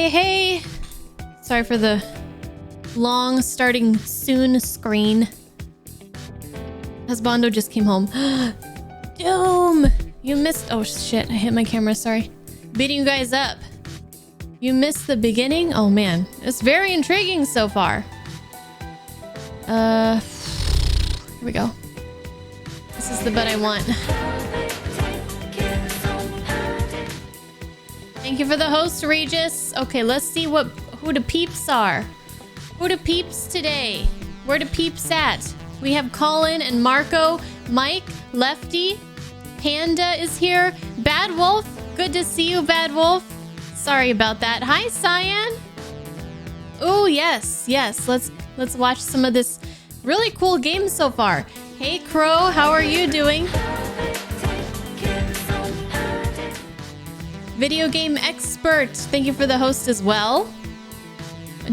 Hey. Sorry for the long starting soon screen. Husbando just came home. Doom! You missed... Oh shit, I hit my camera, sorry. Beating you guys up. You missed the beginning? Oh man, it's very intriguing so far. Here we go. This is the bed I want. Thank you for the host, Regis. Okay, let's see who the peeps are. Who the peeps today? Where the peeps at? We have Colin and Marco, Mike, Lefty, Panda is here. Bad Wolf, good to see you, Bad Wolf. Sorry about that. Hi, Cyan. Oh yes. Let's watch some of this really cool game so far. Hey, Crow, how are you doing? Video game expert, thank you for the host as well.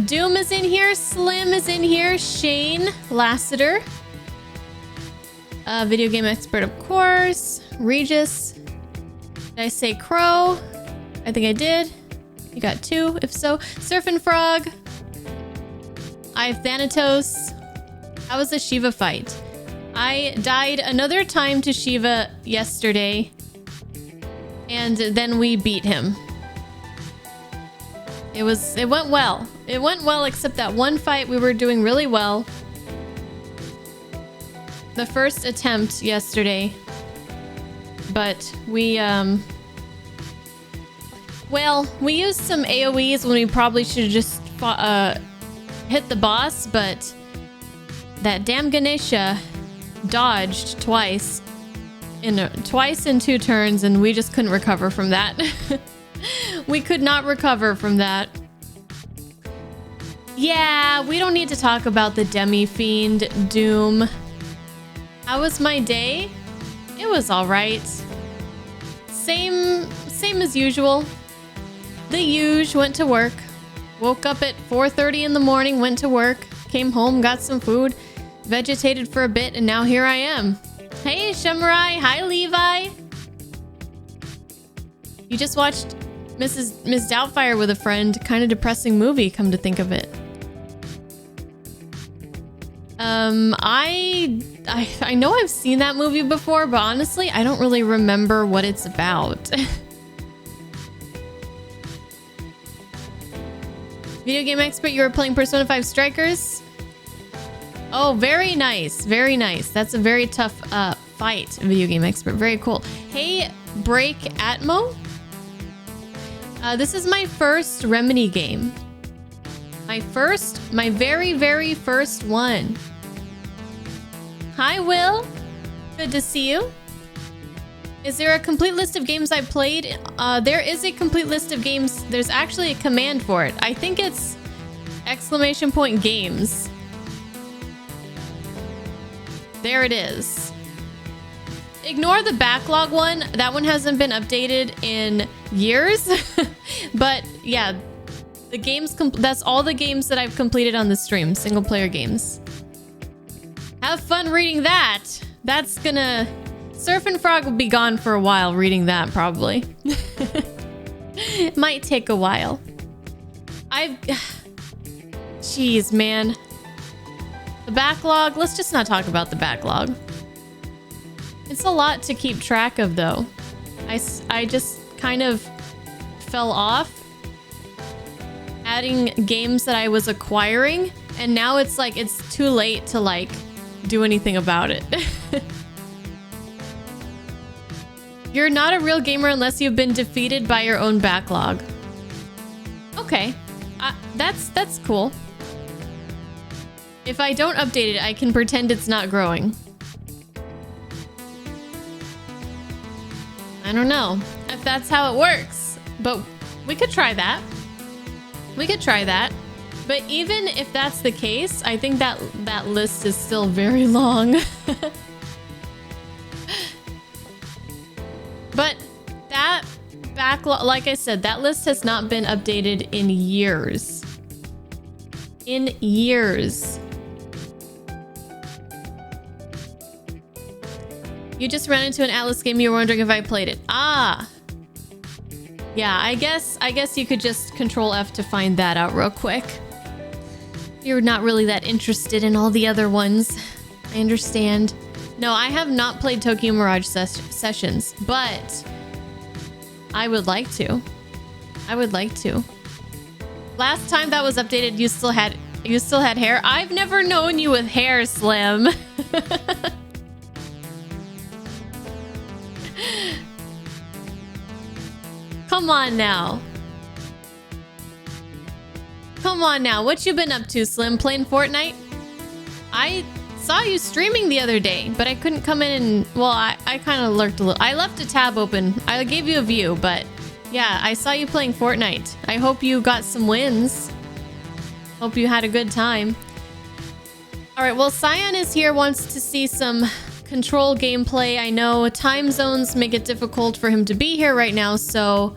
Doom is in here, Slim is in here, Shane Lassiter. Video game expert, of course. Regis. Did I say Crow? I think I did. You got 2, if so. Surfing Frog. I have Thanatos. How was the Shiva fight? I died another time to Shiva yesterday. And then we beat him. It went well. It went well, except that one fight we were doing really well. The first attempt yesterday. But we, well, we used some AoEs when we probably should have just hit the boss, but that damn Ganesha dodged twice in 2 turns, and we just couldn't recover from that. We could not recover from that. Yeah, we don't need to talk about the Demi-Fiend Doom. How was my day? It was alright. Same as usual. The huge, went to work. Woke up at 4:30 in the morning, went to work, came home, got some food, vegetated for a bit, and now here I am. Hey, Shamurai. Hi, Levi. You just watched Miss Doubtfire with a friend. Kind of depressing movie, come to think of it. I know I've seen that movie before, but honestly, I don't really remember what it's about. Video game expert, you were playing Persona 5 Strikers? Oh, very nice. Very nice. That's a very tough fight, video game expert. Very cool. Hey, Break Atmo. This is my first Remedy game. My very, very first one. Hi, Will. Good to see you. Is there a complete list of games I played? There is a complete list of games. There's actually a command for it. I think it's !games. There it is. Ignore the backlog one. That one hasn't been updated in years. But yeah, the games, that's all the games that I've completed on the stream. Single player games. Have fun reading that. That's gonna... Surfing Frog will be gone for a while reading that, probably. It might take a while. Jeez, man. The backlog, let's just not talk about the backlog. It's a lot to keep track of, though. I just kind of fell off adding games that I was acquiring, and now it's like it's too late to like do anything about it. You're not a real gamer unless you've been defeated by your own backlog. Okay, that's cool. If I don't update it, I can pretend it's not growing. I don't know if that's how it works, but we could try that. We could try that. But even if that's the case, I think that list is still very long. But that backlog, like I said, that list has not been updated in years. In years. You just ran into an Atlas game. You were wondering if I played it. Ah. Yeah, I guess you could just Control F to find that out real quick. You're not really that interested in all the other ones. I understand. No, I have not played Tokyo Mirage Sessions, but I would like to. I would like to. Last time that was updated, you still had hair. I've never known you with hair, Slim. Come on now. Come on now. What you been up to, Slim? Playing Fortnite? I saw you streaming the other day, but I couldn't come in and... Well, I kind of lurked a little. I left a tab open. I gave you a view, but... Yeah, I saw you playing Fortnite. I hope you got some wins. Hope you had a good time. Alright, well, Cyan is here, wants to see some Control gameplay. I know time zones make it difficult for him to be here right now, so...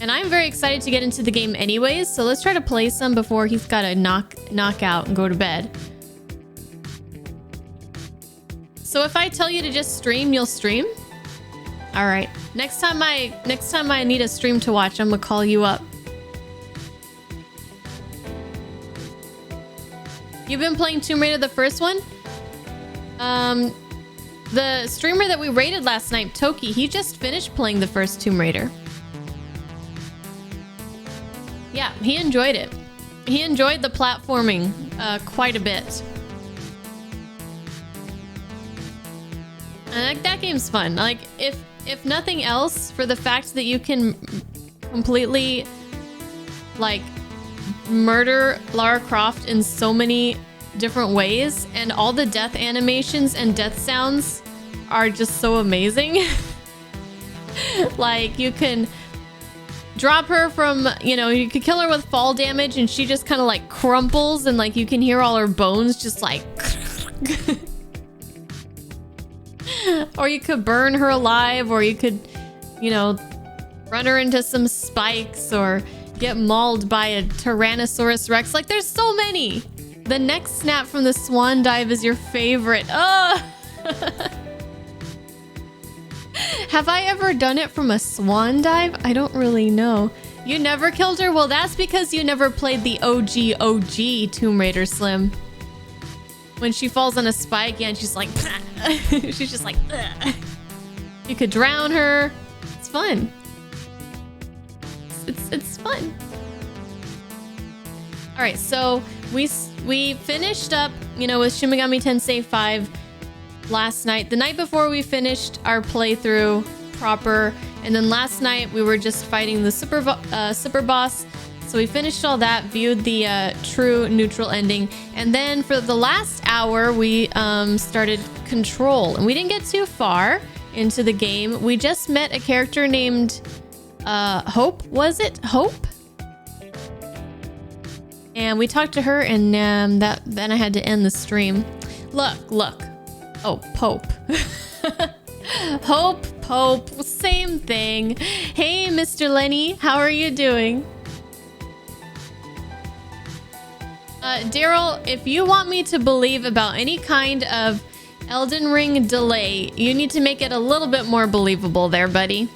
And I'm very excited to get into the game anyways, so let's try to play some before he's got to knock out and go to bed. So if I tell you to just stream, you'll stream? Alright. Next time I need a stream to watch, I'm gonna call you up. You've been playing Tomb Raider, the first one? The streamer that we raided last night, Toki, he just finished playing the first Tomb Raider. Yeah, he enjoyed it. He enjoyed the platforming quite a bit. And that game's fun. Like, if nothing else, for the fact that you can completely, like, murder Lara Croft in so many different ways, and all the death animations and death sounds are just so amazing. Like, you can drop her from, you know, you could kill her with fall damage and she just kind of like crumples and like you can hear all her bones just like... Or you could burn her alive, or you could, you know, run her into some spikes or get mauled by a Tyrannosaurus Rex. Like, there's so many. The neck snap from the swan dive is your favorite. Oh! Have I ever done it from a swan dive? I don't really know. You never killed her? Well, that's because you never played the OG Tomb Raider, Slim. When she falls on a spike, yeah, and she's like... she's just like... Ugh. You could drown her. It's fun. It's fun. All right, so we finished up, you know, with Shin Megami Tensei 5 last night. The night before we finished our playthrough proper, and then last night we were just fighting the super boss. So we finished all that, viewed the true neutral ending, and then for the last hour we started Control, and we didn't get too far into the game. We just met a character named Hope. Was it Hope? And we talked to her, and then I had to end the stream. Look. Oh, Pope. Hope, Pope, same thing. Hey, Mr. Lenny, how are you doing? Daryl, if you want me to believe about any kind of Elden Ring delay, you need to make it a little bit more believable there, buddy.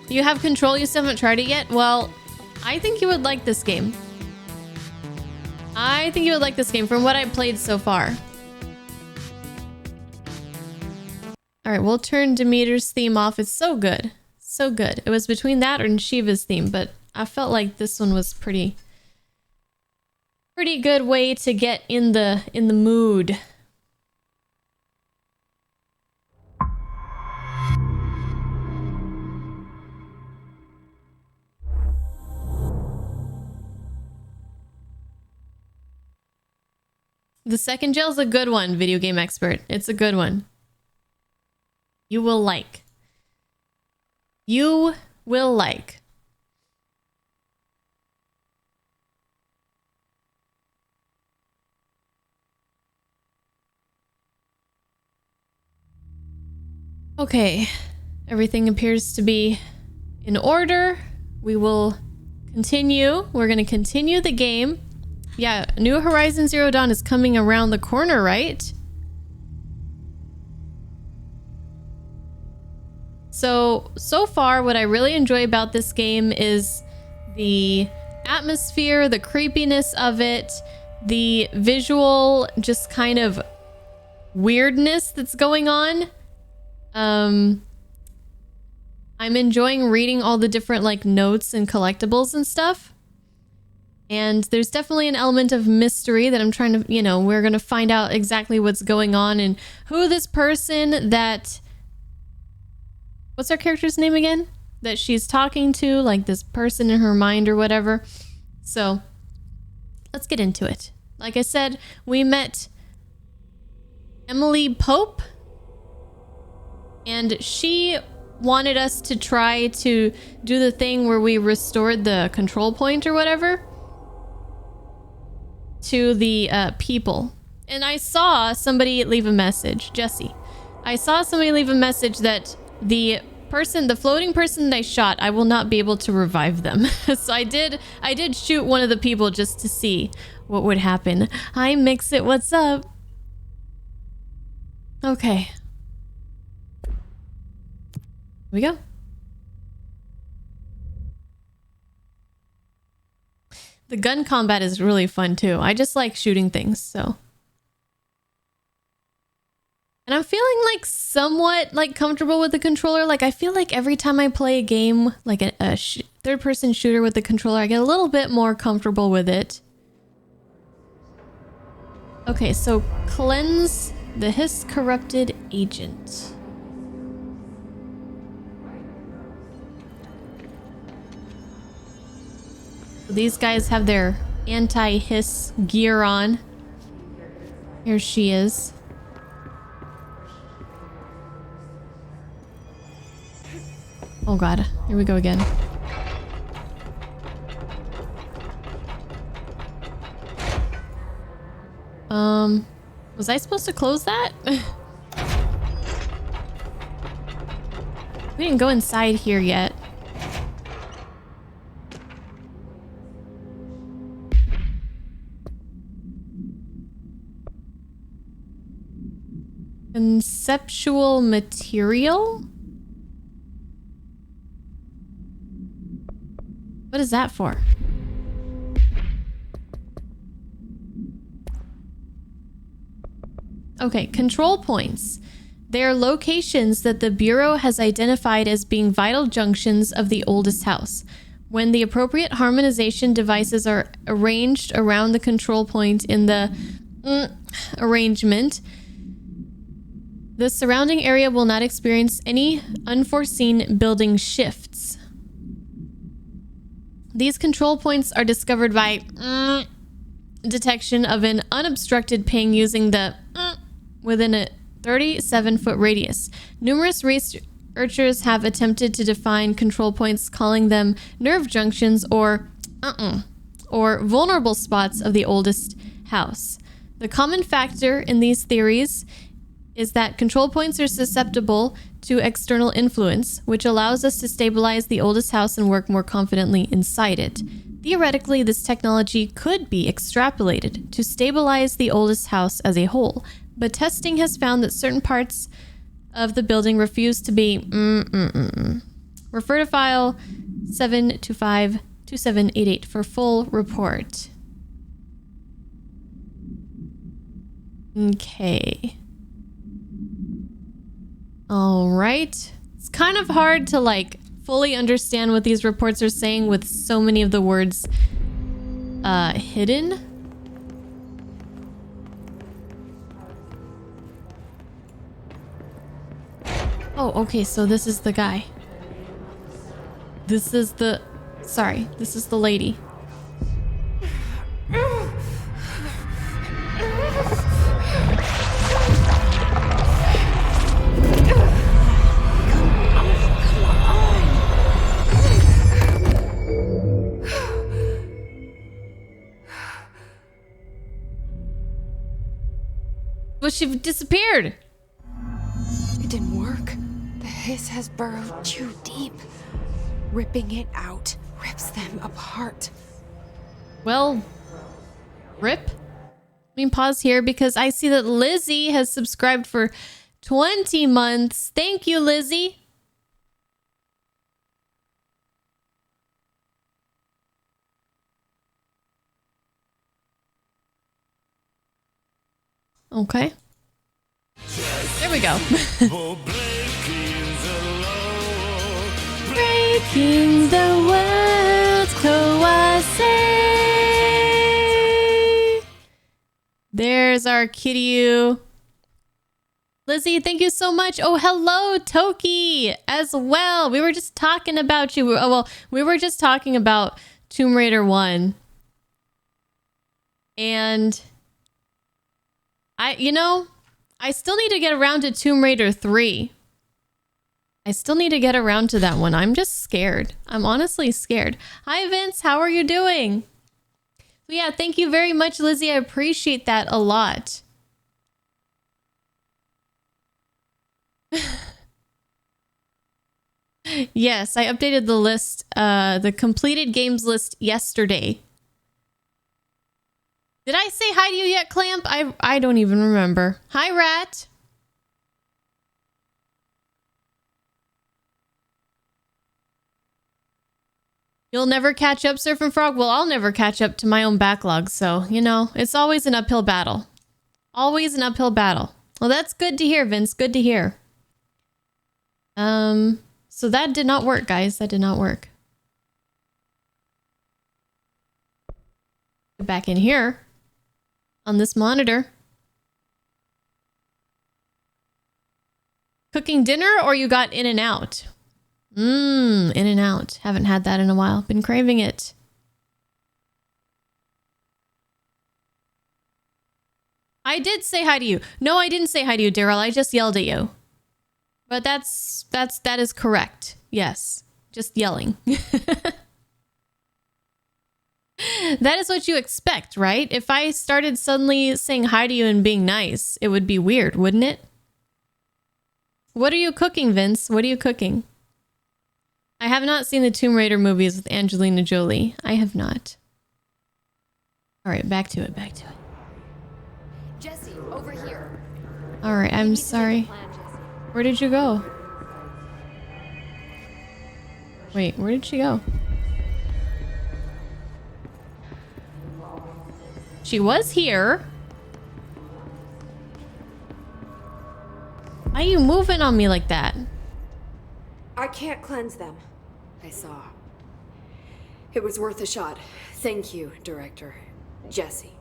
You have Control, you still haven't tried it yet? Well, I think you would like this game. I think you would like this game from what I've played so far. All right, we'll turn Demeter's theme off. It's so good. So good. It was between that and Shiva's theme, but I felt like this one was pretty good way to get in the mood. The second jail's a good one, video game expert. It's a good one. You will like. You will like. Okay. Everything appears to be in order. We will continue. We're going to continue the game. Yeah, New Horizon Zero Dawn is coming around the corner, right? So far, what I really enjoy about this game is the atmosphere, the creepiness of it, the visual, just kind of weirdness that's going on. I'm enjoying reading all the different like notes and collectibles and stuff. And there's definitely an element of mystery that I'm trying to, you know, we're going to find out exactly what's going on and who this person that... What's our character's name again? That she's talking to, like this person in her mind or whatever. So, let's get into it. Like I said, we met Emily Pope. And she wanted us to try to do the thing where we restored the control point or whatever to the people. And I saw somebody leave a message, Jesse. I saw somebody leave a message that the floating person that I shot, I will not be able to revive them. So I did shoot one of the people just to see what would happen. Hi, Mix-It, what's up? Okay. Here we go. The gun combat is really fun too. I just like shooting things, so. And I'm feeling like somewhat like comfortable with the controller. Like I feel like every time I play a game, like a third-person shooter with the controller, I get a little bit more comfortable with it. Okay, so cleanse the hiss corrupted agent. So these guys have their anti-hiss gear on. Here she is. Oh god, here we go again. Was I supposed to close that? We didn't go inside here yet. Conceptual material? What is that for? Okay, control points. They are locations that the Bureau has identified as being vital junctions of the oldest house. When the appropriate harmonization devices are arranged around the control point in the arrangement, the surrounding area will not experience any unforeseen building shifts. These control points are discovered by detection of an unobstructed ping using the within a 37-foot radius. Numerous researchers have attempted to define control points, calling them nerve junctions or vulnerable spots of the oldest house. The common factor in these theories is that control points are susceptible to external influence, which allows us to stabilize the oldest house and work more confidently inside it. Theoretically, this technology could be extrapolated to stabilize the oldest house as a whole, but testing has found that certain parts of the building refuse to be Refer to file 7252788 for full report. Okay. All right. It's kind of hard to like fully understand what these reports are saying with so many of the words hidden. Oh, okay, so this is the guy. This is the... Sorry, this is the lady. Well, she disappeared. It didn't work. The hiss has burrowed too deep. Ripping it out rips them apart. Well, rip? I mean, pause here because I see that Lizzie has subscribed for 20 months. Thank you, Lizzie. Okay. There we go. Breaking the world, Kawase. There's our Kiryu. Lizzie, thank you so much. Oh, hello, Toki, as well. We were just talking about you. Oh, well, we were just talking about Tomb Raider 1. And I still need to get around to Tomb Raider 3. I still need to get around to that one. I'm just scared. I'm honestly scared. Hi, Vince. How are you doing? So yeah, thank you very much, Lizzie. I appreciate that a lot. Yes, I updated the list, the completed games list yesterday. Did I say hi to you yet, Clamp? I don't even remember. Hi, Rat. You'll never catch up, Surfing Frog? Well, I'll never catch up to my own backlog, so, it's always an uphill battle. Always an uphill battle. Well, that's good to hear, Vince. Good to hear. So that did not work, guys. That did not work. Get back in here. On this monitor. Cooking dinner or you got In and Out? In and Out. Haven't had that in a while. Been craving it. I did say hi to you. No, I didn't say hi to you, Daryl. I just yelled at you. But that is correct. Yes. Just yelling. That is what you expect, right? If I started suddenly saying hi to you and being nice, it would be weird, wouldn't it? What are you cooking, Vince? What are you cooking? I have not seen the Tomb Raider movies with Angelina Jolie. I have not. All right, back to it, back to it. Jesse, over here. All right, I'm sorry. Where did you go? Wait, where did she go? She was here. Why are you moving on me like that? I can't cleanse them. I saw. It was worth a shot. Thank you, Director. Jesse.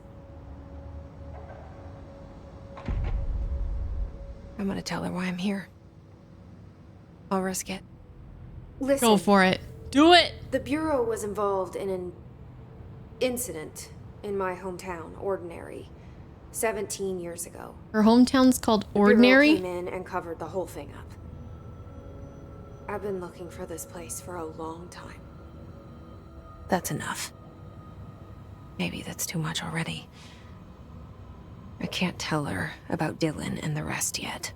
I'm gonna tell her why I'm here. I'll risk it. Listen. Go for it. Do it. The Bureau was involved in an incident in my hometown, Ordinary, 17 years ago. Her hometown's called The Bureau Ordinary? came in and covered the whole thing up. I've been looking for this place for a long time. That's enough. Maybe that's too much already. I can't tell her about Dylan and the rest yet.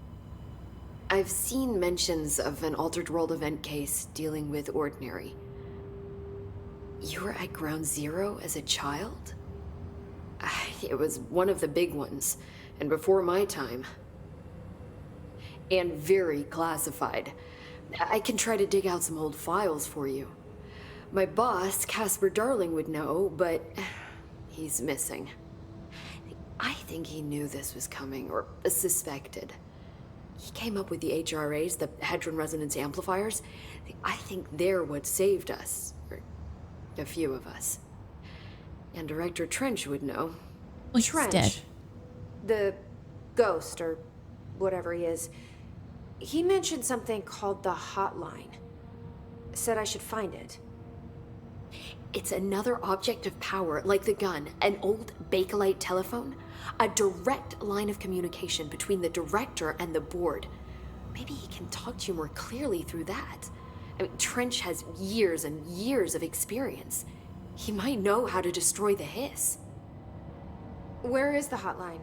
I've seen mentions of an Altered World event case dealing with Ordinary. You were at Ground Zero as a child? It was one of the big ones, and before my time. And very classified. I can try to dig out some old files for you. My boss, Casper Darling, would know, but he's missing. I think he knew this was coming, or suspected. He came up with the HRAs, the Hadron Resonance Amplifiers. I think they're what saved us. Or a few of us. And Director Trench would know. Well, he's dead. The ghost, or whatever he is. He mentioned something called the hotline. Said I should find it. It's another object of power, like the gun, an old Bakelite telephone. A direct line of communication between the director and the board. Maybe he can talk to you more clearly through that. I mean, Trench has years and years of experience. He might know how to destroy the hiss. Where is the hotline?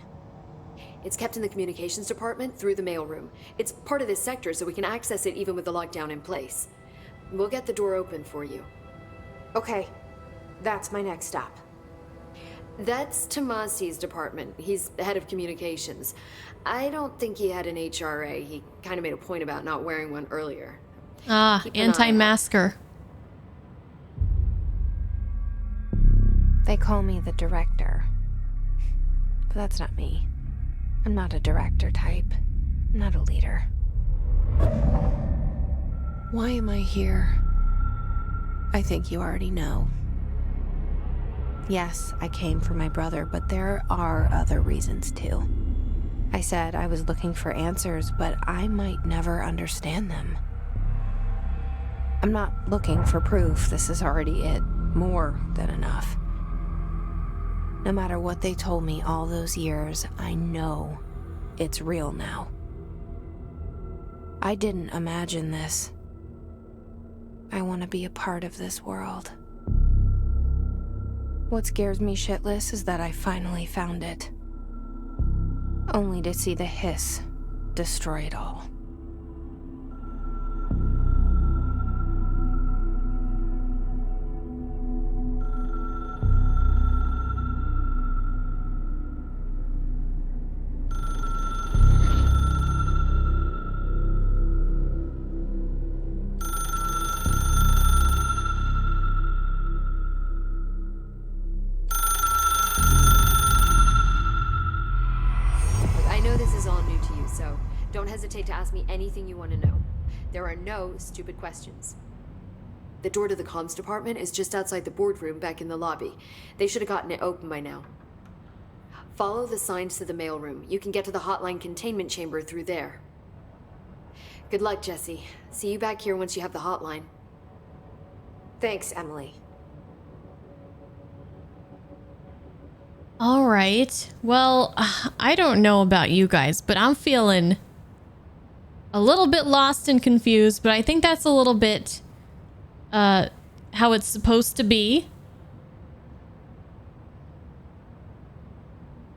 It's kept in the communications department through the mailroom. It's part of this sector, so we can access it even with the lockdown in place. We'll get the door open for you. Okay, that's my next stop. That's Tomasi's department. He's the head of communications. I don't think he had an HRA. He kind of made a point about not wearing one earlier. Ah, anti-masker. They call me the director. But that's not me. I'm not a director type. I'm not a leader. Why am I here? I think you already know. Yes, I came for my brother, but there are other reasons too. I said I was looking for answers, but I might never understand them. I'm not looking for proof. This is already it. More than enough. No matter what they told me all those years, I know it's real now. I didn't imagine this. I want to be a part of this world. What scares me shitless is that I finally found it. Only to see the hiss destroy it all. Don't hesitate to ask me anything you want to know. There are no stupid questions. The door to the comms department is just outside the boardroom back in the lobby. They should have gotten it open by now. Follow the signs to the mailroom. You can get to the hotline containment chamber through there. Good luck, Jesse. See you back here once you have the hotline. Thanks, Emily. All right. Well, I don't know about you guys, but I'm feeling a little bit lost and confused, but I think that's a little bit how it's supposed to be.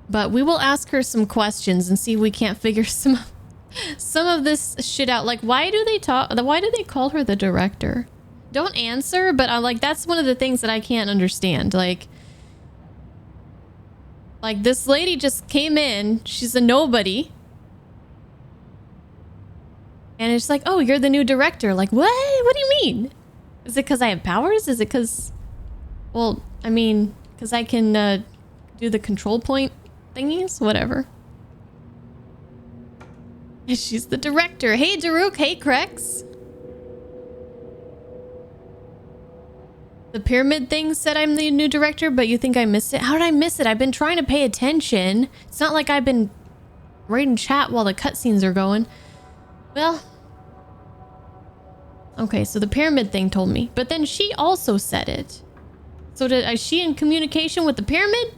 But we will ask her some questions and see if we can't figure some of this shit out. Like, why do they call her the director? Don't answer, but I'm like, that's one of the things that I can't understand. Like this lady just came in, she's a nobody. And it's like, oh, you're the new director. Like, what? What do you mean? Is it because I have powers? Is it because, well, I mean, because I can do the control point thingies? Whatever. And she's the director. Hey, Daruk. Hey, Krex. The pyramid thing said I'm the new director, but you think I missed it? How did I miss it? I've been trying to pay attention. It's not like I've been reading chat while the cutscenes are going. Well, okay, so the pyramid thing told me, but then she also said it. So is she in communication with the pyramid?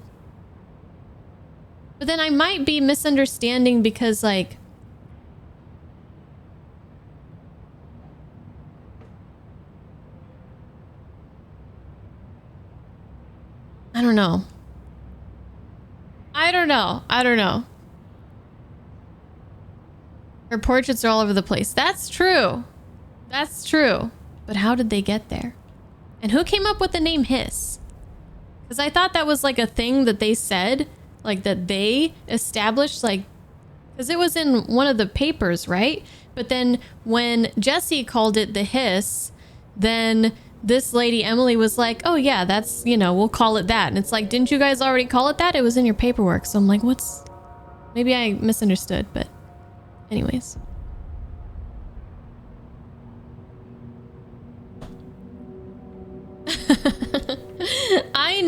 But then I might be misunderstanding because, like, I don't know. Her portraits are all over the place. That's true. That's true. But how did they get there? And who came up with the name Hiss? Because I thought that was like a thing that they said, like that they established, like, because it was in one of the papers, right? But then when Jesse called it the Hiss, then this lady, Emily, was like, oh yeah, that's, you know, we'll call it that. And it's like, didn't you guys already call it that? It was in your paperwork. So I'm like, maybe I misunderstood, but anyways.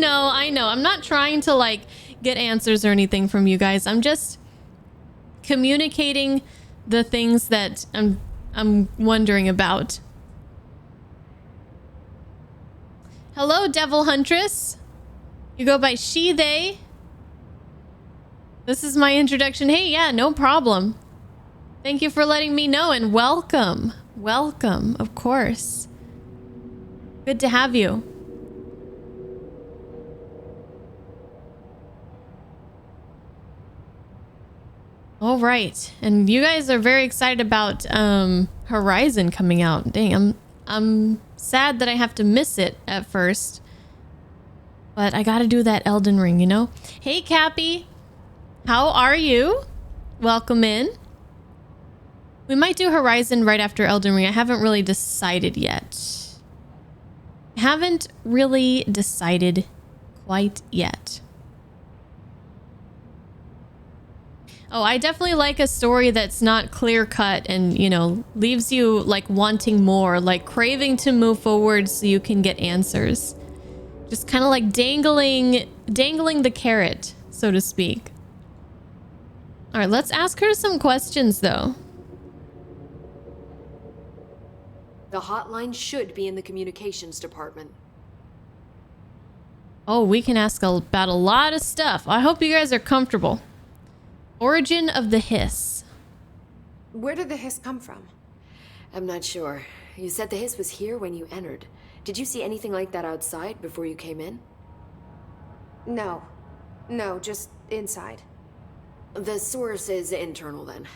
know. I'm not trying to like get answers or anything from you guys. I'm just communicating the things that I'm wondering about. Hello, Devil Huntress. You go by she, they. This is my introduction. Hey, yeah, no problem. Thank you for letting me know, and welcome. Welcome, of course. Good to have you. All right, and you guys are very excited about Horizon coming out. Dang, I'm sad that I have to miss it at first, but I gotta do that Elden Ring, you know? Hey, Cappy, how are you? Welcome in. We might do Horizon right after Elden Ring. I haven't really decided yet. Haven't really decided quite yet. Oh, I definitely like a story that's not clear cut and, you know, leaves you like wanting more, like craving to move forward so you can get answers. Just kind of like dangling the carrot, so to speak. All right, let's ask her some questions though. The hotline should be in the communications department. Oh, we can ask about a lot of stuff. I hope you guys are comfortable. Origin of the hiss. Where did the hiss come from? I'm not sure. You said the hiss was here when you entered. Did you see anything like that outside before you came in? No, just inside. The source is internal then.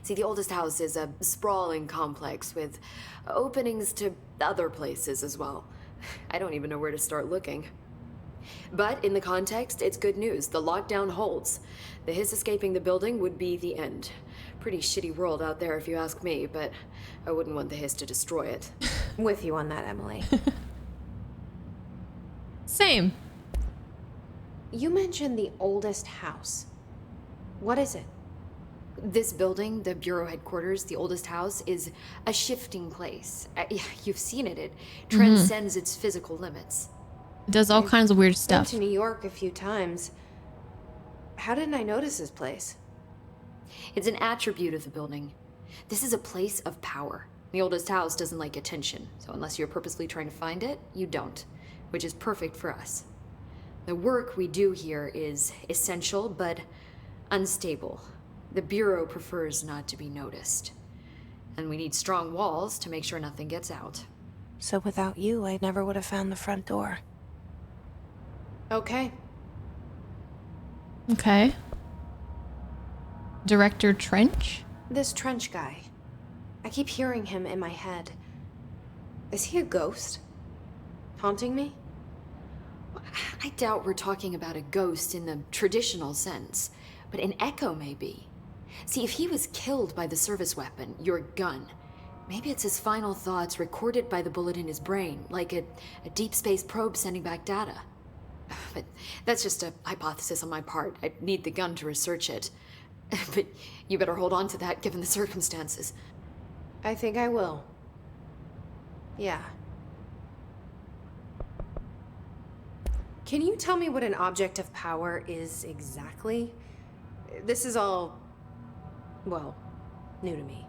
See, the oldest house is a sprawling complex with openings to other places as well. I don't even know where to start looking. But in the context, it's good news. The lockdown holds. The hiss escaping the building would be the end. Pretty shitty world out there if you ask me, but I wouldn't want the hiss to destroy it. With you on that, Emily. Same. You mentioned the oldest house. What is it? This building, the Bureau headquarters, the oldest house, is a shifting place. You've seen it. It transcends its physical limits. It does all kinds of weird stuff. Been to New York a few times. How didn't I notice this place? It's an attribute of the building. This is a place of power. The oldest house doesn't like attention, so unless you're purposely trying to find it, you don't, which is perfect for us. The work we do here is essential, but unstable. The Bureau prefers not to be noticed. And we need strong walls to make sure nothing gets out. So without you, I never would have found the front door. Okay. Okay. Director Trench? This Trench guy. I keep hearing him in my head. Is he a ghost? Haunting me? I doubt we're talking about a ghost in the traditional sense, but an echo maybe. See, if he was killed by the service weapon, your gun, maybe it's his final thoughts recorded by the bullet in his brain, like a deep space probe sending back data. But that's just a hypothesis on my part. I need the gun to research it. But you better hold on to that given the circumstances. I think I will. Yeah. Can you tell me what an object of power is exactly? This is all, well, new to me.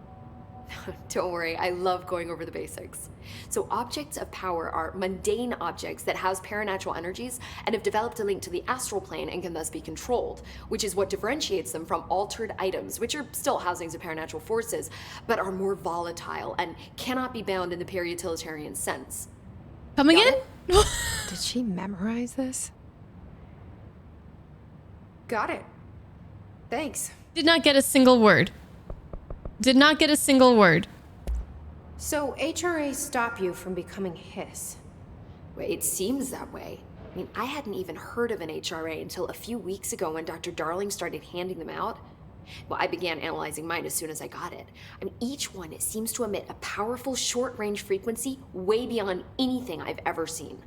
Don't worry, I love going over the basics. So objects of power are mundane objects that house paranatural energies and have developed a link to the astral plane and can thus be controlled, which is what differentiates them from altered items, which are still housings of paranatural forces, but are more volatile and cannot be bound in the pure utilitarian sense. Come again? Did she memorize this? Got it. Thanks. Did not get a single word. Did not get a single word. So HRAs stop you from becoming hiss. Well, it seems that way. I mean, I hadn't even heard of an HRA until a few weeks ago when Dr. Darling started handing them out. Well, I began analyzing mine as soon as I got it. I mean, each one seems to emit a powerful short-range frequency way beyond anything I've ever seen.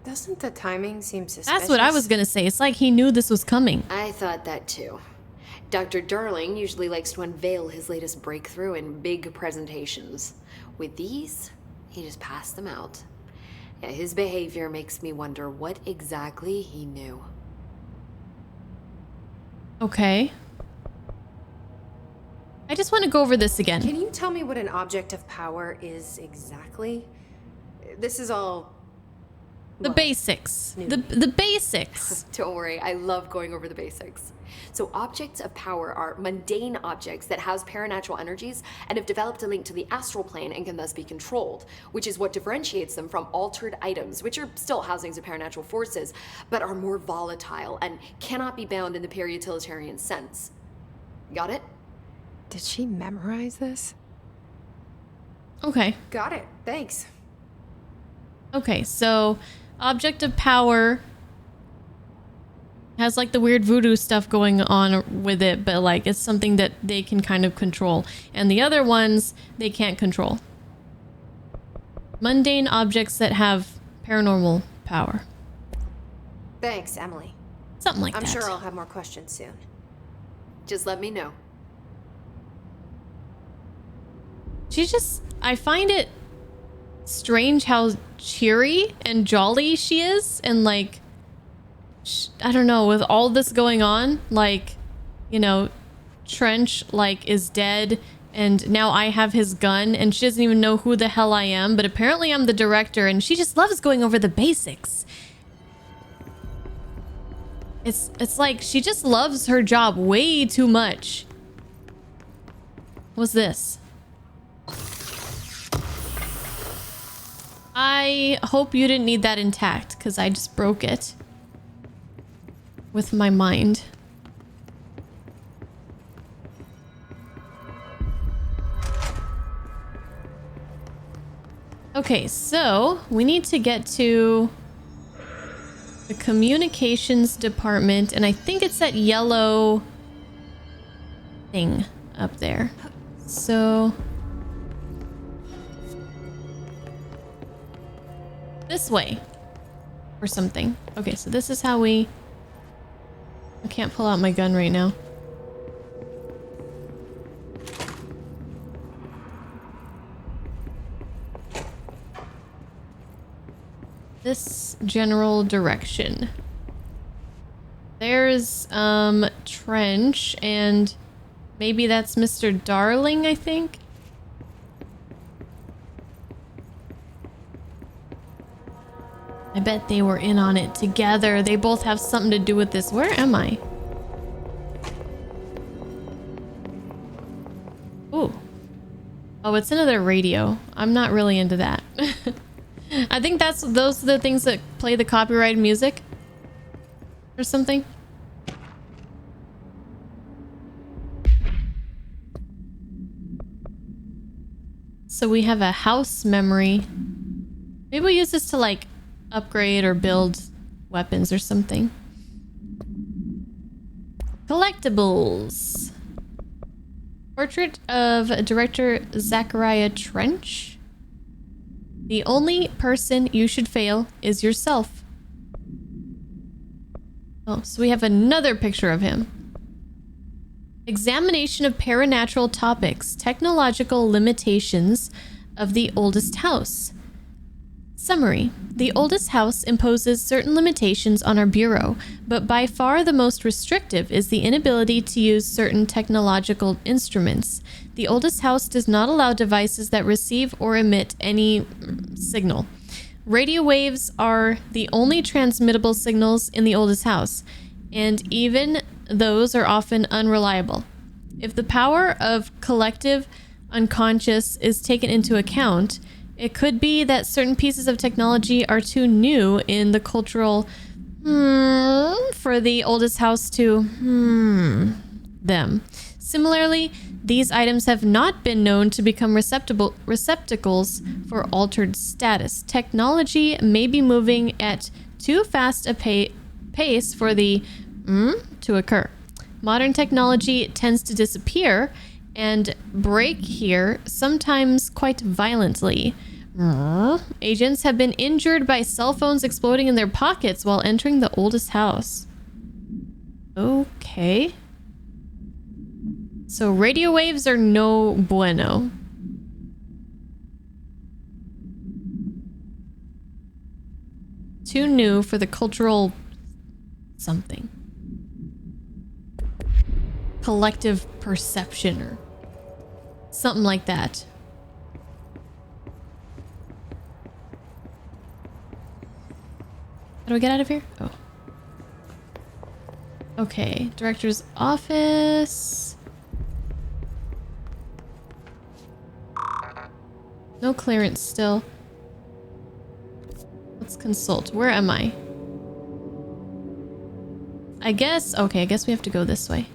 Doesn't the timing seem suspicious? That's what I was gonna say. It's like he knew this was coming. I thought that too. Dr. Darling usually likes to unveil his latest breakthrough in big presentations. With these, he just passed them out. Yeah, his behavior makes me wonder what exactly he knew. Okay. I just want to go over this again. Can you tell me what an object of power is exactly? This is all... The well, basics. new The to me. basics. Don't worry, I love going over the basics. So objects of power are mundane objects that house paranatural energies and have developed a link to the astral plane and can thus be controlled, which is what differentiates them from altered items, which are still housings of paranatural forces, but are more volatile and cannot be bound in the pure utilitarian sense. Got it? Did she memorize this? Okay. Got it. Thanks. Okay, so object of power has like the weird voodoo stuff going on with it, but like it's something that they can kind of control. And the other ones, they can't control. Mundane objects that have paranormal power. Thanks, Emily. Something like I'm that. sure I'll have more questions soon. Just let me know. I find it strange how cheery and jolly she is, and like, I don't know, with all this going on, like, you know, Trench like is dead and now I have his gun and she doesn't even know who the hell I am, but apparently I'm the director and she just loves going over the basics. It's like she just loves her job way too much. What's this? I hope you didn't need that intact, because I just broke it with my mind. Okay, so we need to get to the communications department, and I think it's that yellow thing up there. So this way or something. Okay, so this is how I can't pull out my gun right now. This general direction. There's Trench, and maybe that's Mr. Darling, I think. I bet they were in on it together. They both have something to do with this. Where am I? Ooh. Oh, it's another radio. I'm not really into that. I think those are the things that play the copyrighted music or something. So we have a house memory. Maybe we'll use this to like upgrade or build weapons or something. Collectibles. Portrait of director Zachariah Trench. The only person you should fail is yourself. Oh, so we have another picture of him. Examination of paranatural topics. Technological limitations of the oldest house. Summary. The oldest house imposes certain limitations on our bureau, but by far the most restrictive is the inability to use certain technological instruments. The oldest house does not allow devices that receive or emit any signal. Radio waves are the only transmittable signals in the oldest house, and even those are often unreliable. If the power of collective unconscious is taken into account, it could be that certain pieces of technology are too new in the cultural for the oldest house to them. Similarly, these items have not been known to become receptacles for altered status. Technology may be moving at too fast a pace for the to occur. Modern technology tends to disappear and break here, sometimes quite violently. Agents have been injured by cell phones exploding in their pockets while entering the oldest house. Okay. So radio waves are no bueno. too new for the cultural something. Collective perception or something like that. How do I get out of here? Oh. Okay, director's office. No clearance still. Let's consult. Where am I? I guess, okay, I guess we have to go this way.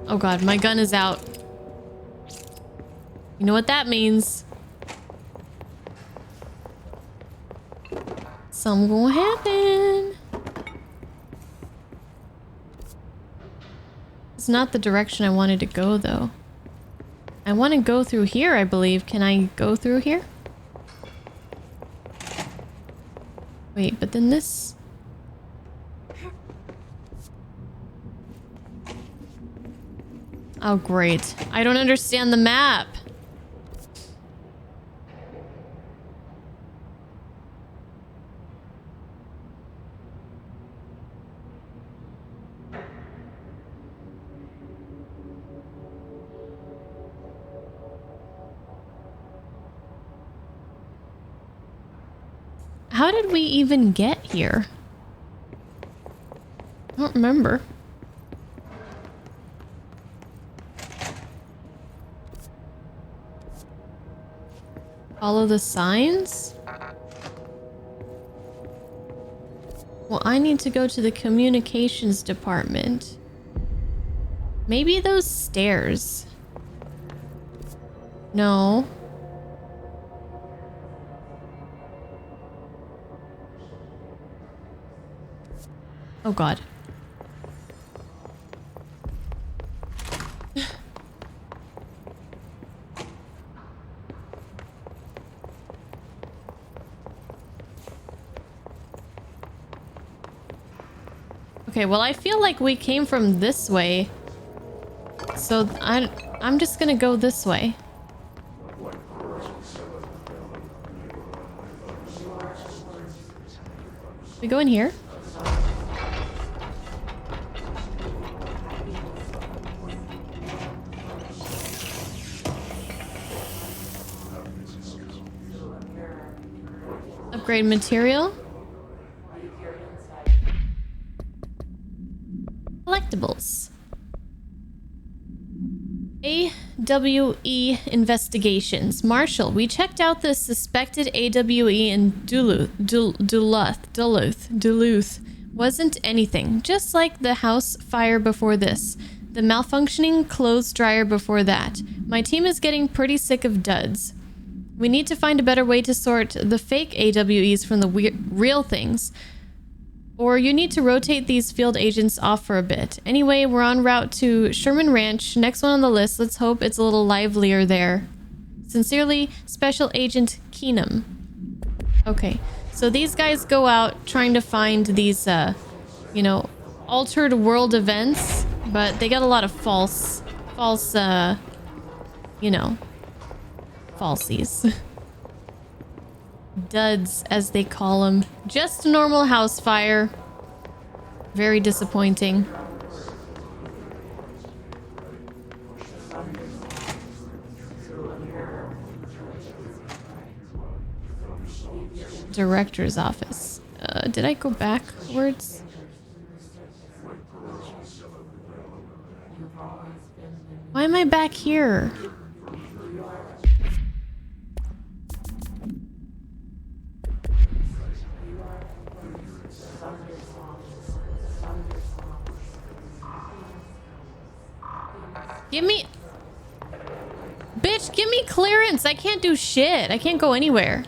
Oh god, my gun is out. You know what that means. Something gonna happen. It's not the direction I wanted to go, though. I want to go through here, I believe. Can I go through here? Wait, but then this... Oh, great. I don't understand the map. How did we even get here? I don't remember. Follow the signs? Well, I need to go to the communications department. Maybe those stairs. No. Oh god. Okay, well I feel like we came from this way. So I'm just gonna go this way. We go in here? Upgrade material. Collectibles. AWE investigations. Marshall, we checked out the suspected AWE in Duluth. Wasn't anything. Just like the house fire before this. The malfunctioning clothes dryer before that. My team is getting pretty sick of duds. We need to find a better way to sort the fake AWEs from the real things. Or you need to rotate these field agents off for a bit. Anyway, we're en route to Sherman Ranch. Next one on the list. Let's hope it's a little livelier there. Sincerely, Special Agent Keenum. Okay, so these guys go out trying to find these, you know, altered world events. But they got a lot of false, you know, falsies. Duds, as they call them. Just a normal house fire. Very disappointing. Director's office. Did I go backwards? Why am I back here? Give me... Bitch, give me clearance. I can't do shit. I can't go anywhere.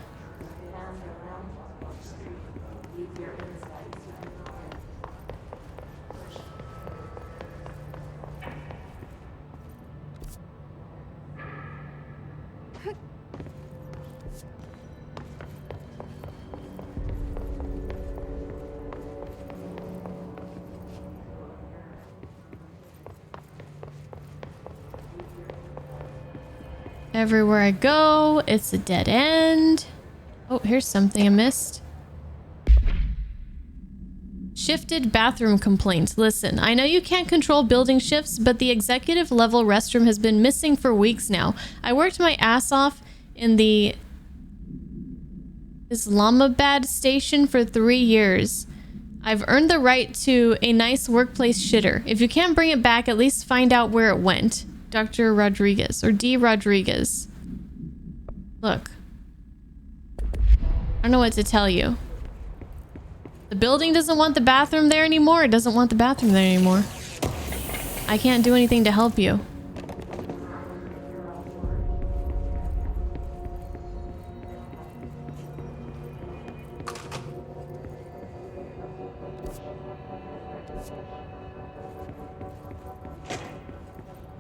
Everywhere I go, it's a dead end. Oh, here's something I missed. Shifted bathroom complaints. Listen, I know you can't control building shifts, but the executive level restroom has been missing for weeks now. I worked my ass off in the Islamabad station for 3 years. I've earned the right to a nice workplace shitter. If you can't bring it back, at least find out where it went. Dr. Rodriguez, or D. Rodriguez. Look. I don't know what to tell you. The building doesn't want the bathroom there anymore. It doesn't want the bathroom there anymore. I can't do anything to help you.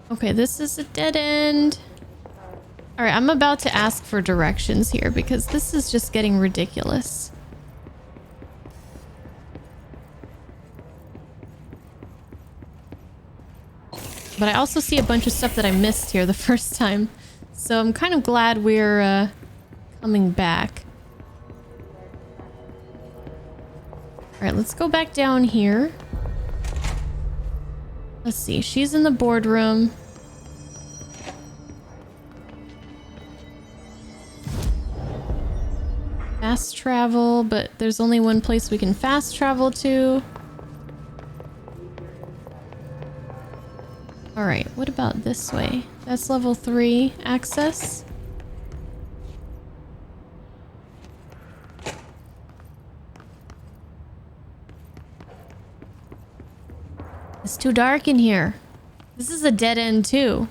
Okay, this is a dead end. All right, I'm about to ask for directions here because this is just getting ridiculous. But I also see a bunch of stuff that I missed here the first time. So I'm kind of glad we're coming back. All right, let's go back down here. Let's see, she's in the boardroom. Fast travel, but there's only one place we can fast travel to. All right, what about this way? That's level 3 access. It's too dark in here. This is a dead end too.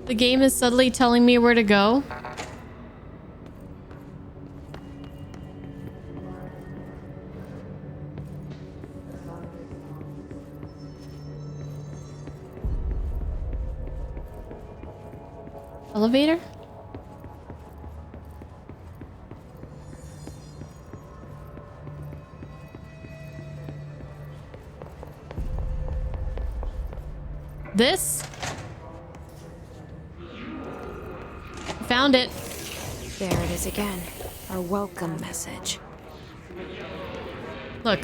The game is subtly telling me where to go. Elevator? This? Found it. There it is again. Our welcome message. Look,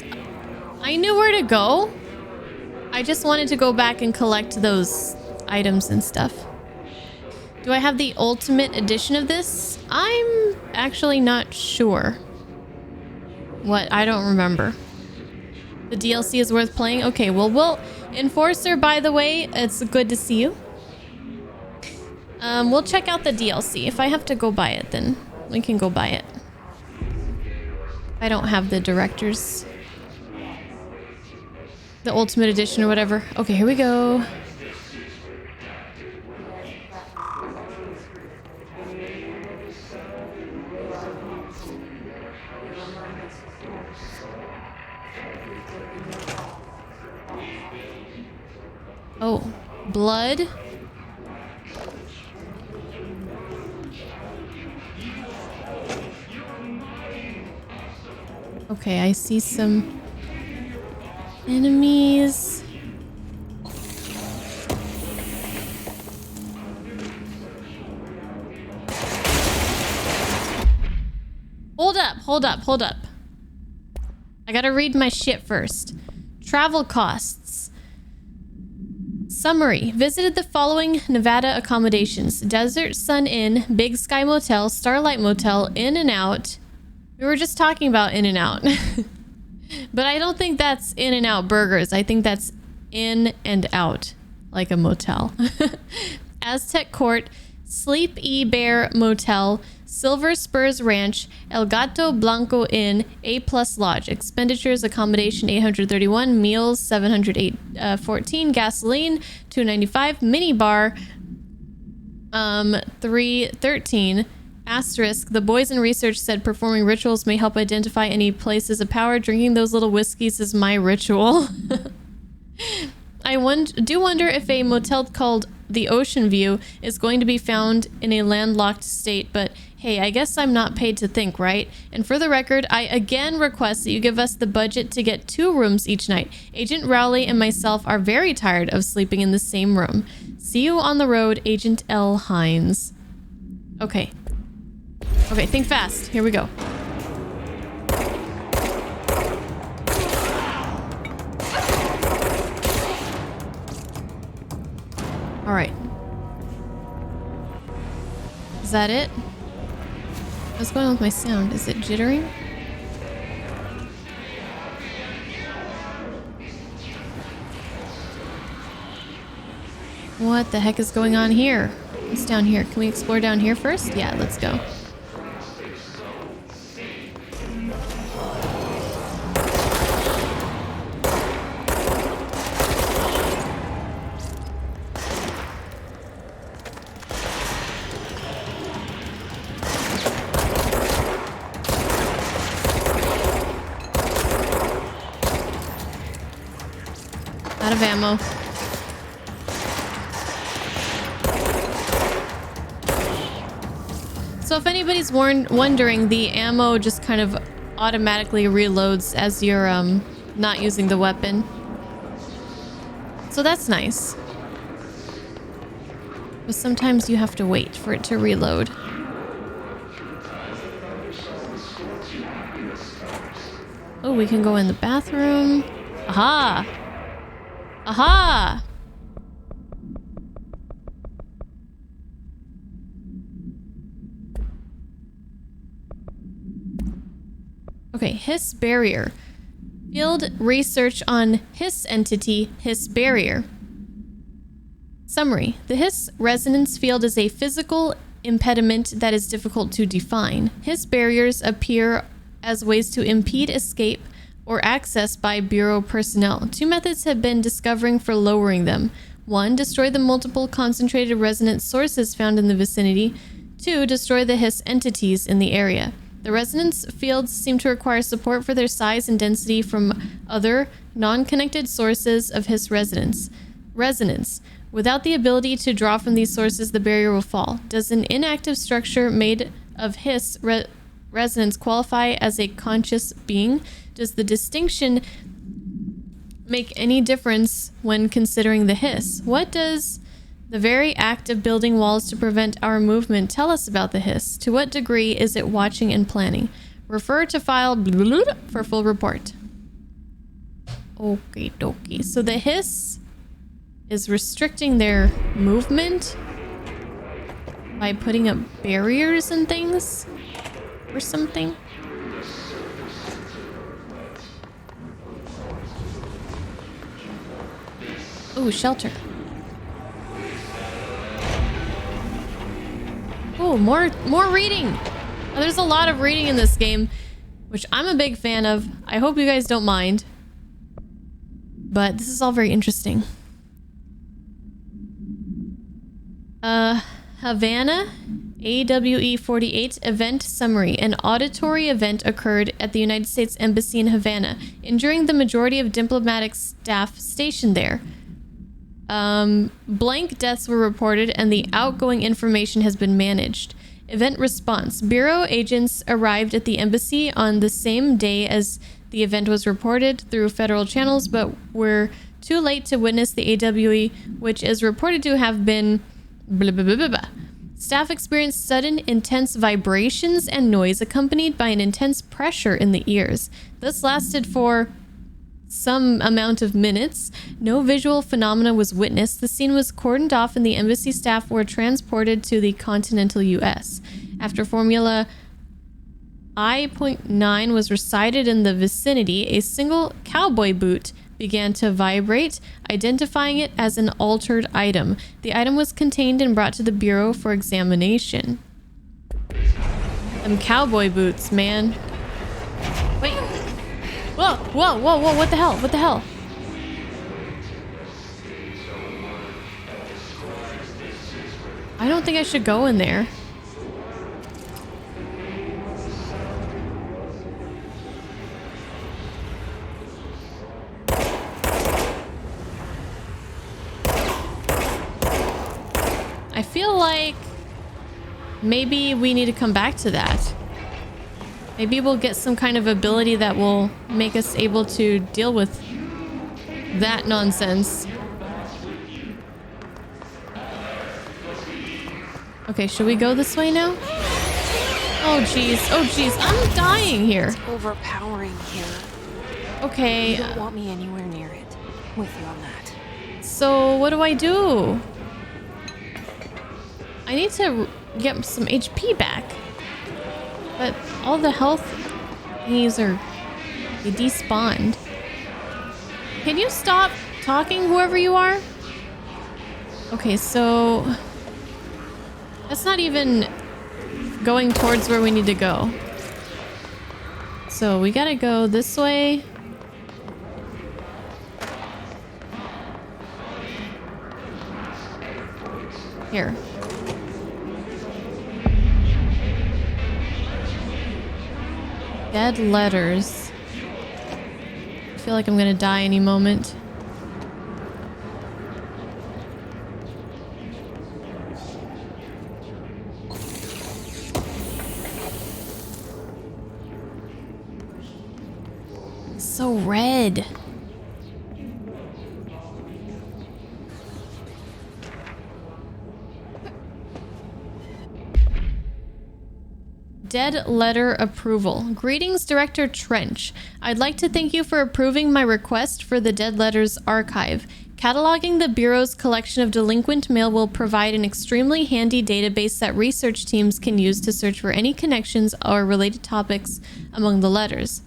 I knew where to go. I just wanted to go back and collect those items and stuff. Do I have the ultimate edition of this? I'm actually not sure. What? I don't remember. The DLC is worth playing? Okay, well, Enforcer, by the way, it's good to see you. We'll check out the DLC. If I have to go buy it, then we can go buy it. I don't have the director's... the ultimate edition or whatever. Okay, here we go. Oh, blood. Okay, I see some enemies. Hold up. I gotta read my shit first. Travel costs. Summary. Visited the following Nevada accommodations: Desert Sun Inn, Big Sky Motel, Starlight Motel, In and Out. We were just talking about In and Out. But I don't think that's In and Out Burgers. I think that's In and Out, like a motel. Aztec Court, Sleep E Bear Motel, Silver Spurs Ranch, El Gato Blanco Inn, A Plus Lodge. Expenditures: accommodation $831, meals $714, gasoline $295, mini bar $313. Asterisk, the boys in research said performing rituals may help identify any places of power. Drinking those little whiskeys is my ritual. I do wonder if a motel called the Ocean View is going to be found in a landlocked state, but Hey, I guess I'm not paid to think, right? And for the record, I again request that you give us the budget to get 2 rooms each night. Agent Rowley and myself are very tired of sleeping in the same room. See you on the road, Agent L. Hines. Okay. Okay, think fast. Here we go. All right. Is that it? What's going on with my sound? Is it jittering? What the heck is going on here? What's down here? Can we explore down here first? Yeah, let's go. Out of ammo. So if anybody's wondering, the ammo just kind of automatically reloads as you're not using the weapon. So that's nice. But sometimes you have to wait for it to reload. Oh, we can go in the bathroom. Aha! Aha! Okay, Hiss barrier. Field research on Hiss entity, Hiss barrier. Summary. The Hiss resonance field is a physical impediment that is difficult to define. Hiss barriers appear as ways to impede escape or access by Bureau personnel. 2 methods have been discovering for lowering them. 1. Destroy the multiple concentrated resonance sources found in the vicinity. 2. Destroy the Hiss entities in the area. The resonance fields seem to require support for their size and density from other, non-connected sources of Hiss resonance. Without the ability to draw from these sources, the barrier will fall. Does an inactive structure made of Hiss resonance qualify as a conscious being? Does the distinction make any difference when considering the Hiss? What does the very act of building walls to prevent our movement tell us about the Hiss? To what degree is it watching and planning? Refer to file for full report. Okie dokie. So the Hiss is restricting their movement by putting up barriers and things or something. Ooh, shelter. Oh, more reading. Oh, there's a lot of reading in this game, which I'm a big fan of. I hope you guys don't mind. But this is all very interesting. Havana, AWE 48 event summary. An auditory event occurred at the United States Embassy in Havana, injuring the majority of diplomatic staff stationed there. Blank deaths were reported and the outgoing information has been managed. Event response. Bureau agents arrived at the embassy on the same day as the event was reported through federal channels, but were too late to witness the AWE, which is reported to have been blah, blah, blah, blah, blah. Staff experienced sudden intense vibrations and noise accompanied by an intense pressure in the ears. This lasted for some amount of minutes. No visual phenomena was witnessed. The scene was cordoned off and the embassy staff were transported to the continental U.S. After Formula I.9 was recited in the vicinity, a single cowboy boot began to vibrate, identifying it as an altered item. The item was contained and brought to the Bureau for examination. Them cowboy boots, man. Wait. Whoa, whoa, whoa, whoa, what the hell? What the hell? I don't think I should go in there. I feel like maybe we need to come back to that. Maybe we'll get some kind of ability that will make us able to deal with that nonsense. Okay, should we go this way now? Oh jeez, oh jeez, I'm dying here. It's overpowering here. Okay. You don't want me anywhere near it. With you on that. So what do I do? I need to get some HP back. But all the health thingies are... they despawned. Can you stop talking, whoever you are? Okay, so... that's not even going towards where we need to go. So we gotta go this way. Here. Dead letters. I feel like I'm gonna die any moment. So red. Dead letter approval. Greetings, Director Trench. I'd like to thank you for approving my request for the Dead Letters Archive. Cataloging the Bureau's collection of delinquent mail will provide an extremely handy database that research teams can use to search for any connections or related topics among the letters.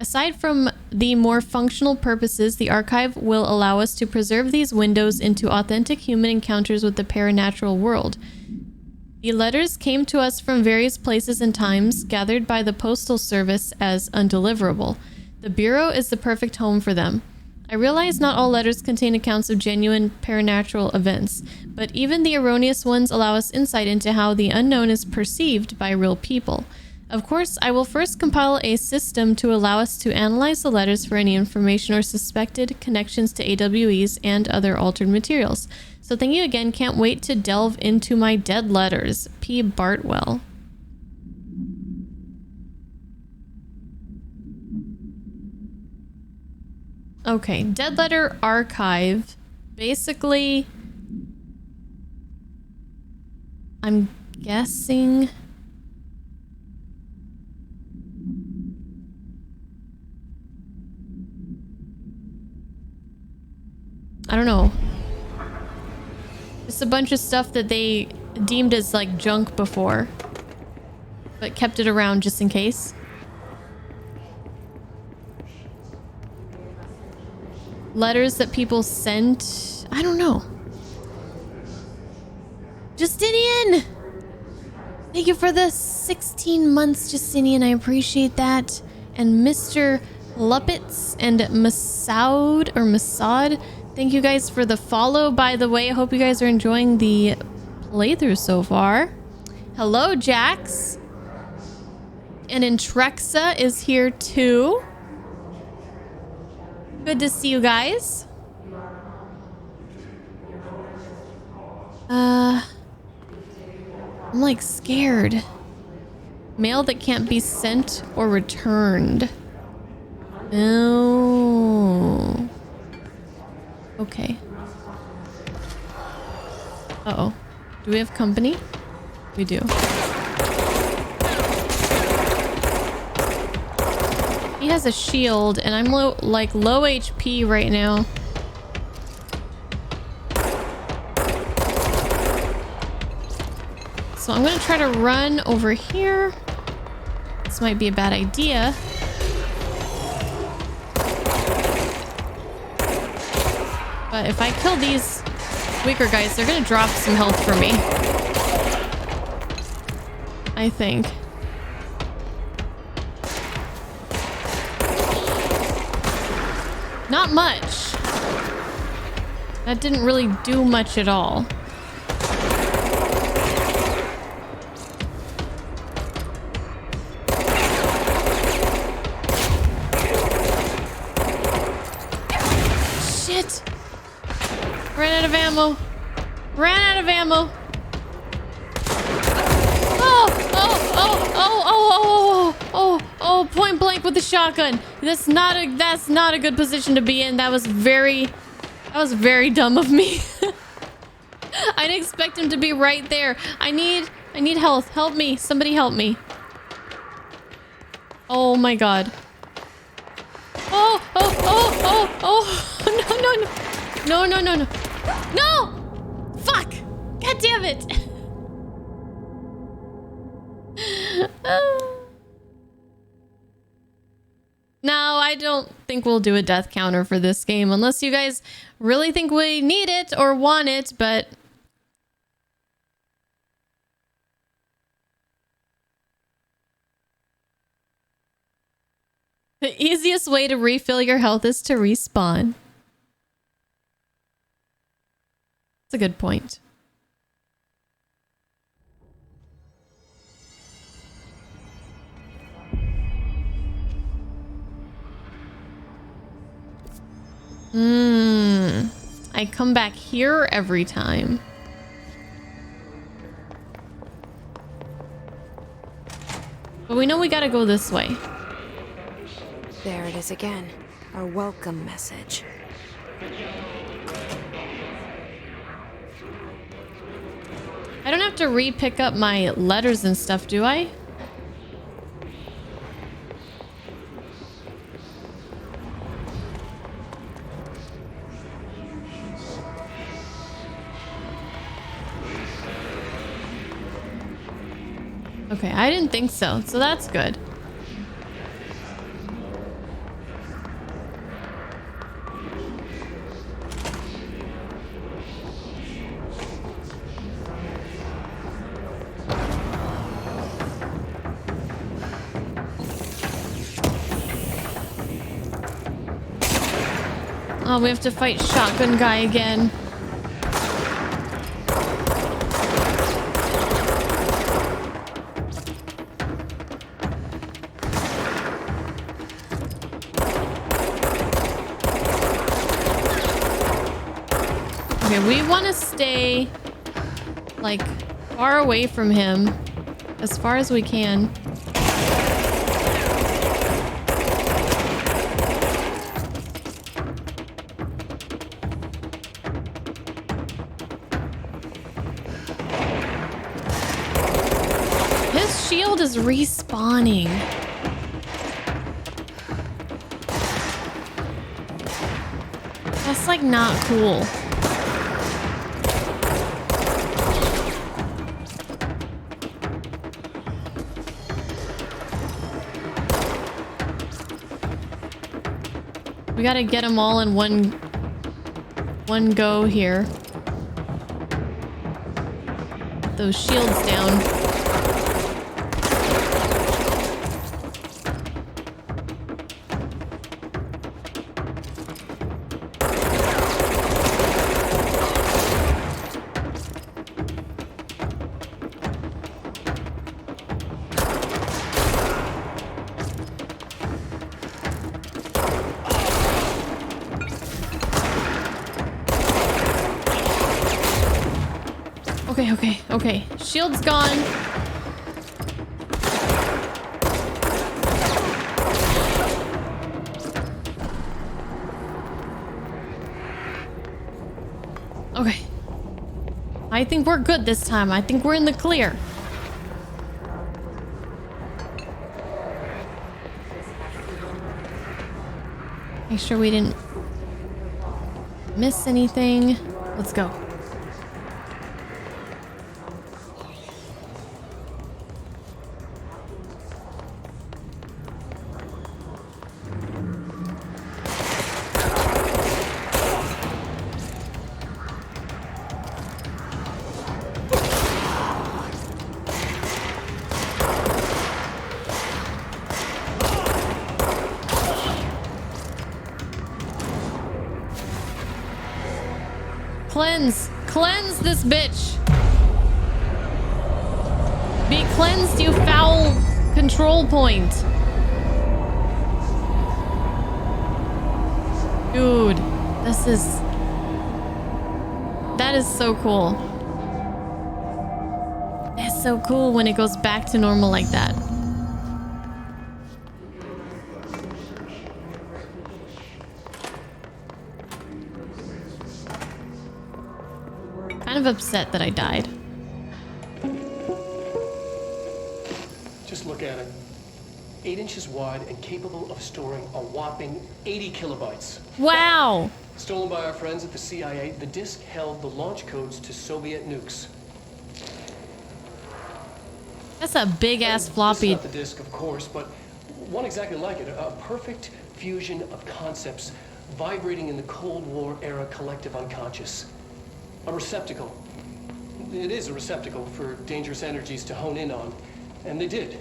Aside from the more functional purposes, the archive will allow us to preserve these windows into authentic human encounters with the paranatural world. The letters came to us from various places and times, gathered by the Postal Service as undeliverable. The Bureau is the perfect home for them. I realize not all letters contain accounts of genuine paranatural events, but even the erroneous ones allow us insight into how the unknown is perceived by real people. Of course, I will first compile a system to allow us to analyze the letters for any information or suspected connections to AWEs and other altered materials. So thank you again. Can't wait to delve into my dead letters. P. Bartwell. Okay, Dead Letter Archive. Basically, I'm guessing... I don't know. Just a bunch of stuff that they deemed as like junk before, but kept it around just in case. Letters that people sent. I don't know. Justinian! Thank you for the 16 months, Justinian. I appreciate that. And Mr. Luppets and Masoud, thank you guys for the follow, by the way. I hope you guys are enjoying the playthrough so far. Hello, Jax. And Intrexa is here too. Good to see you guys. I'm like scared. Mail that can't be sent or returned. Oh. Okay. Uh-oh. Do we have company? We do. He has a shield, and I'm low HP right now. So I'm gonna try to run over here. This might be a bad idea. But if I kill these weaker guys, they're gonna drop some health for me. I think. Not much. That didn't really do much at all. Shit! Ran out of ammo. Ran out of ammo. Oh, point blank with the shotgun. That's not a good position to be in. That was very dumb of me. I didn't expect him to be right there. I need health. Help me. Somebody help me. Oh my god. Oh. No. No! Fuck! God damn it! No, I don't think we'll do a death counter for this game unless you guys really think we need it or want it, but the easiest way to refill your health is to respawn. That's a good point. I come back here every time. But we know we gotta go this way. There it is again. Our welcome message. I don't have to re-pick up my letters and stuff, do I? Okay, I didn't think so, so that's good. Oh, we have to fight shotgun guy again. Okay, we want to stay like far away from him as far as we can. His shield is respawning. That's like not cool. We gotta get them all in one go here. Put those shields down. Okay. Shield's gone. Okay. I think we're good this time. I think we're in the clear. Make sure we didn't miss anything. Let's go. Cleanse this bitch. Be cleansed, you foul control point. Dude, that is so cool. This so cool when it goes back to normal like that. Kind of upset that I died. Just look at it. 8 inches wide and capable of storing a whopping 80 kilobytes. Wow! Stolen by our friends at the CIA, the disk held the launch codes to Soviet nukes. That's a big-ass This floppy. is not the disk, of course, but one exactly like it. A perfect fusion of concepts vibrating in the Cold War era collective unconscious. A receptacle. It is a receptacle for dangerous energies to hone in on. And they did.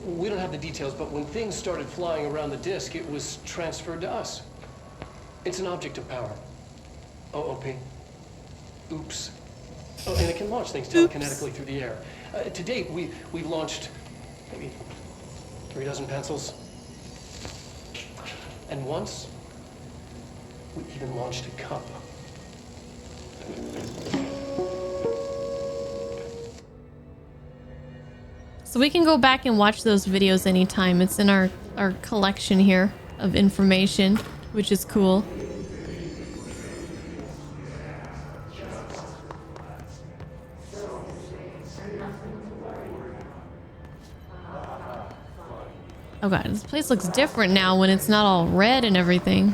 We don't have the details, but when things started flying around the disk, it was transferred to us. It's an object of power. OOP. Oops. Oh, and it can launch things telekinetically through the air. To date, we've launched maybe 3 dozen pencils. And once, we even launched a cup. So we can go back and watch those videos anytime. It's in our collection here of information, which is cool. Oh god, this place looks different now when it's not all red and everything.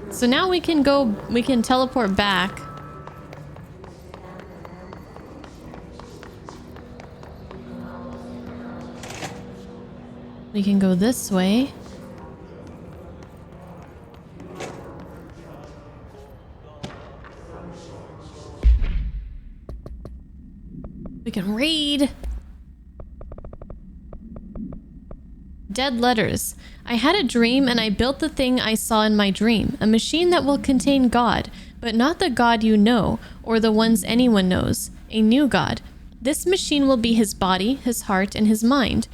So now we can teleport back. We can go this way. We can read. Dead letters. I had a dream and I built the thing I saw in my dream. A machine that will contain God, but not the God you know, or the ones anyone knows. A new God. This machine will be his body, his heart, and his mind.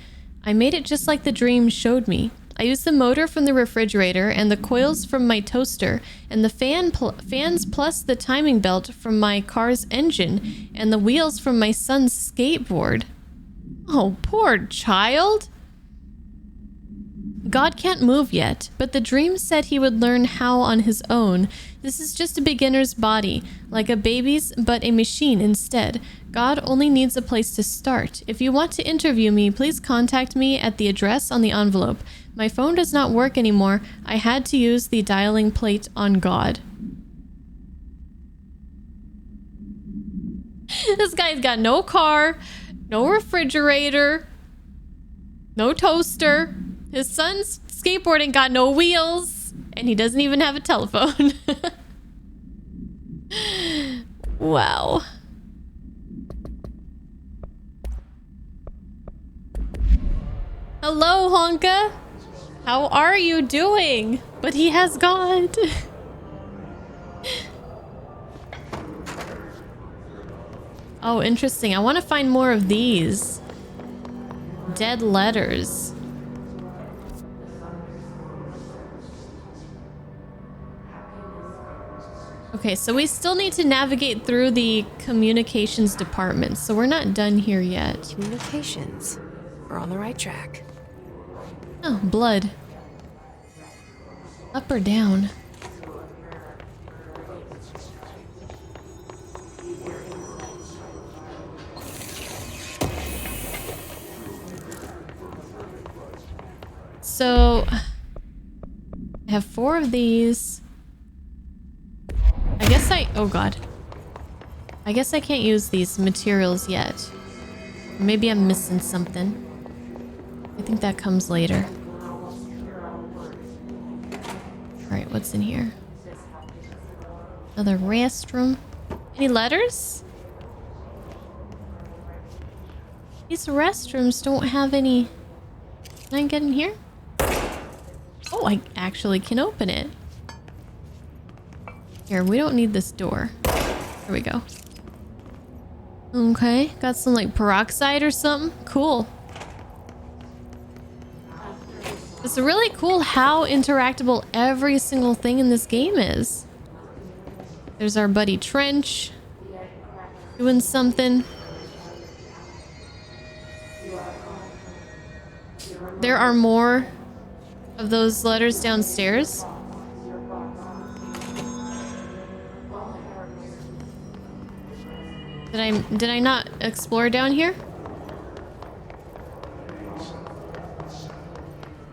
I made it just like the dream showed me. I used the motor from the refrigerator and the coils from my toaster and the fans plus the timing belt from my car's engine and the wheels from my son's skateboard. Oh, poor child. God can't move yet, but the dream said he would learn how on his own. This is just a beginner's body, like a baby's, but a machine instead. God only needs a place to start. If you want to interview me, please contact me at the address on the envelope. My phone does not work anymore. I had to use the dialing plate on God. This guy's got no car, no refrigerator, no toaster. His son's skateboarding got no wheels, and he doesn't even have a telephone. Wow. Hello, Honka. How are you doing? But he has God. Oh, interesting. I want to find more of these. Dead letters. Okay, so we still need to navigate through the communications department, so we're not done here yet. Communications. We're on the right track. Oh, blood. Up or down? So, I have 4 of these. Oh god. I guess I can't use these materials yet. Maybe I'm missing something. I think that comes later. Alright, what's in here? Another restroom. Any letters? These restrooms don't have any... Can I get in here? Oh, I actually can open it. Here, we don't need this door. Here we go. Okay, got some like peroxide or something. Cool. It's really cool how interactable every single thing in this game is. There's our buddy Trench doing something. There are more of those letters downstairs. Did I not explore down here?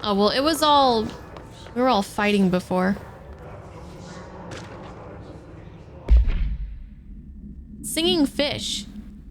Oh, well, it was all... We were all fighting before. Singing fish.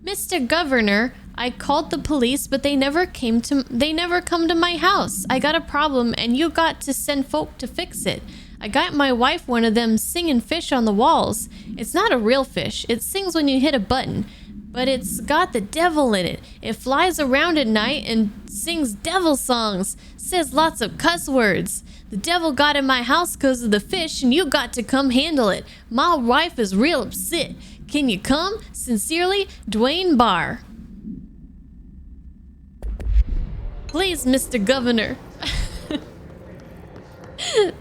Mr. Governor, I called the police, but they never come to my house. I got a problem, and you got to send folk to fix it. I got my wife one of them singing fish on the walls. It's not a real fish. It sings when you hit a button. But it's got the devil in it. It flies around at night and sings devil songs. Says lots of cuss words. The devil got in my house because of the fish, and you got to come handle it. My wife is real upset. Can you come? Sincerely, Dwayne Barr. Please, Mr. Governor.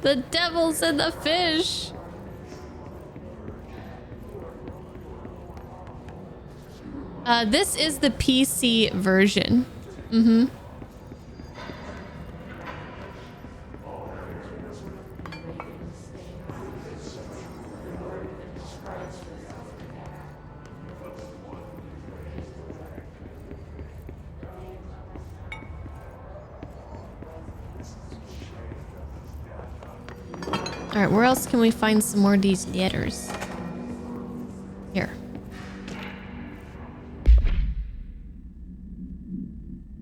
The devil's in the fish. This is the PC version. Mm-hmm. All right, where else can we find some more of these letters? Here.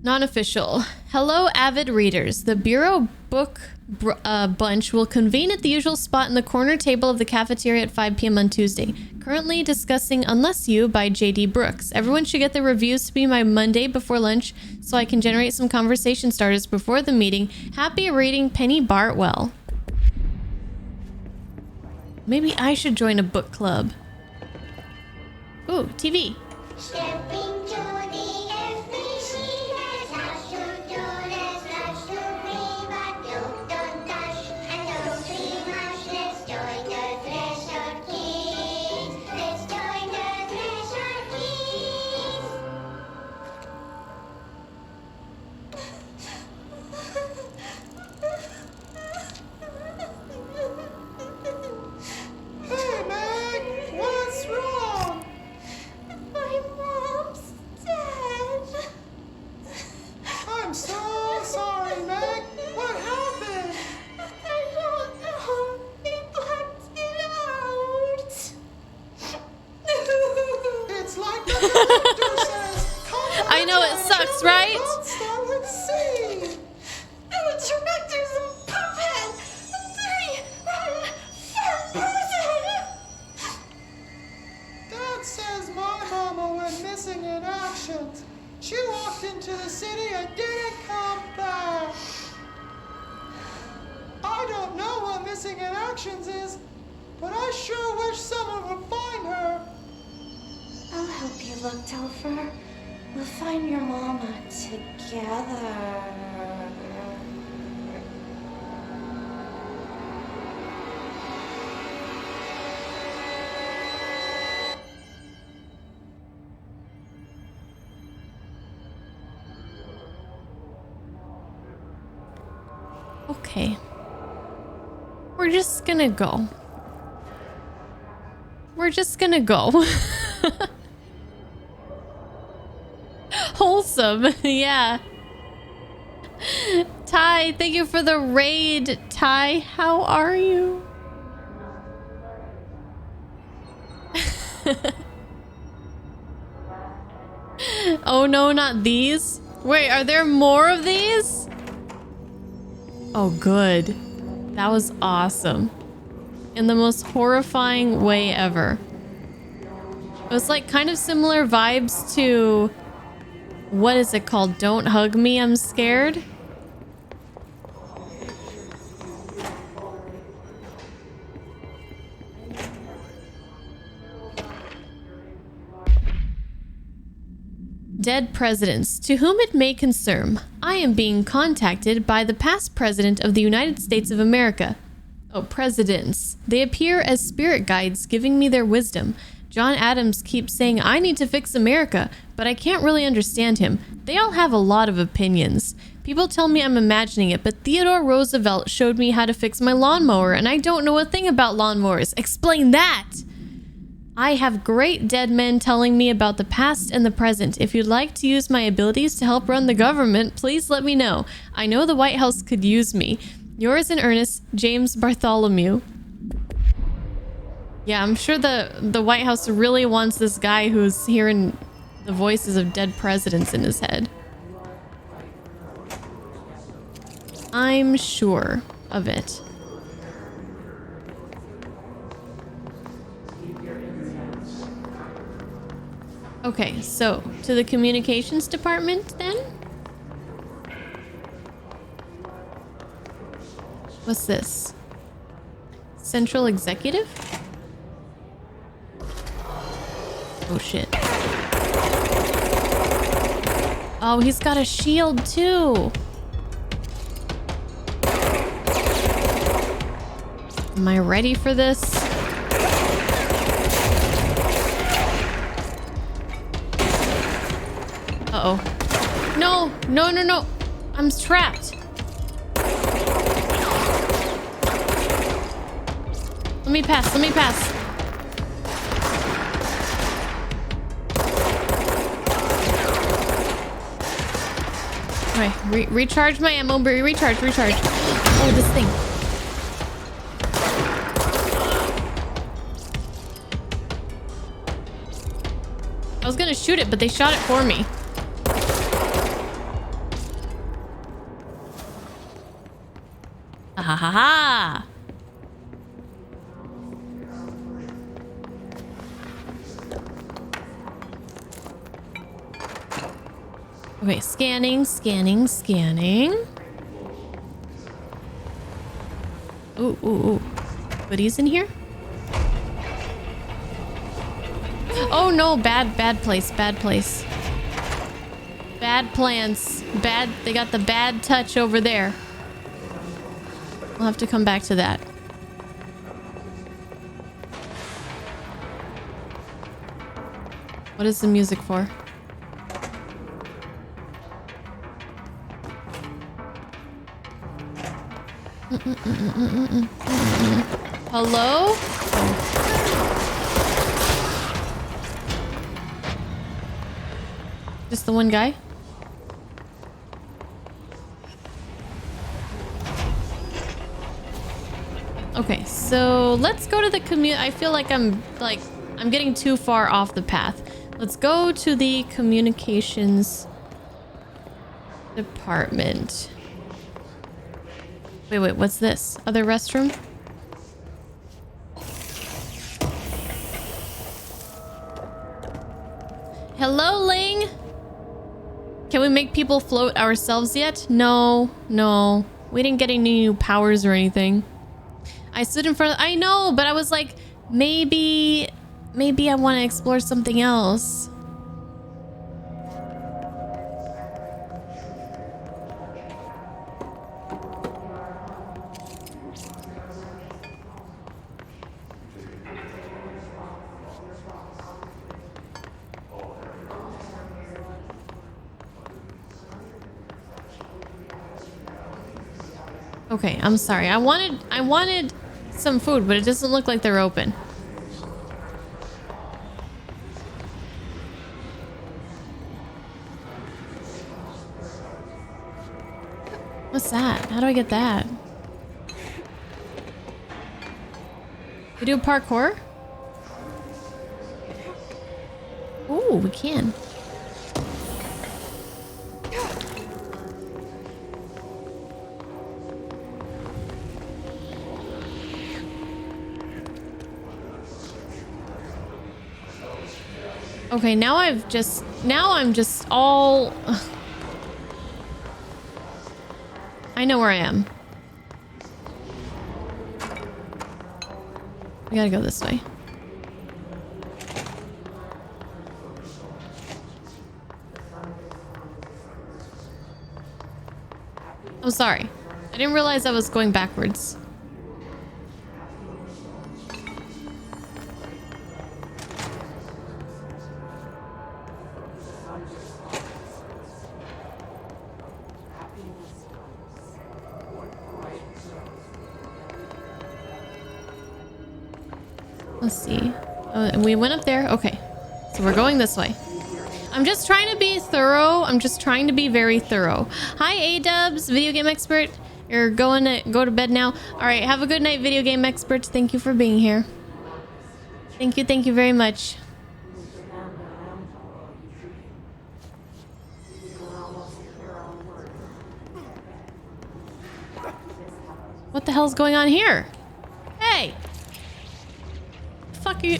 Non-official. Hello, avid readers. The Bureau Book Bunch will convene at the usual spot in the corner table of the cafeteria at 5 p.m. on Tuesday. Currently discussing Unless You by J.D. Brooks. Everyone should get their reviews to be by Monday before lunch so I can generate some conversation starters before the meeting. Happy reading, Penny Bartwell. Maybe I should join a book club. Ooh, TV. I know it sucks, right? Dad says my mama went missing in action. She walked into the city and didn't come back. I don't know what missing in actions is, but I sure wish someone would find her. I'll help you look, Telfer. We'll find your mama together. Okay. We're just gonna go. We're just gonna go. Wholesome, yeah. Ty, thank you for the raid. Ty, how are you? Oh no, not these. Wait, are there more of these? Oh, good. That was awesome. In the most horrifying way ever. It was like kind of similar vibes to... What is it called? Don't Hug Me, I'm Scared? Dead presidents. To whom it may concern, I am being contacted by the past president of the United States of America. Oh, presidents. They appear as spirit guides giving me their wisdom. John Adams keeps saying I need to fix America, but I can't really understand him. They all have a lot of opinions. People tell me I'm imagining it, but Theodore Roosevelt showed me how to fix my lawnmower, and I don't know a thing about lawnmowers. Explain that! I have great dead men telling me about the past and the present. If you'd like to use my abilities to help run the government, please let me know. I know the White House could use me. Yours in earnest, James Bartholomew. Yeah, I'm sure the White House really wants this guy who's hearing the voices of dead presidents in his head. I'm sure of it. Okay, so to the communications department then? What's this? Central executive? Oh shit. Oh, he's got a shield too. Am I ready for this? Uh-oh. No, no, no, no. I'm trapped. Let me pass, let me pass. Okay, recharge my ammo, recharge. Oh, this thing. I was gonna shoot it, but they shot it for me. Ha ha ha! Okay, scanning. Ooh. Goodies in here? Oh no, bad place. Bad plans. They got the bad touch over there. I'll have to come back to that. What is the music for? Hello? Just the one guy? Okay, so let's go to the I feel like I'm getting too far off the path. Let's go to the communications department. Wait, what's this? Other restroom? Hello, Ling? Can we make people float ourselves yet? No. We didn't get any new powers or anything. I stood in front of... I know, but I was like, maybe I want to explore something else. Okay, I'm sorry. I wanted some food, but it doesn't look like they're open. What's that? How do I get that? We do parkour? Ooh, we can. Okay, now I'm just all... I know where I am. We gotta go this way. I'm sorry. I didn't realize I was going backwards. Let's see. We went up there. Okay. So we're going this way. I'm just trying to be thorough. I'm just trying to be very thorough. Hi, A-Dubs, video game expert. You're going to go to bed now. All right. Have a good night, video game experts. Thank you for being here. Thank you. Thank you very much. What the hell's going on here? Hey! Fuck you.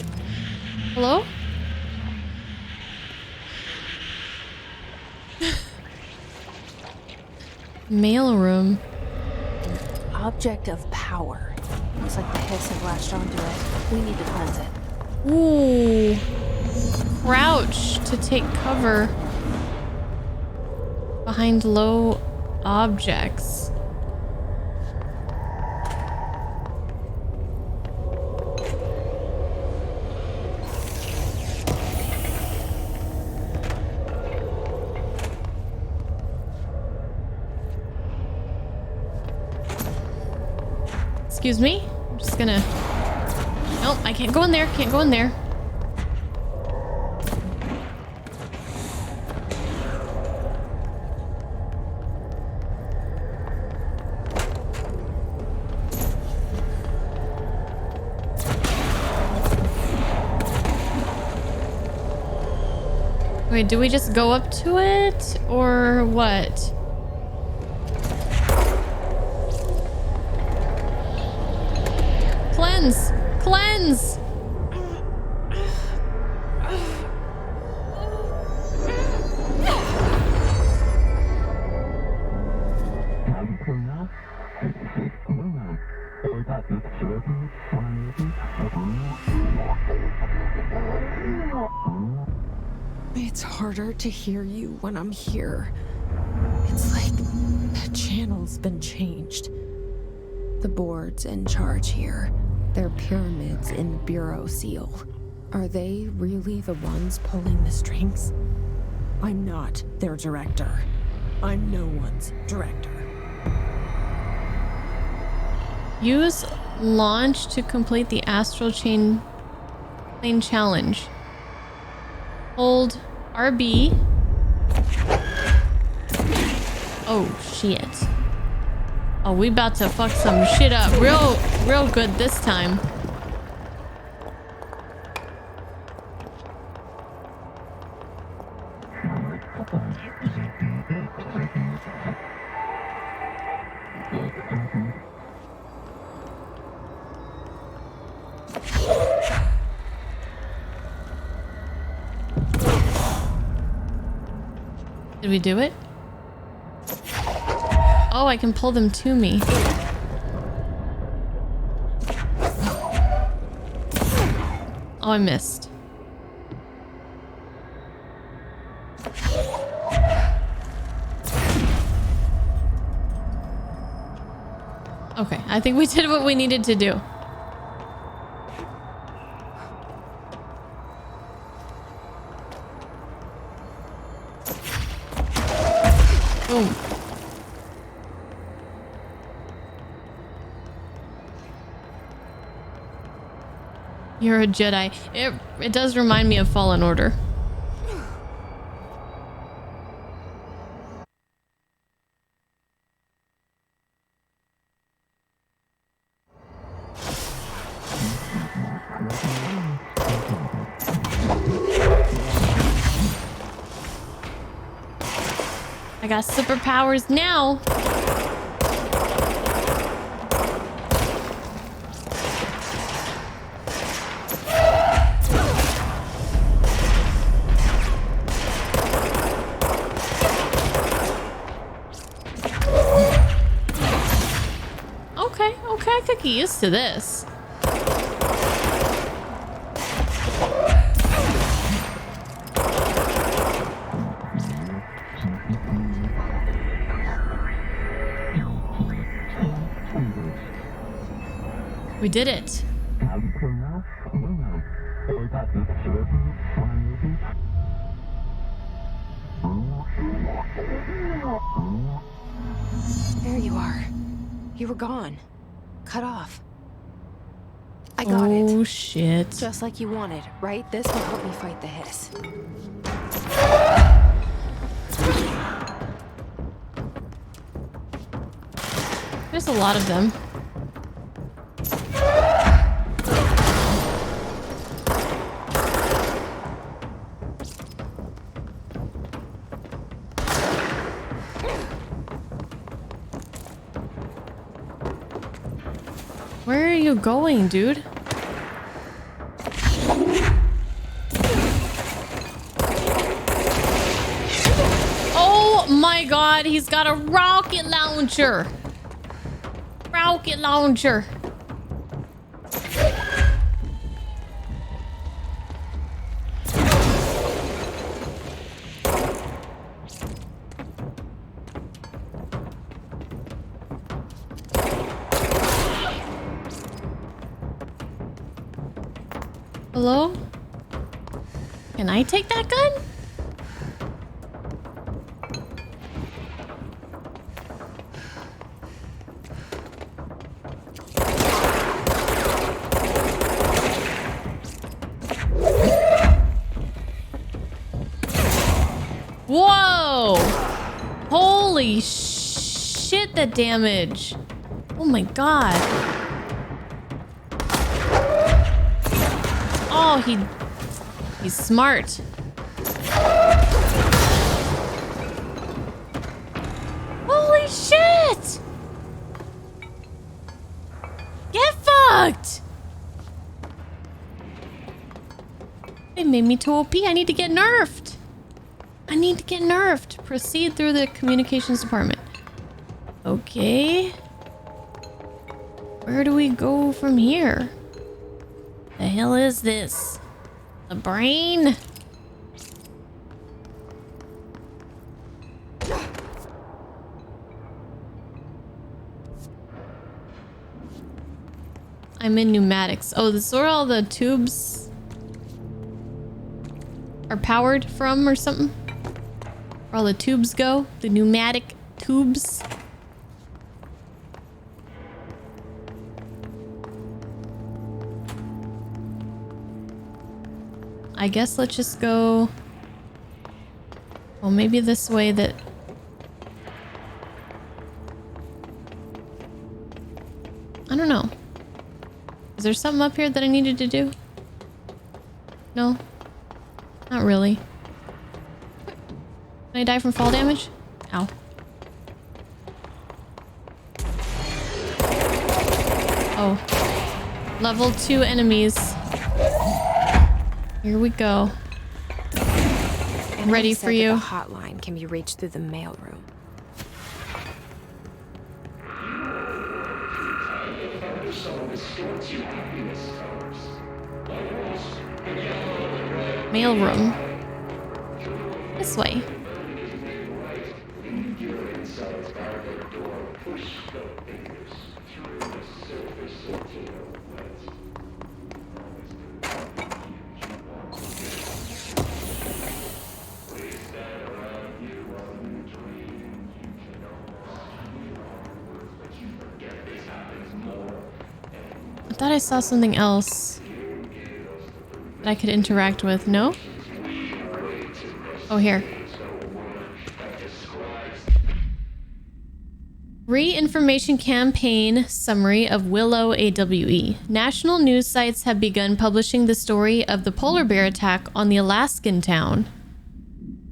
Hello? Mail room. Object of power. Looks like the hiss have latched onto it. We need to cleanse it. Ooh. Crouch to take cover behind low objects. Excuse me. I'm just gonna... Nope, I can't go in there. Can't go in there. Wait, do we just go up to it? Or what? Cleanse! Cleanse! It's harder to hear you when I'm here. It's like the channel's been changed. The board's in charge here. They're pyramids in the Bureau seal. Are they really the ones pulling the strings? I'm not their director. I'm no one's director. Use launch to complete the astral plane challenge. Hold RB. Oh shit. Oh, we about to fuck some shit up real good this time. Did we do it? Oh, I can pull them to me. Oh, I missed. Okay, I think we did what we needed to do. Boom. You're a Jedi. It does remind me of Fallen Order. I got superpowers now. Okay, I could get used to this. We did it. There you are. You were gone. Cut off. I got it. Oh, shit. Just like you wanted, right? This will help me fight the hiss. There's a lot of them. Where are you going, dude? Oh my god, he's got a rocket launcher. Rocket launcher. Hello? Can I take that gun? Whoa! Holy shit, that damage. Oh my god. Oh, he's smart. Holy shit! Get fucked! They made me too OP. I need to get nerfed. I need to get nerfed. Proceed through the communications department. Okay. Where do we go from here? The hell is this? The brain? I'm in pneumatics. Oh, this is where all the tubes are powered from or something? Where all the tubes go? The pneumatic tubes? I guess let's just go... Well, maybe this way that... I don't know. Is there something up here that I needed to do? No? Not really. Can I die from fall damage? Ow. Oh. Level 2 enemies. Here we go. Ready for you. The hotline can be reached through the mailroom. Mailroom. This way. I thought I saw something else that I could interact with. No? Oh, here. Re-information campaign summary of Willow AWE. National news sites have begun publishing the story of the polar bear attack on the Alaskan town.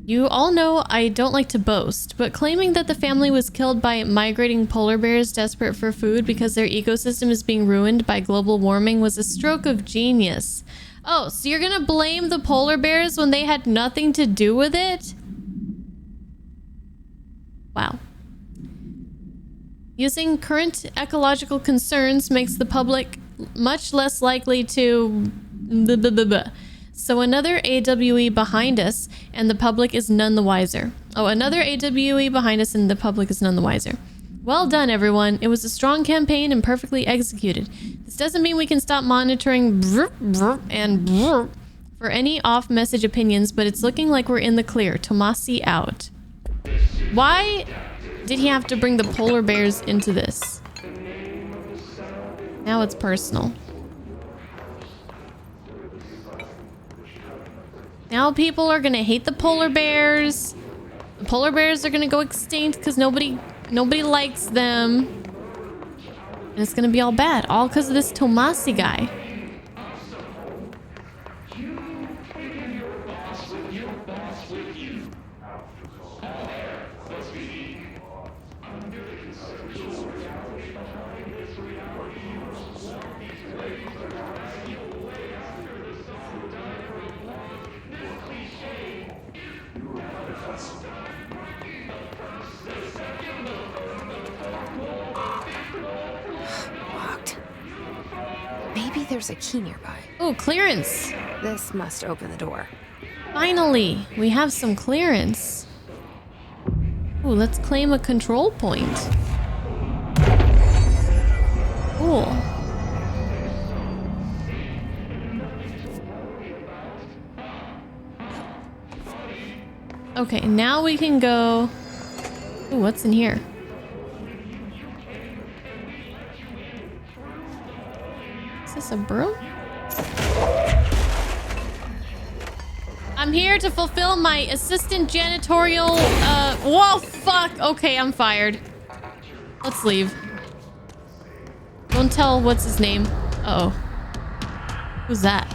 You all know I don't like to boast, but claiming that the family was killed by migrating polar bears desperate for food because their ecosystem is being ruined by global warming was a stroke of genius. Oh, so you're gonna blame the polar bears when they had nothing to do with it? Wow. Using current ecological concerns makes the public much less likely to... So another AWE behind us, and the public is none the wiser. Oh, another AWE behind us, and the public is none the wiser. Well done, everyone. It was a strong campaign and perfectly executed. This doesn't mean we can stop monitoring and for any off-message opinions, but it's looking like we're in the clear. Tomasi out. Why did he have to bring the polar bears into this? Now it's personal. Now people are gonna hate the polar bears. The polar bears are gonna go extinct because nobody likes them. And it's gonna be all bad. All because of this Tomasi guy. Maybe there's a key nearby. Oh, clearance. This must open the door. Finally, we have some clearance. Ooh, let's claim a control point. Cool. Okay, now we can go... Ooh, what's in here? Is this a broom? I'm here to fulfill my assistant janitorial, whoa, fuck! Okay, I'm fired. Let's leave. Don't tell what's his name. Uh-oh. Who's that?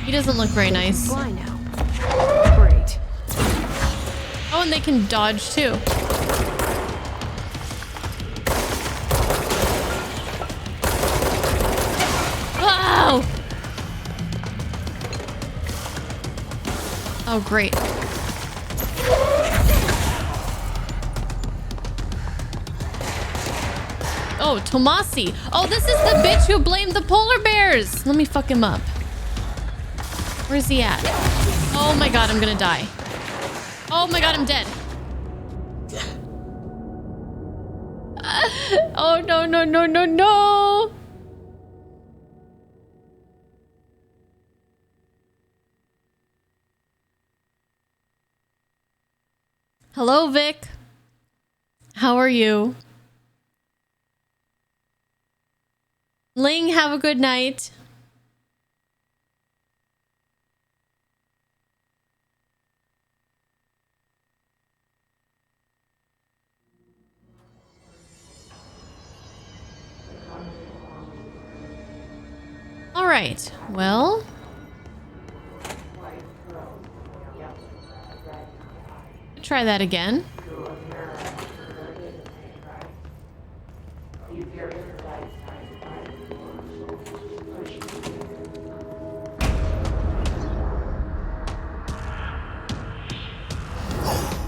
He doesn't look very nice. Fly now. Great. Oh, and they can dodge too. Wow! Oh, great. Oh, Tomasi. Oh, this is the bitch who blamed the polar bears. Let me fuck him up. Where's he at? Oh my god, I'm gonna die. Oh my god, I'm dead. Oh, no, no, no, no, no. Hello, Vic. How are you? Ling, have a good night. All right, well... try that again.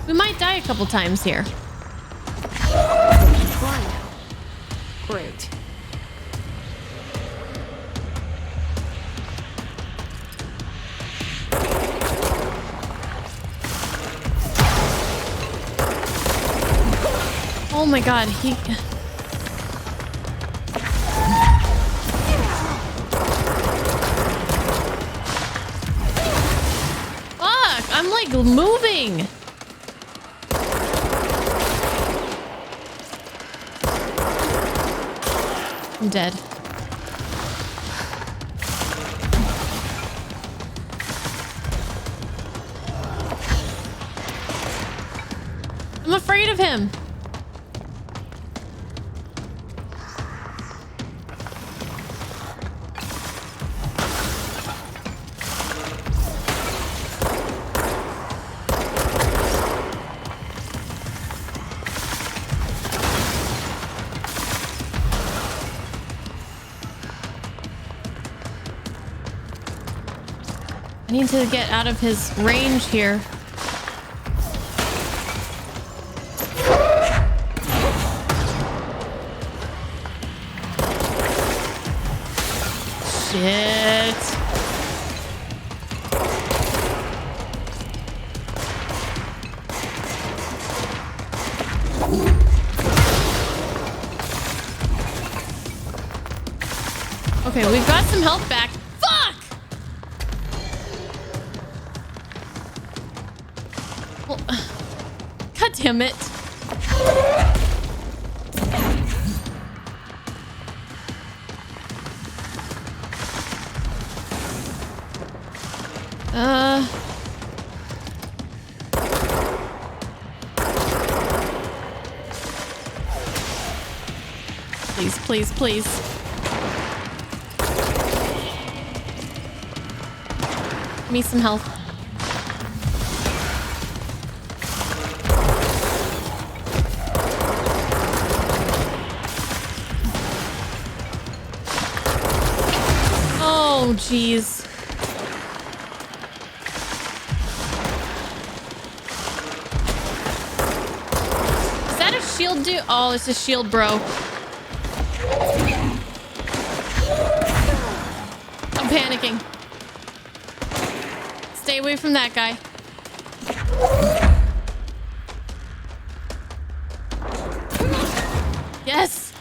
We might die a couple times here. Fly now. Great. Oh my god, he... Fuck, I'm like moving. I'm dead. I'm afraid of him. I need to get out of his range here. Shit. Okay, we've got some health back. Fuck! Well, God damn it. Please, please, please. Give me some health. Oh, jeez. Is that a shield dude? Oh, it's a shield bro. I'm panicking. Stay away from that guy. Yes.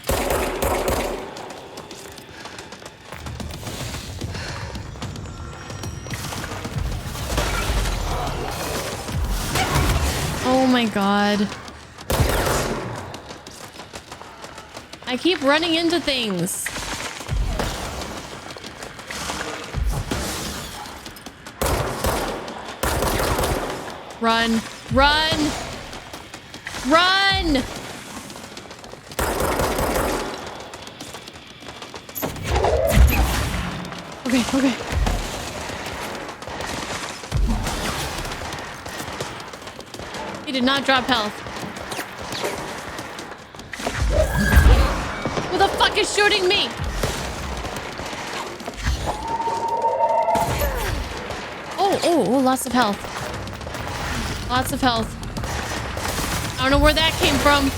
Oh my god. I keep running into things. Run. Run. Run. Okay, okay. He did not drop health. Who the fuck is shooting me? Oh, lots of health. Lots of health. I don't know where that came from.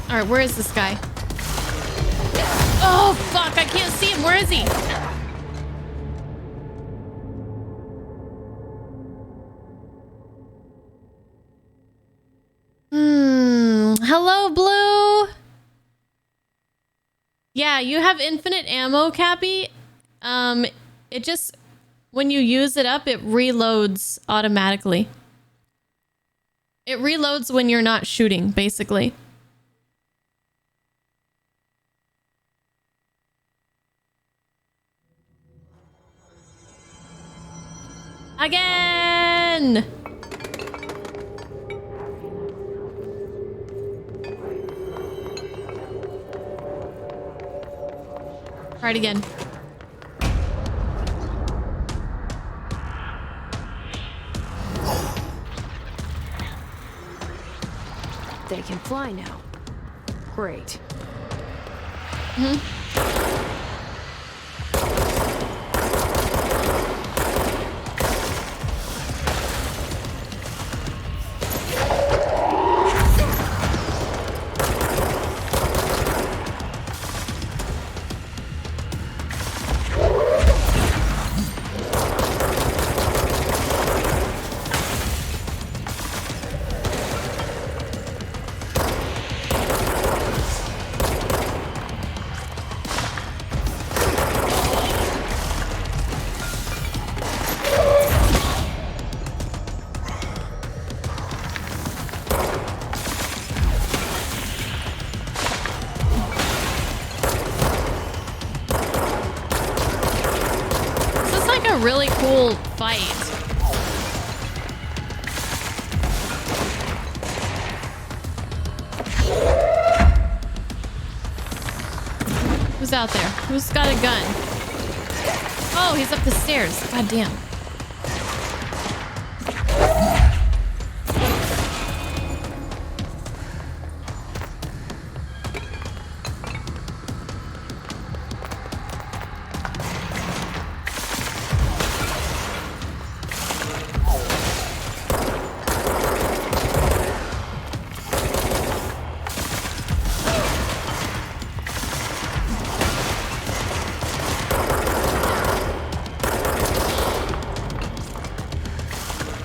All right, where is this guy? Oh, fuck. I can't see him. Where is he? Hello, Blue. Yeah, you have infinite ammo, Cappy. It just, when you use it up, it reloads automatically. It reloads when you're not shooting, basically. Again! Try it again. They can fly now. Great. Really cool fight. Who's out there? Who's got a gun? Oh, he's up the stairs. God damn.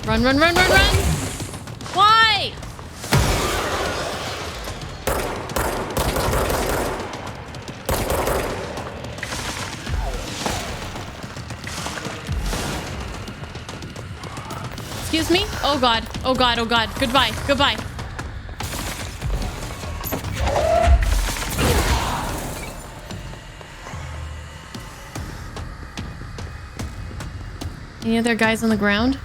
Run, run, run, run, run! Why? Excuse me? Oh god, oh god, oh god. Goodbye, goodbye. Any other guys on the ground?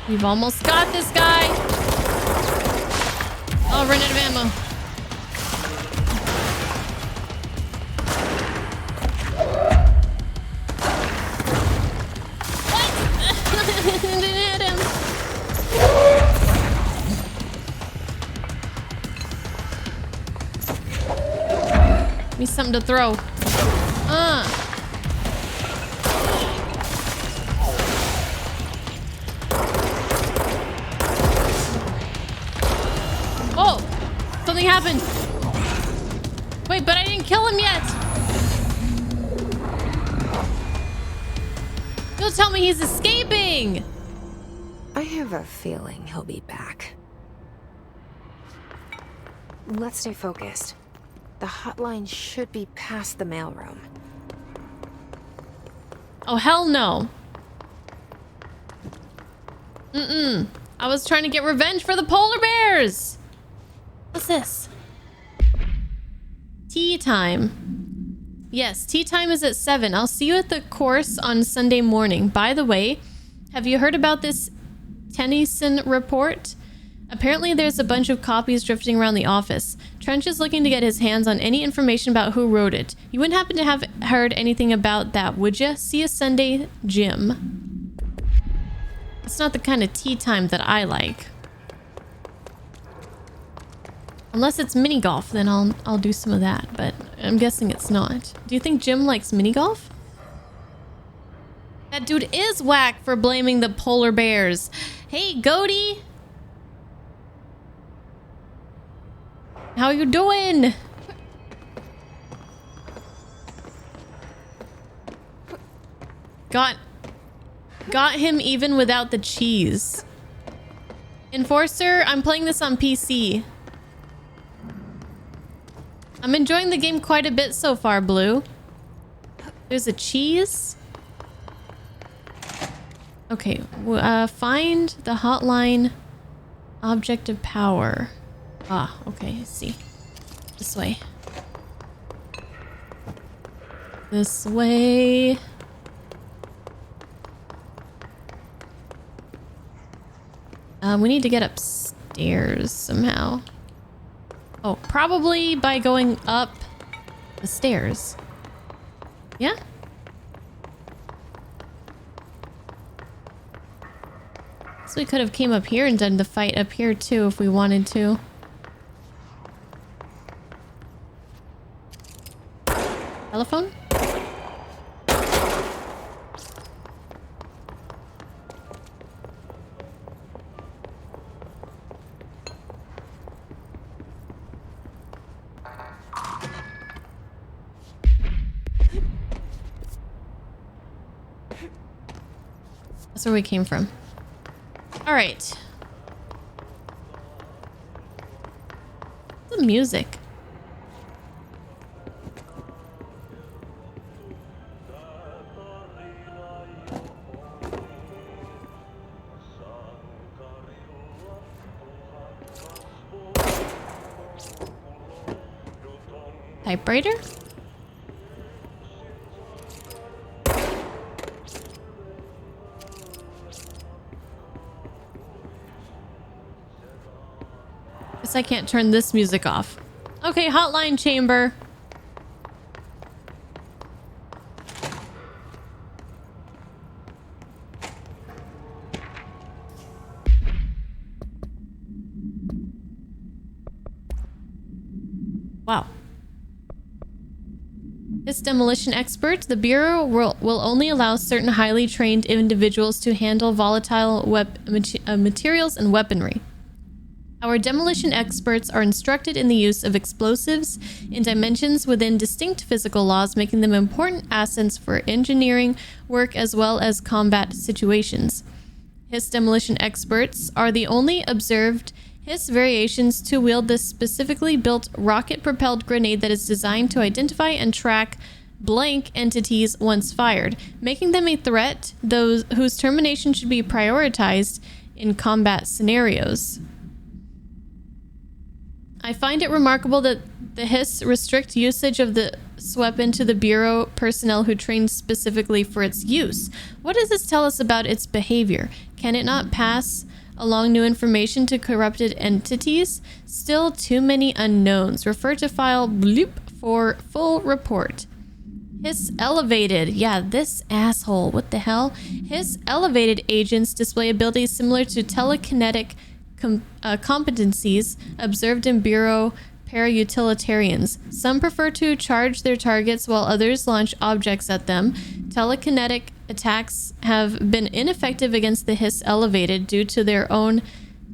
We've almost got this guy. Oh, run out of ammo. What? Didn't hit him. Give me something to throw. Oh, something happened. Wait, but I didn't kill him yet. Don't tell me he's escaping. I have a feeling he'll be back. Let's stay focused. The hotline should be past the mailroom. Oh, hell no. I was trying to get revenge for the polar bears. What's this? Tea time. Yes, tea time is at 7. I'll see you at the course on Sunday morning. By the way, have you heard about this Tennyson report? Apparently there's a bunch of copies drifting around the office. Trench is looking to get his hands on any information about who wrote it. You wouldn't happen to have heard anything about that, would you? See you Sunday, Jim. It's not the kind of tea time that I like. Unless it's mini golf, then I'll do some of that, but I'm guessing it's not. Do you think Jim likes mini golf? That dude is whack for blaming the polar bears. Hey, Goaty! How you doing? Got him even without the cheese. Enforcer, I'm playing this on PC. I'm enjoying the game quite a bit so far, Blue. There's a cheese. Okay, find the hotline object of power. Ah, okay, I see. This way. This way. We need to get upstairs somehow. Oh, probably by going up the stairs. Yeah? So we could have came up here and done the fight up here too if we wanted to. Telephone? That's where we came from. All right. The music. Typewriter? Guess I can't turn this music off. Okay, hotline chamber. Wow. This demolition expert, the Bureau will only allow certain highly trained individuals to handle volatile materials and weaponry. Our demolition experts are instructed in the use of explosives in dimensions within distinct physical laws, making them important assets for engineering work as well as combat situations. His demolition experts are the only observed His variations to wield this specifically built rocket-propelled grenade that is designed to identify and track blank entities once fired, making them a threat those whose termination should be prioritized in combat scenarios. I find it remarkable that the Hiss restrict usage of this weapon to the Bureau personnel who trained specifically for its use. What does this tell us about its behavior? Can it not pass along new information to corrupted entities? Still too many unknowns. Refer to file bloop for full report. Hiss elevated. Yeah, this asshole. What the hell? Hiss elevated agents display abilities similar to telekinetic competencies observed in Bureau para-utilitarians. Some prefer to charge their targets while others launch objects at them. Telekinetic attacks have been ineffective against the Hiss elevated due to their own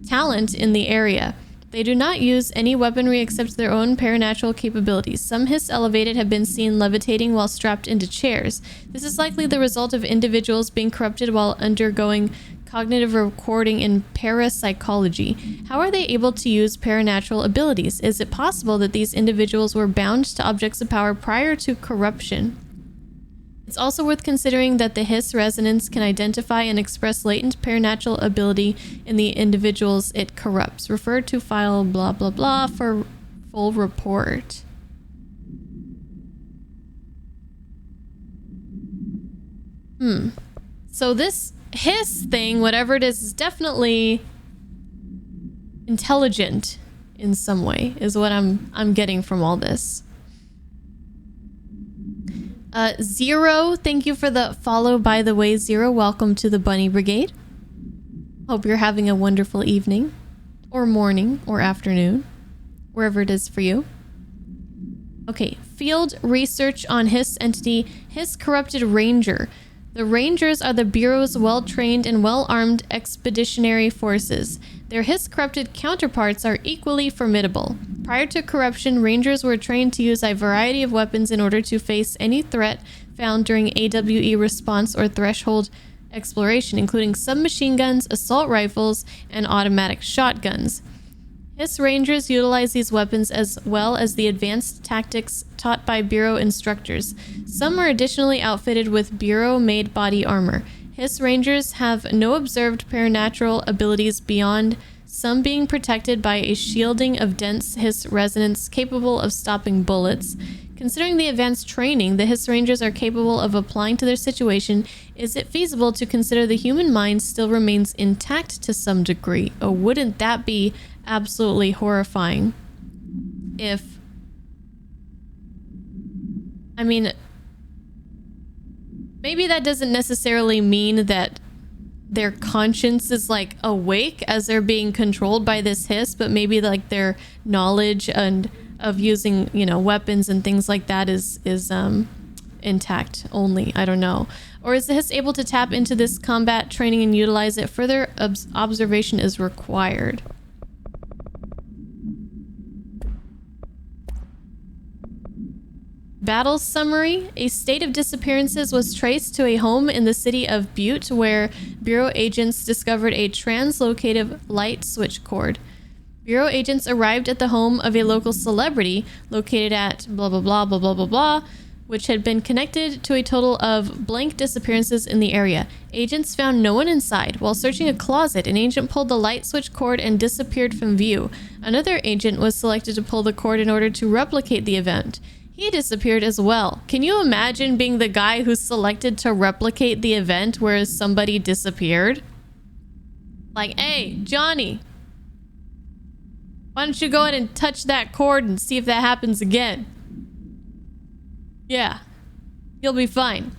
talent in the area. They do not use any weaponry except their own paranatural capabilities. Some Hiss elevated have been seen levitating while strapped into chairs. This is likely the result of individuals being corrupted while undergoing cognitive recording in parapsychology. How are they able to use paranatural abilities? Is it possible that these individuals were bound to objects of power prior to corruption? It's also worth considering that the Hiss resonance can identify and express latent paranatural ability in the individuals it corrupts. Refer to file blah blah blah for full report. So this Hiss thing, whatever it is definitely intelligent in some way, is what I'm getting from all this. Zero, thank you for the follow, by the way. Zero, welcome to the Bunny Brigade. Hope you're having a wonderful evening, or morning, or afternoon, wherever it is for you. Okay, field research on Hiss entity, Hiss corrupted Ranger. The Rangers are the Bureau's well-trained and well-armed expeditionary forces. Their Hiss-corrupted counterparts are equally formidable. Prior to corruption, Rangers were trained to use a variety of weapons in order to face any threat found during AWE response or threshold exploration, including submachine guns, assault rifles, and automatic shotguns. Hiss Rangers utilize these weapons as well as the advanced tactics taught by Bureau instructors. Some are additionally outfitted with Bureau-made body armor. Hiss Rangers have no observed paranatural abilities beyond some being protected by a shielding of dense Hiss resonance capable of stopping bullets. Considering the advanced training the Hiss Rangers are capable of applying to their situation, is it feasible to consider the human mind still remains intact to some degree? Oh, wouldn't that be absolutely horrifying if, I mean, maybe that doesn't necessarily mean that their conscience is like awake as they're being controlled by this Hiss, but maybe like their knowledge and of using, you know, weapons and things like that is intact only. I don't know. Or is the Hiss able to tap into this combat training and utilize it? Further observation is required. Battle summary. A state of disappearances was traced to a home in the city of Butte where Bureau agents discovered a translocative light switch cord. Bureau agents arrived at the home of a local celebrity located at blah blah blah blah blah blah blah, which had been connected to a total of blank disappearances in the area. Agents found no one inside. While searching a closet, an agent pulled the light switch cord and disappeared from view. Another agent was selected to pull the cord in order to replicate the event. He disappeared as well. Can you imagine being the guy who's selected to replicate the event where somebody disappeared? Like, hey, Johnny, why don't you go ahead and touch that cord and see if that happens again? Yeah, you'll be fine.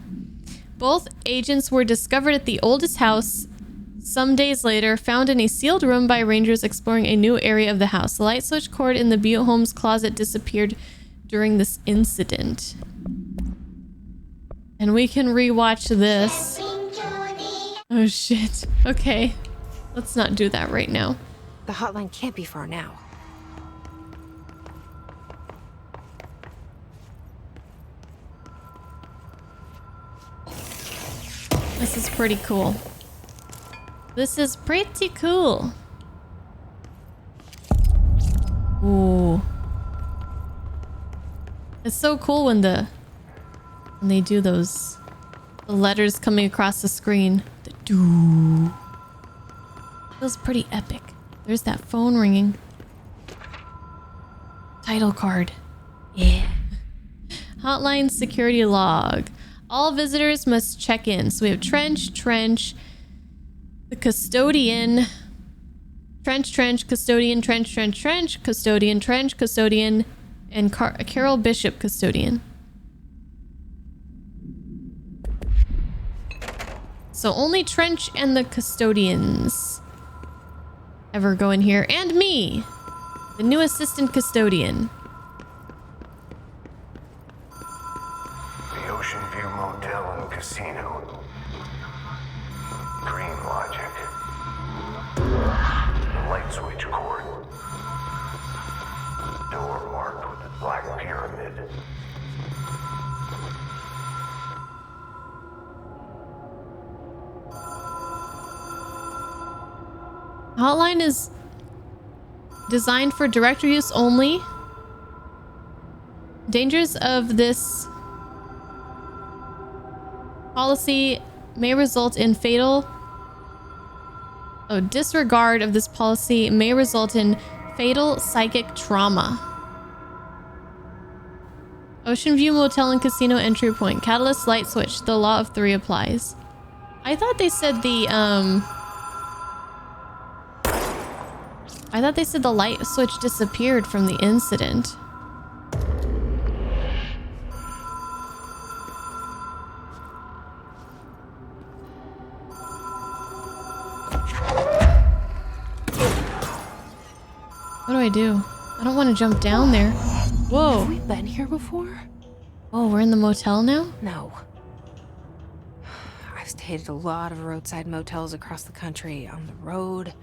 Both agents were discovered at the oldest house some days later, found in a sealed room by rangers exploring a new area of the house. The light switch cord in the Butte home's closet disappeared during this incident. And we can rewatch this. Oh shit. Okay. Let's not do that right now. The hotline can't be far now. This is pretty cool. This is pretty cool. Ooh. It's so cool when they do those, the letters coming across the screen. The doo. Feels pretty epic. There's that phone ringing. Title card. Yeah. Hotline security log. All visitors must check in. So we have Trench, the custodian, Trench, custodian, Trench, custodian, and Carol Bishop, custodian. So only Trench and the custodians ever go in here. And me, the new assistant custodian. The Ocean View Motel and Casino. Green logic. The light switch cord. Door marked with the black pyramid. Hotline is designed for director use only. Dangers of this policy may result in disregard of this policy may result in fatal psychic trauma. Ocean View Motel and Casino entry point. Catalyst light switch. The law of 3 applies. I thought they said the light switch disappeared from the incident. What do I do? I don't want to jump down there. Whoa. Have we been here before? Oh, we're in the motel now? No. I've stayed at a lot of roadside motels across the country. On the road,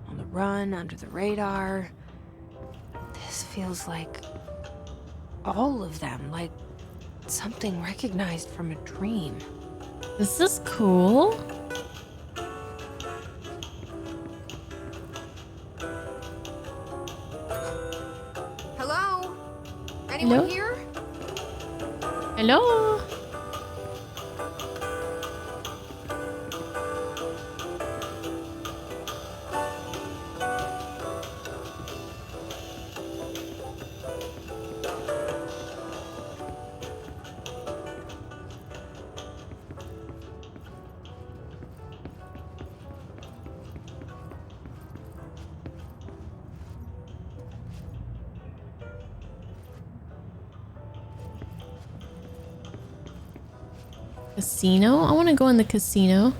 on the run, under the radar. This feels like all of them. Like something recognized from a dream. This is cool. Hello? Anyone Hello? here? Hello? Casino? I want to go in the casino.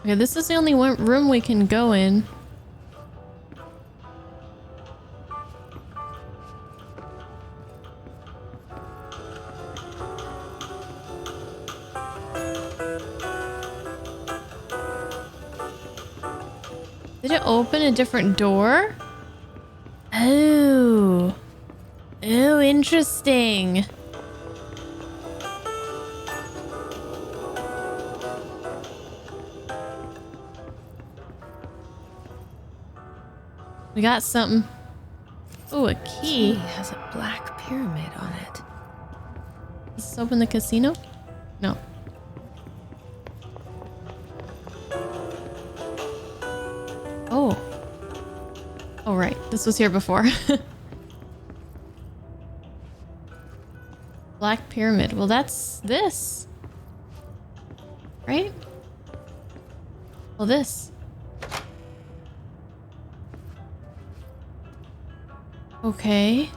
Okay, this is the only one room we can go in. Did it open a different door? Oh. Oh, interesting. We got something. Oh, a key. Key has a black pyramid on it. Does this open the casino? No. Oh. Oh, right. This was here before. Black pyramid. Well, that's this. Right? Well, this. Okay.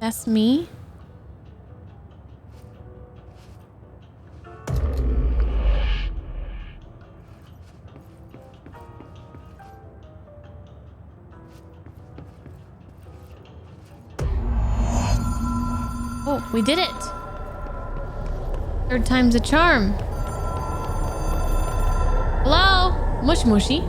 That's me. Oh, we did it. Third time's a charm. Hello? Mush mushy.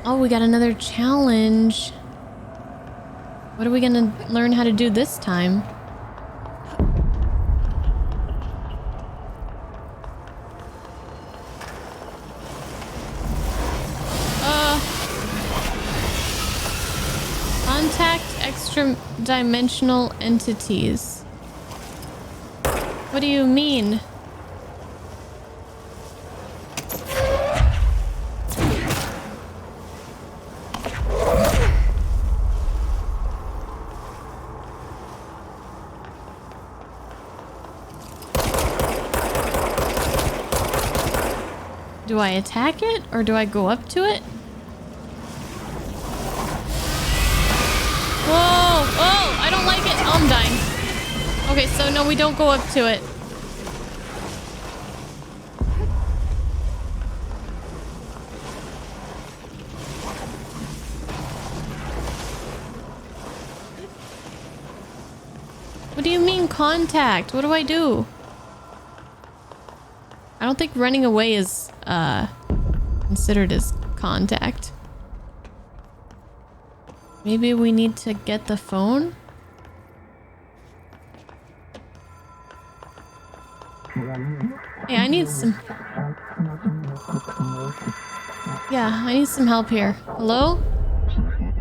Oh, we got another challenge. What are we gonna learn how to do this time? extra-dimensional entities. What do you mean? Do I attack it or do I go up to it? Whoa! Oh, I don't like it. Oh, I'm dying. Okay, so no, we don't go up to it. What do you mean contact? What do I do? I don't think running away is considered as contact. Maybe we need to get the phone? Hey, I need some... Yeah, I need some help here. Hello?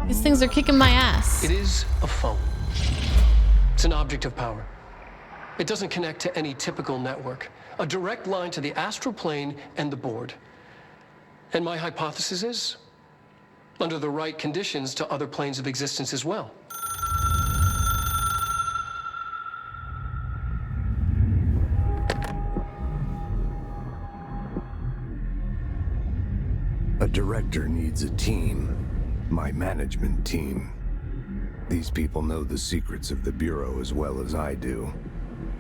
These things are kicking my ass. It is a phone. It's an object of power. It doesn't connect to any typical network. A direct line to the astral plane and the board. And my hypothesis is, under the right conditions, to other planes of existence as well. A director needs a team. My management team. These people know the secrets of the Bureau as well as I do.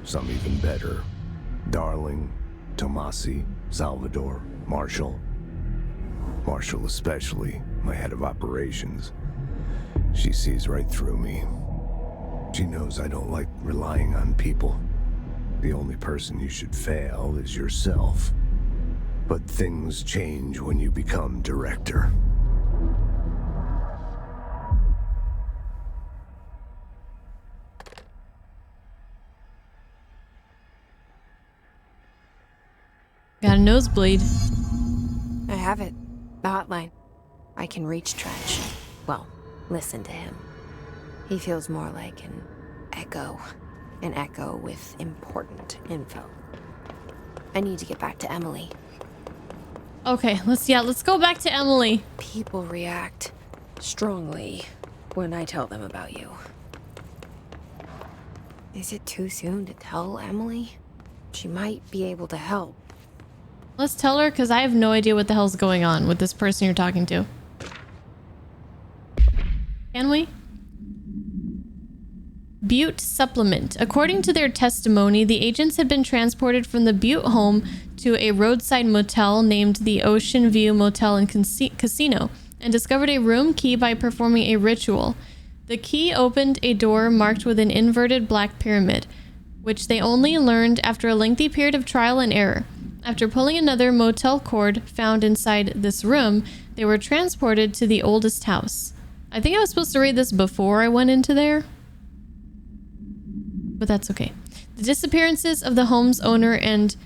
Some even better. Darling, Tomasi, Salvador, Marshall. Marshall especially, my head of operations. She sees right through me. She knows I don't like relying on people. The only person you should fail is yourself. But things change when you become director. Got a nosebleed. I have it. The hotline. I can reach Trench. Well, listen to him. He feels more like an echo. An echo with important info. I need to get back to Emily. Okay, let's go back to Emily. People react strongly when I tell them about you. Is it too soon to tell Emily? She might be able to help. Let's tell her, because I have no idea what the hell's going on with this person you're talking to. Can we? Butte Supplement. According to their testimony, the agents had been transported from the Butte home to a roadside motel named the Ocean View Motel and Casino and discovered a room key by performing a ritual. The key opened a door marked with an inverted black pyramid, which they only learned after a lengthy period of trial and error. After pulling another motel cord found inside this room, they were transported to the oldest house. I think I was supposed to read this before I went into there, but that's okay. The disappearances of the home's owner and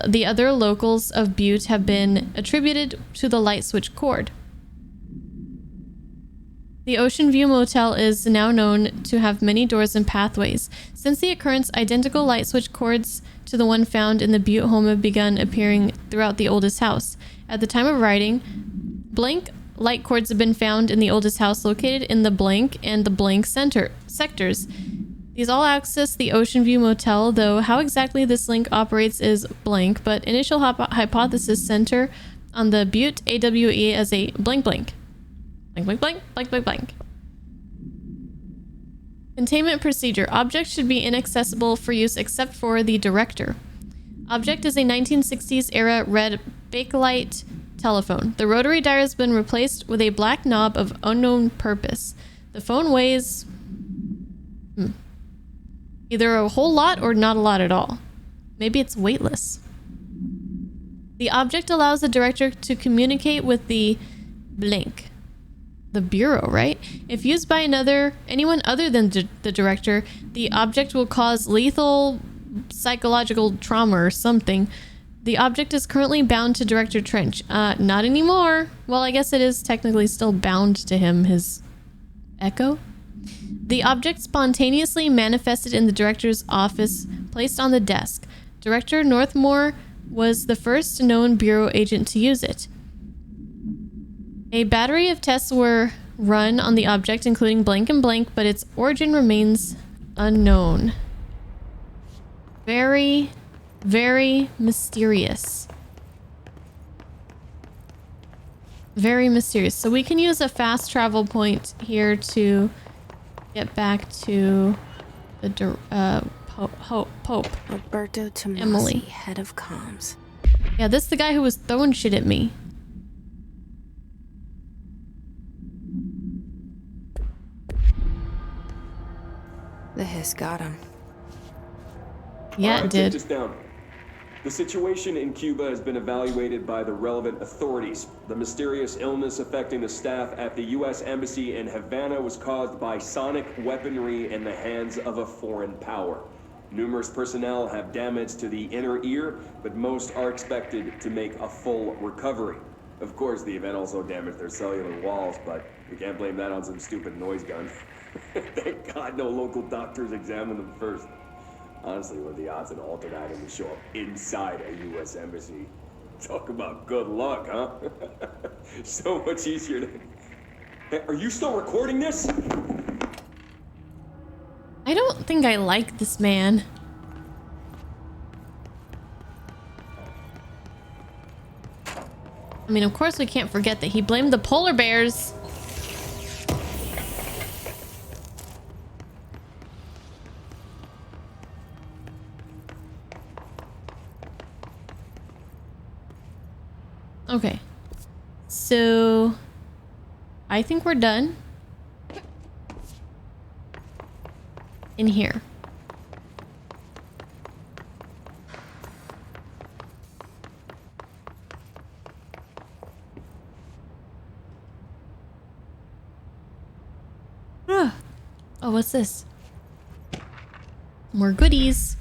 the other locals of Butte have been attributed to the light switch cord. The Ocean View Motel is now known to have many doors and pathways. Since the occurrence, identical light switch cords to the one found in the Butte home have begun appearing throughout the oldest house. At the time of writing, blank light cords have been found in the oldest house located in the blank and the blank sectors. These all access the Ocean View Motel, though how exactly this link operates is blank, but initial hypothesis center on the Butte AWE as a blank blank. Blank, blank, blank, blank, blank, blank. Containment procedure. Object should be inaccessible for use except for the director. Object is a 1960s era red Bakelite telephone. The rotary dial has been replaced with a black knob of unknown purpose. The phone weighs either a whole lot or not a lot at all. Maybe it's weightless. The object allows the director to communicate with the blank. The Bureau, right? If used by anyone other than the director, the object will cause lethal psychological trauma or something. The object is currently bound to Director Trench. Not anymore. Well, I guess it is technically still bound to him, his echo. The object spontaneously manifested in the director's office, placed on the desk. Director Northmore was the first known Bureau agent to use it. A battery of tests were run on the object, including blank and blank, but its origin remains unknown. Very, very mysterious. Very mysterious. So we can use a fast travel point here to get back to the Pope. Roberto Tomasi, Emily. head of comms. Yeah, this is the guy who was throwing shit at me. The hiss got him. Yeah, All right, it did. take this down. The situation in Cuba has been evaluated by the relevant authorities. The mysterious illness affecting the staff at the U.S. Embassy in Havana was caused by sonic weaponry in the hands of a foreign power. Numerous personnel have damage to the inner ear, but most are expected to make a full recovery. Of course, the event also damaged their cellular walls, but we can't blame that on some stupid noise gun. Thank God no local doctors examined them first. Honestly, what are the odds an altered item would show up inside a U.S. embassy? Talk about good luck, huh? So much easier to... Hey, are you still recording this? I don't think I like this man. I mean, of course we can't forget that he blamed the polar bears. Okay, so I think we're done in here. Oh, what's this? More goodies.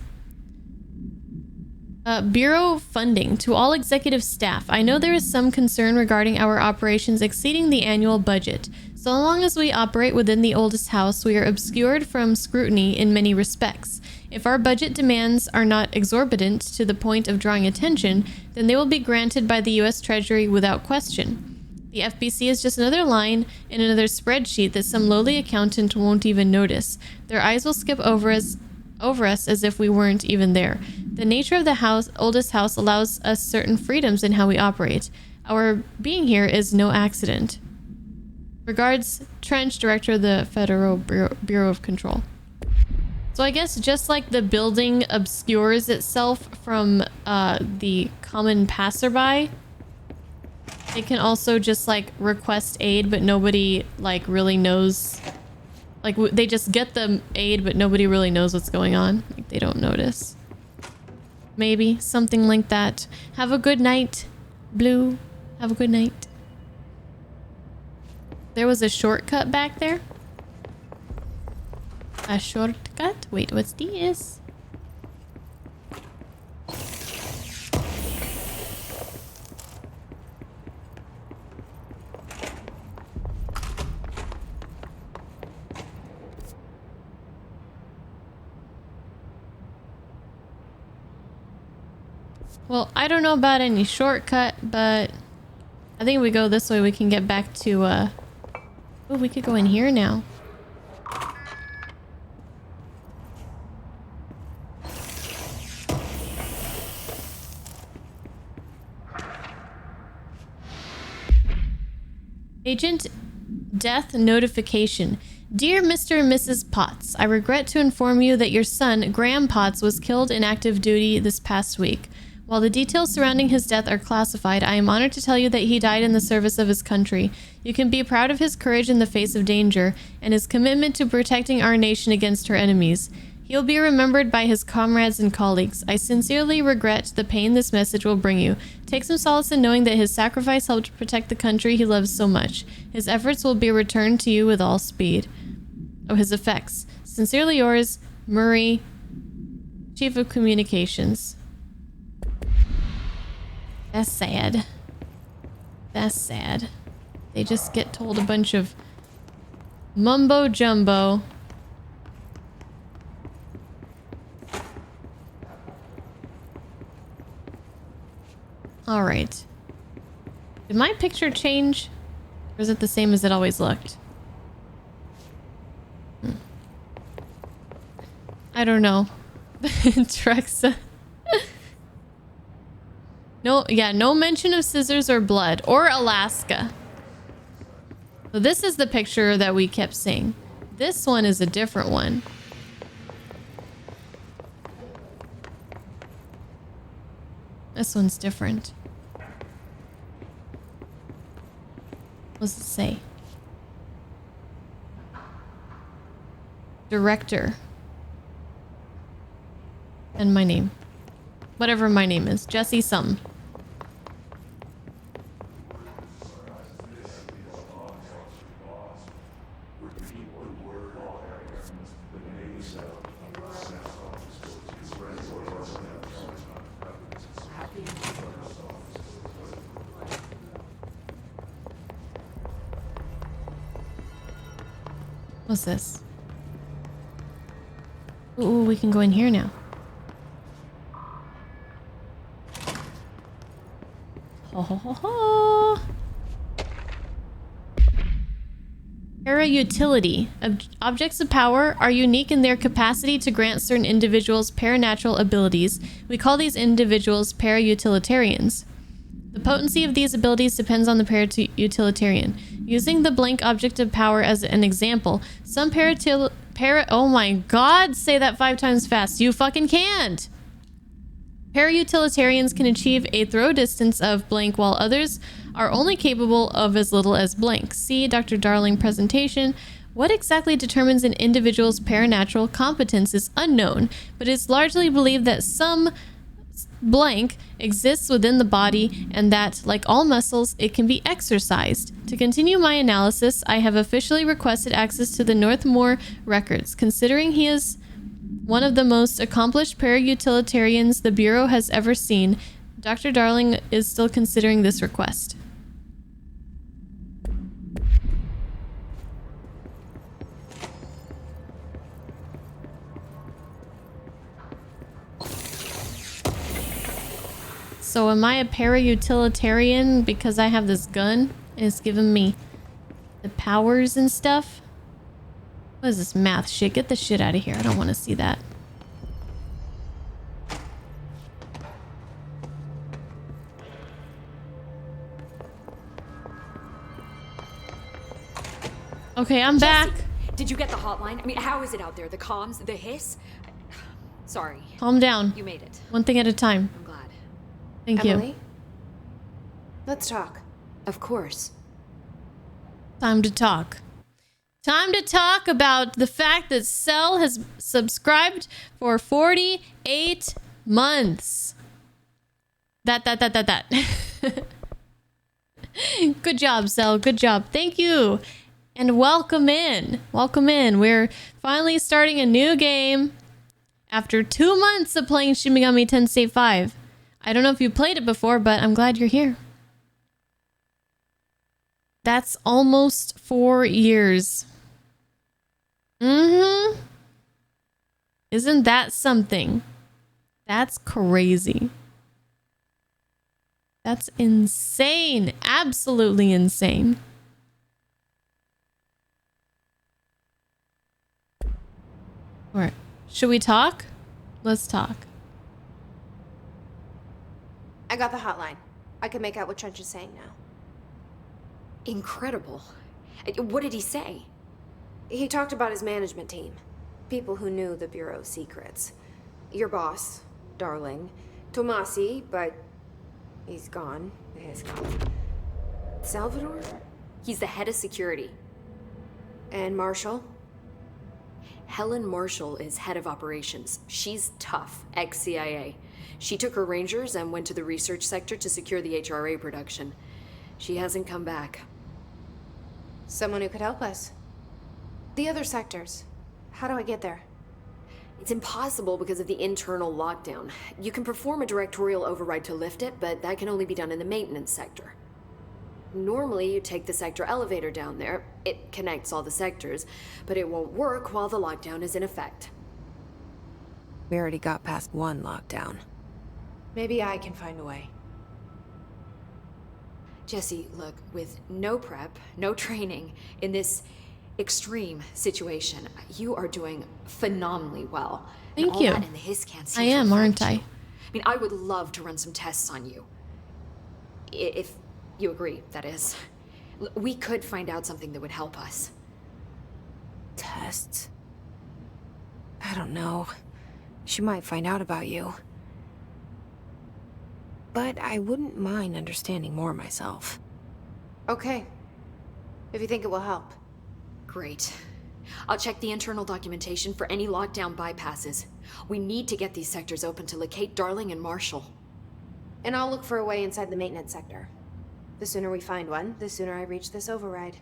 Bureau funding. To all executive staff, I know there is some concern regarding our operations exceeding the annual budget. So long as we operate within the oldest house, we are obscured from scrutiny in many respects. If our budget demands are not exorbitant to the point of drawing attention, then they will be granted by the U.S. Treasury without question. The FBC is just another line in another spreadsheet that some lowly accountant won't even notice. Their eyes will skip over us as if we weren't even there. The nature of the oldest house allows us certain freedoms in how we operate. Our being here is no accident. Regards, Trench, Director of the Federal Bureau of Control. So I guess just like the building obscures itself from the common passerby, they can also just like request aid, but nobody like really knows. Like they just get the aid, but nobody really knows what's going on. Like they don't notice. Maybe something like that. Have a good night, Blue. Have a good night. There was a shortcut back there. A shortcut? Wait, what's this? Well, I don't know about any shortcut, but I think if we go this way, we can get back to, oh, we could go in here now. Agent Death Notification. Dear Mr. and Mrs. Potts, I regret to inform you that your son, Graham Potts, was killed in active duty this past week. While the details surrounding his death are classified, I am honored to tell you that he died in the service of his country. You can be proud of his courage in the face of danger and his commitment to protecting our nation against her enemies. He will be remembered by his comrades and colleagues. I sincerely regret the pain this message will bring you. Take some solace in knowing that his sacrifice helped protect the country he loves so much. His efforts will be returned to you with all speed. Oh, his effects. Sincerely yours, Murray, Chief of Communications. That's sad. That's sad. They just get told a bunch of Mumbo jumbo. All right. Did my picture change? Or is it the same as it always looked? I don't know. Trexa. No, yeah, no mention of scissors or blood or Alaska. So this is the picture that we kept seeing. This one is a different one. This one's different. What does it say? Director. And my name. Whatever my name is. Jesse something. What's this? Ooh, we can go in here now. Ho ho ho ho! Para-utility. Objects of power are unique in their capacity to grant certain individuals paranatural abilities. We call these individuals para-utilitarians. The potency of these abilities depends on the para-utilitarian. Using the blank object of power as an example, some oh my god, say that 5 times fast. You fucking can't! Para-utilitarians can achieve a throw distance of blank, while others are only capable of as little as blank. See Dr. Darling presentation. What exactly determines an individual's paranatural competence is unknown, but it's largely believed that some blank exists within the body and that, like all muscles, it can be exercised. To continue my analysis, I have officially requested access to the Northmore records. Considering he is one of the most accomplished para-utilitarians the Bureau has ever seen, Dr. Darling is still considering this request. So am I a para-utilitarian because I have this gun? It's giving me the powers and stuff? What is this math shit? Get the shit out of here. I don't want to see that. Okay, I'm back. Did you get the hotline? I mean, how is it out there? The comms? The hiss? Sorry. Calm down. You made it. One thing at a time. I'm glad. Thank Emily? you. Let's talk. Of course. Time to talk. Time to talk about the fact that Cell has subscribed for 48 months. That. Good job, Cell. Good job. Thank you. And welcome in. Welcome in. We're finally starting a new game after 2 months of playing Shin Megami Tensei 5. I don't know if you played it before, but I'm glad you're here. That's almost 4 years. Mm-hmm. Isn't that something? That's crazy. That's insane. Absolutely insane. All right. Should we talk? Let's talk. I got the hotline. I can make out what Trench is saying now. Incredible. What did he say? He talked about his management team. People who knew the Bureau's secrets. Your boss, Darling. Tomasi, but he's gone. He's gone. Salvador? He's the head of security. And Marshall? Helen Marshall is head of operations. She's tough, ex-CIA. She took her Rangers and went to the research sector to secure the HRA production. She hasn't come back. Someone who could help us. The other sectors. How do I get there? It's impossible because of the internal lockdown. You can perform a directorial override to lift it, but that can only be done in the maintenance sector. Normally, you take the sector elevator down there. It connects all the sectors, but it won't work while the lockdown is in effect. We already got past one lockdown. Maybe I can find a way. Jesse, look, with no prep, no training in this extreme situation, you are doing phenomenally well. Thank and you. All that in the hiss can't I seem to am, aren't affect I? you. I mean, I would love to run some tests on you. If you agree, that is. We could find out something that would help us. Tests? I don't know. She might find out about you. But I wouldn't mind understanding more myself. Okay. If you think it will help. Great. I'll check the internal documentation for any lockdown bypasses. We need to get these sectors open to locate Darling and Marshall. And I'll look for a way inside the maintenance sector. The sooner we find one, the sooner I reach this override.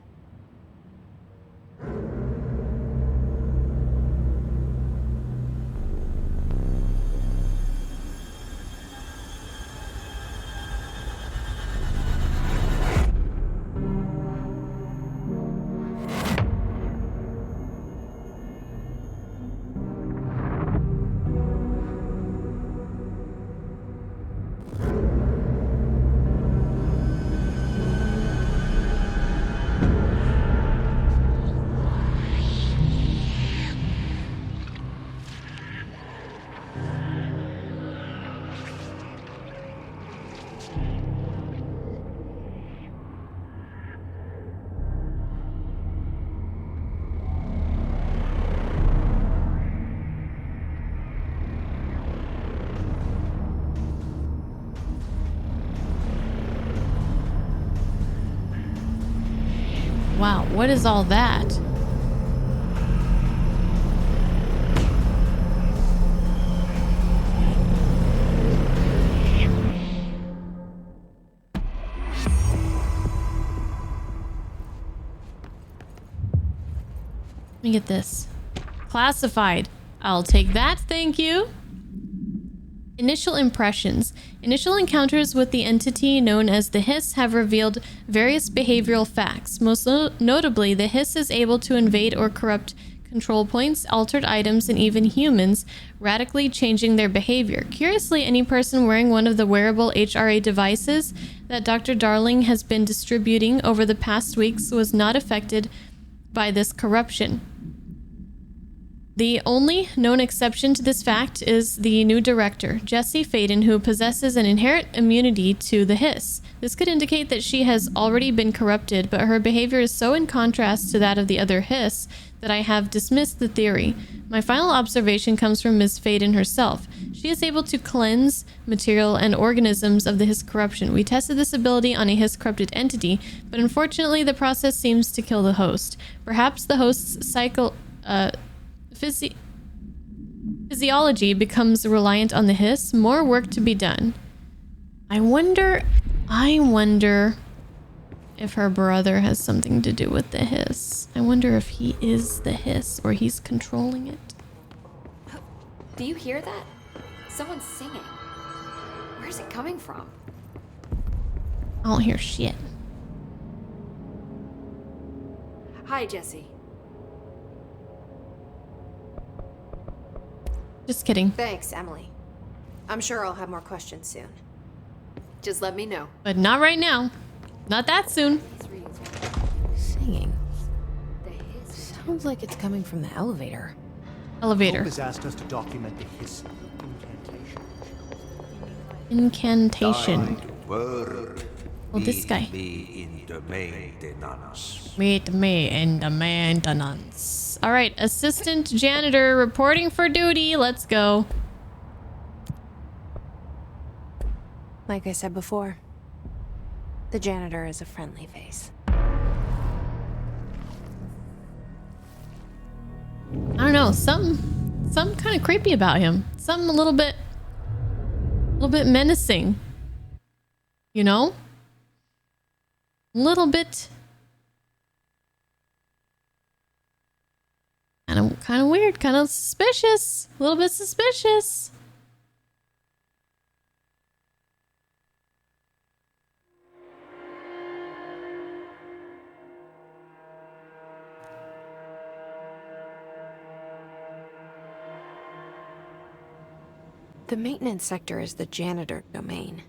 Wow, what is all that? Let me get this. Classified. I'll take that, thank you. Initial impressions. Initial encounters with the entity known as the Hiss have revealed various behavioral facts. Most notably, the Hiss is able to invade or corrupt control points, altered items, and even humans, radically changing their behavior. Curiously, any person wearing one of the wearable HRA devices that Dr. Darling has been distributing over the past weeks was not affected by this corruption. The only known exception to this fact is the new director, Jesse Faden, who possesses an inherent immunity to the Hiss. This could indicate that she has already been corrupted, but her behavior is so in contrast to that of the other Hiss that I have dismissed the theory. My final observation comes from Ms. Faden herself. She is able to cleanse material and organisms of the Hiss corruption. We tested this ability on a Hiss corrupted entity, but unfortunately the process seems to kill the host. Perhaps the host's physiology becomes reliant on the Hiss. More work to be done. I wonder if her brother has something to do with the Hiss. I wonder if he is the Hiss or he's controlling it. Do you hear that? Someone's singing. Where's it coming from? I don't hear shit. Hi, Jesse. Just kidding. Thanks, Emily. I'm sure I'll have more questions soon. Just let me know. But not right now. Not that soon. Singing. Sounds like it's coming from the elevator. Elevator. Hope has asked us to document the Hiss Incantation. Word. Oh, this guy. Meet me in the maintenance. Meet me in the maintenance. All right, assistant janitor reporting for duty. Let's go. Like I said before, the janitor is a friendly face. I don't know, something kind of creepy about him. Something a little bit menacing. You know? A little bit kind of weird, kind of suspicious. A little bit suspicious. The maintenance sector is the janitor domain.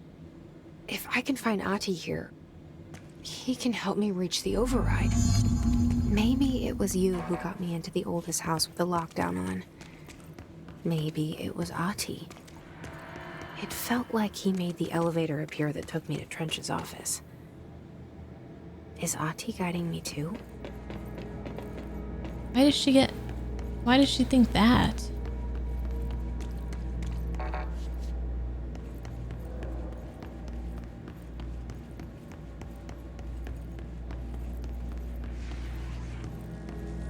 If I can find Ahti here, he can help me reach the override. Maybe it was you who got me into the oldest house with the lockdown on. Maybe it was Ahti. It felt like he made the elevator appear that took me to Trench's office. Is Ahti guiding me too? Why does she think that?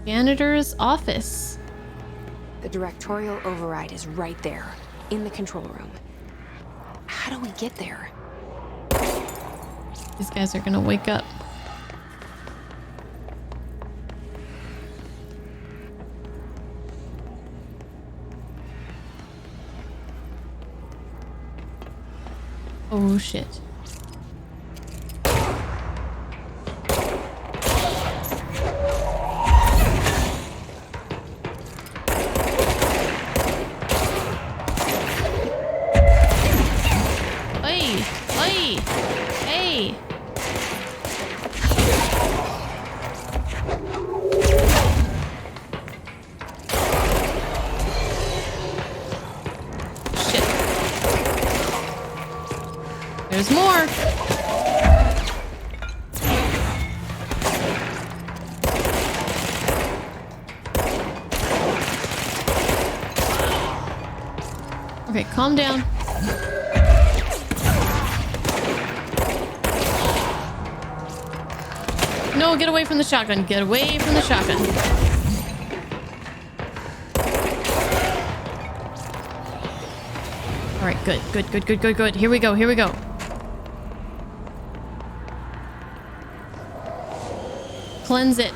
Janitor's office. The directorial override is right there, in the control room. How do we get there? These guys are gonna wake up. Oh shit. Oi! Oi! Hey! Shit. There's more. Okay, calm down. No, get away from the shotgun. Get away from the shotgun. All right, good, good, good, good, good, good. Here we go, here we go. Cleanse it.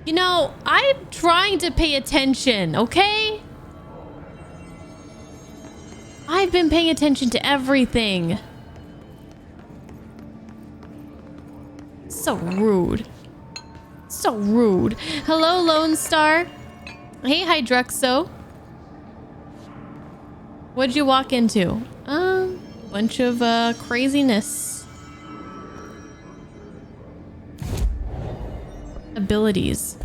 You know, I'm trying to pay attention, okay? I've been paying attention to everything. So rude. So rude. Hello, Lone Star. Hey, Hydruxo. What'd you walk into? Bunch of craziness. Abilities.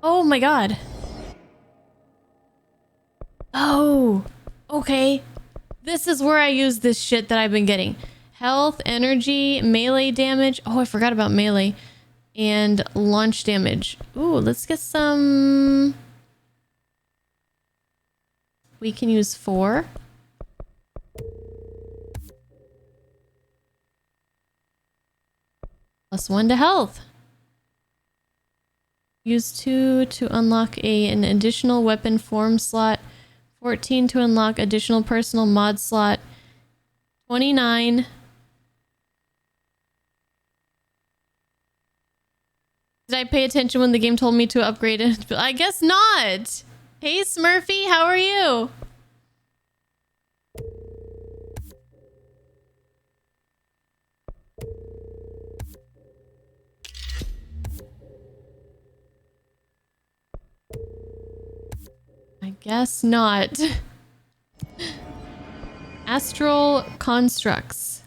Oh my god. Oh, okay. This is where I use this shit that I've been getting. Health, energy, melee damage. Oh, I forgot about melee. And launch damage. Ooh, let's get some... We can use 4. +1 to health. Use 2 to unlock an additional weapon form slot. 14 to unlock additional personal mod slot. 29. Did I pay attention when the game told me to upgrade it? I guess not. Hey Smurfy, how are you? I guess not. Astral constructs.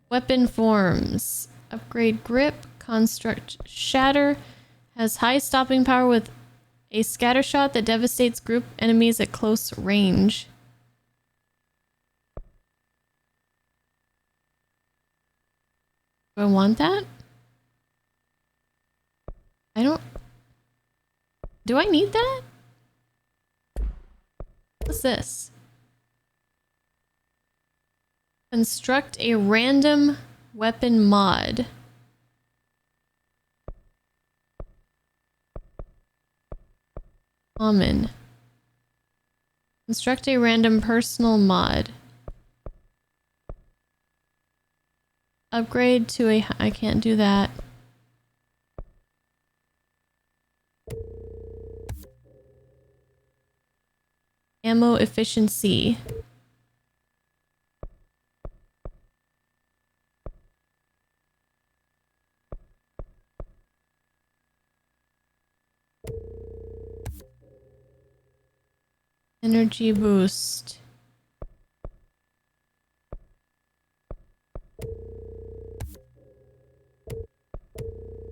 Weapon forms. Upgrade grip. Construct shatter. Has high stopping power with a scatter shot that devastates group enemies at close range. Do I want that? I don't... Do I need that? What's this? Construct a random weapon mod. Common. Construct a random personal mod. Upgrade to a... I can't do that. Ammo efficiency. Energy boost. I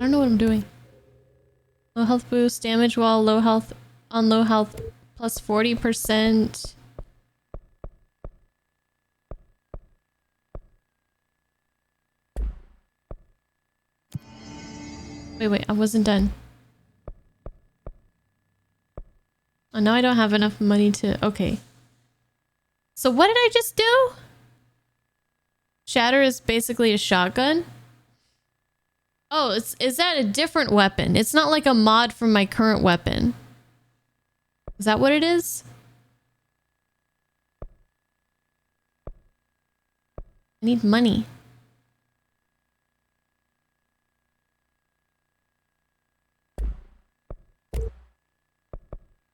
don't know what I'm doing. Low health boost, damage while low health on low health plus 40%. Wait, I wasn't done. Oh, now I don't have enough money to... Okay. So what did I just do? Shatter is basically a shotgun? Oh, is that a different weapon? It's not like a mod from my current weapon. Is that what it is? I need money.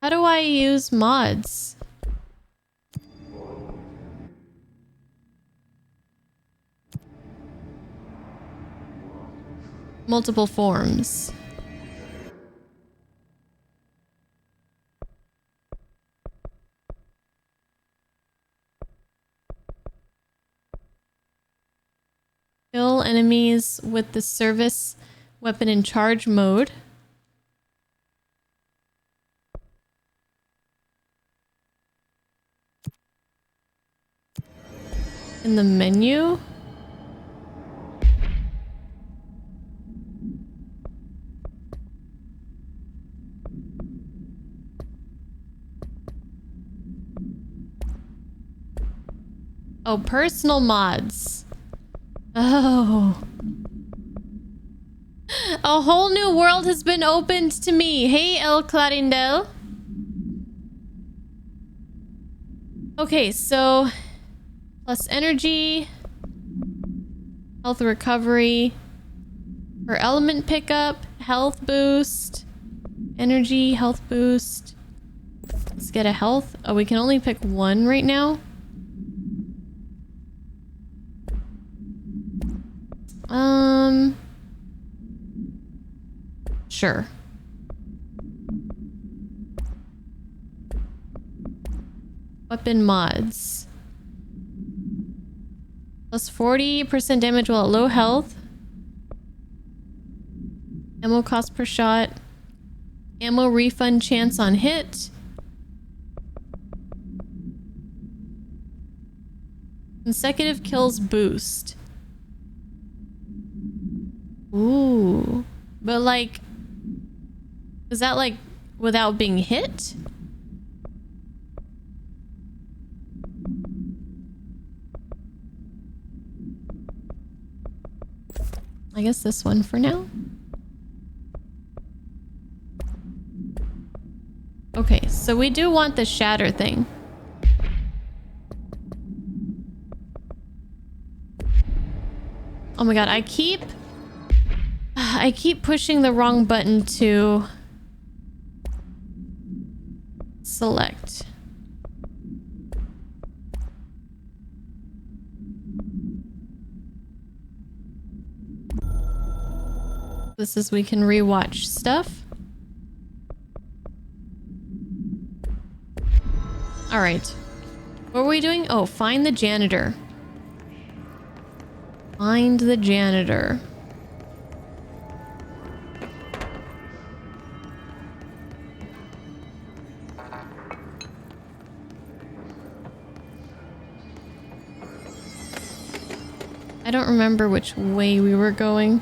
How do I use mods? Multiple forms. Kill enemies with the service weapon in charge mode. In the menu? Oh, personal mods. Oh. A whole new world has been opened to me. Hey, El Clarindel. Okay, so... Plus energy. Health recovery. For element pickup. Health boost. Energy, health boost. Let's get a health. Oh, we can only pick one right now. Sure. Weapon mods. Plus 40% damage while at low health. Ammo cost per shot. Ammo refund chance on hit. Consecutive kills boost. Ooh. But like... Is that like without being hit? I guess this one for now. Okay, so we do want the shatter thing. Oh my god, I keep pushing the wrong button to select. This is we can rewatch stuff. All right. What were we doing? Oh, find the janitor. Find the janitor. I don't remember which way we were going.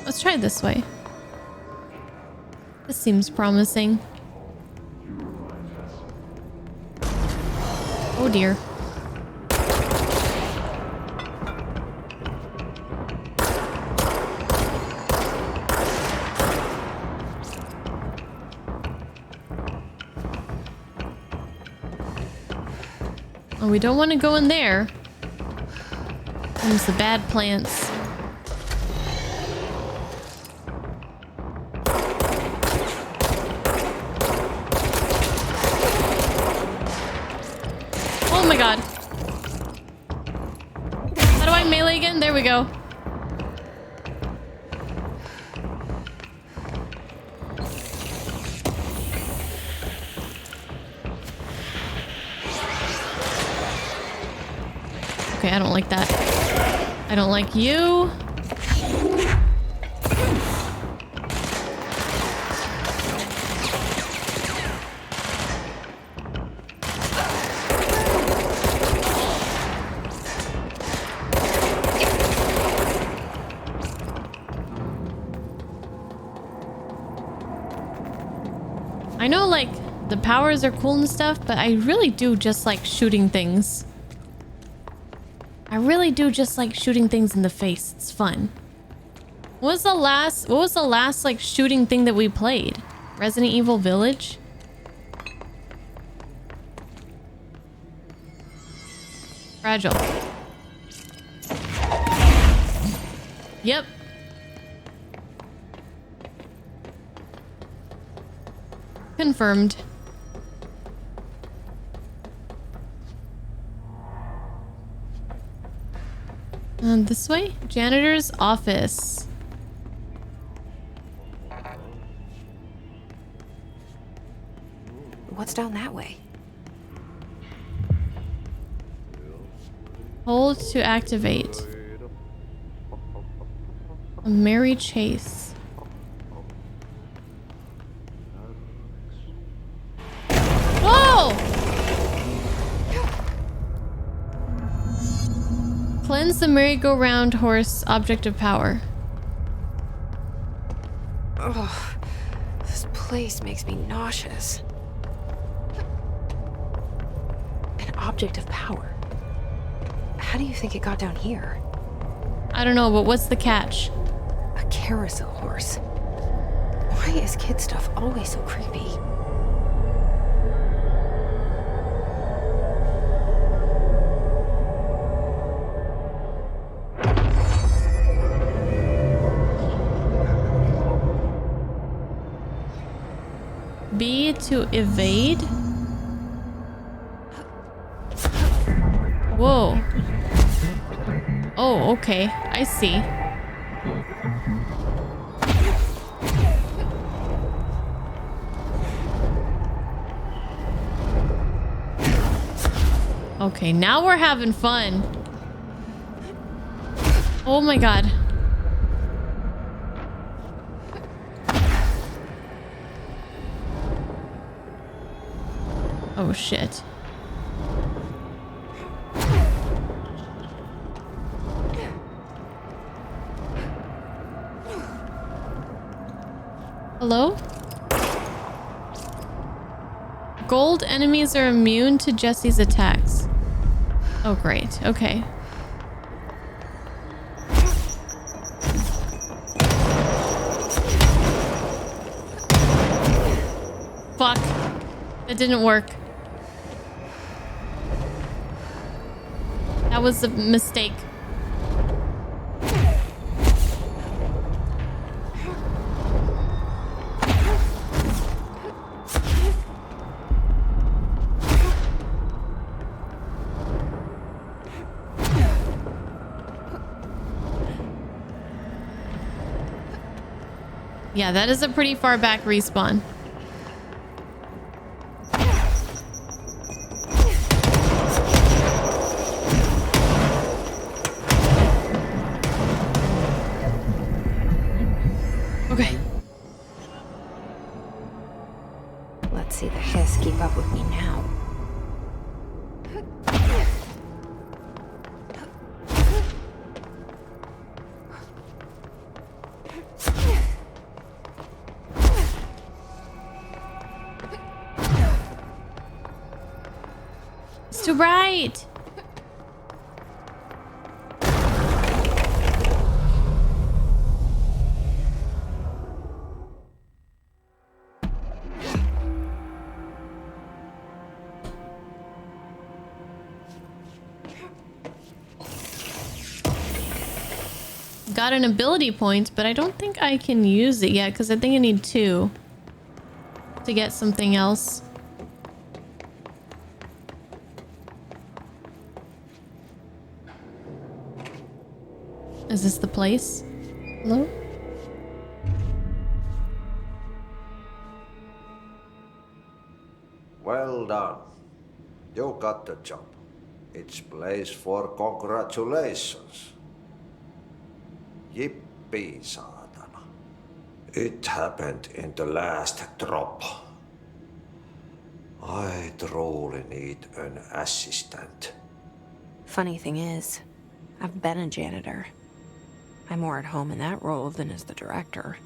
Let's try this way. This seems promising. Oh dear. Oh, we don't want to go in there. Comes the bad plants. we go. Okay, I don't like that. I don't like you. I know, like, the powers are cool and stuff, but I really do just like shooting things. I really do just like shooting things in the face. It's fun. What was the last like shooting thing that we played? Resident Evil Village? Fragile. Yep. Confirmed. And this way? Janitor's office. What's down that way? Hold to activate. A merry chase. Whoa! Cleanse the merry-go-round horse, object of power. Ugh, this place makes me nauseous. An object of power. How do you think it got down here? I don't know, but what's the catch? A carousel horse. Why is kid stuff always so creepy? B to evade? Whoa. Oh, okay. I see. Okay, now we're having fun. Oh my god. Oh shit. Hello? Gold enemies are immune to Jesse's attacks. Oh great, okay. Fuck. That didn't work. That was a mistake. Yeah, that is a pretty far back respawn. Okay. Let's see the hiss keep up with me now. It's too bright. Got an ability point, but I don't think I can use it yet because I think I need 2 to get something else. Is this the place? Hello? Well done. You got the job. It's place for congratulations. Yippee, saatana. It happened in the last drop. I truly need an assistant. Funny thing is, I've been a janitor. I'm more at home in that role than as the director.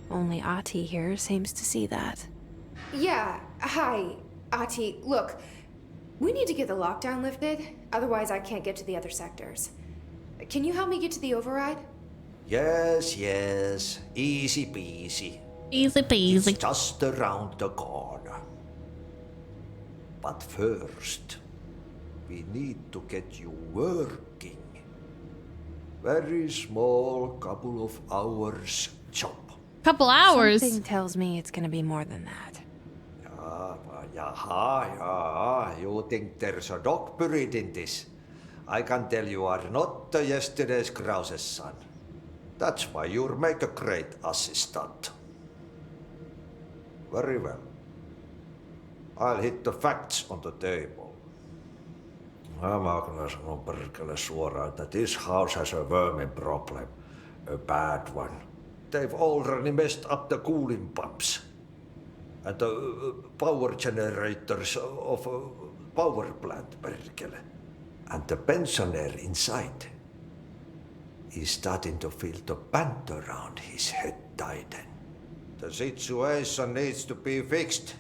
Only Ati here seems to see that. Yeah, hi, Ati. Look, we need to get the lockdown lifted, otherwise I can't get to the other sectors. Can you help me get to the override? Yes, easy peasy. Easy peasy. It's just around the corner. But first, we need to get you working. Very small, couple of hours job. Couple hours? Something tells me it's gonna be more than that. You think there's a dog buried in this? I can tell you are not yesterday's Krause's son. That's why you'll make a great assistant. Very well. I'll hit the facts on the table. Mä kyllä sanon perkele suoraan, että this house has a vermin problem. A bad one. They've already messed up the cooling pumps. And the power generators of a power plant, perkele. And the pensioner inside is starting to feel the band around his head tighten. The situation needs to be fixed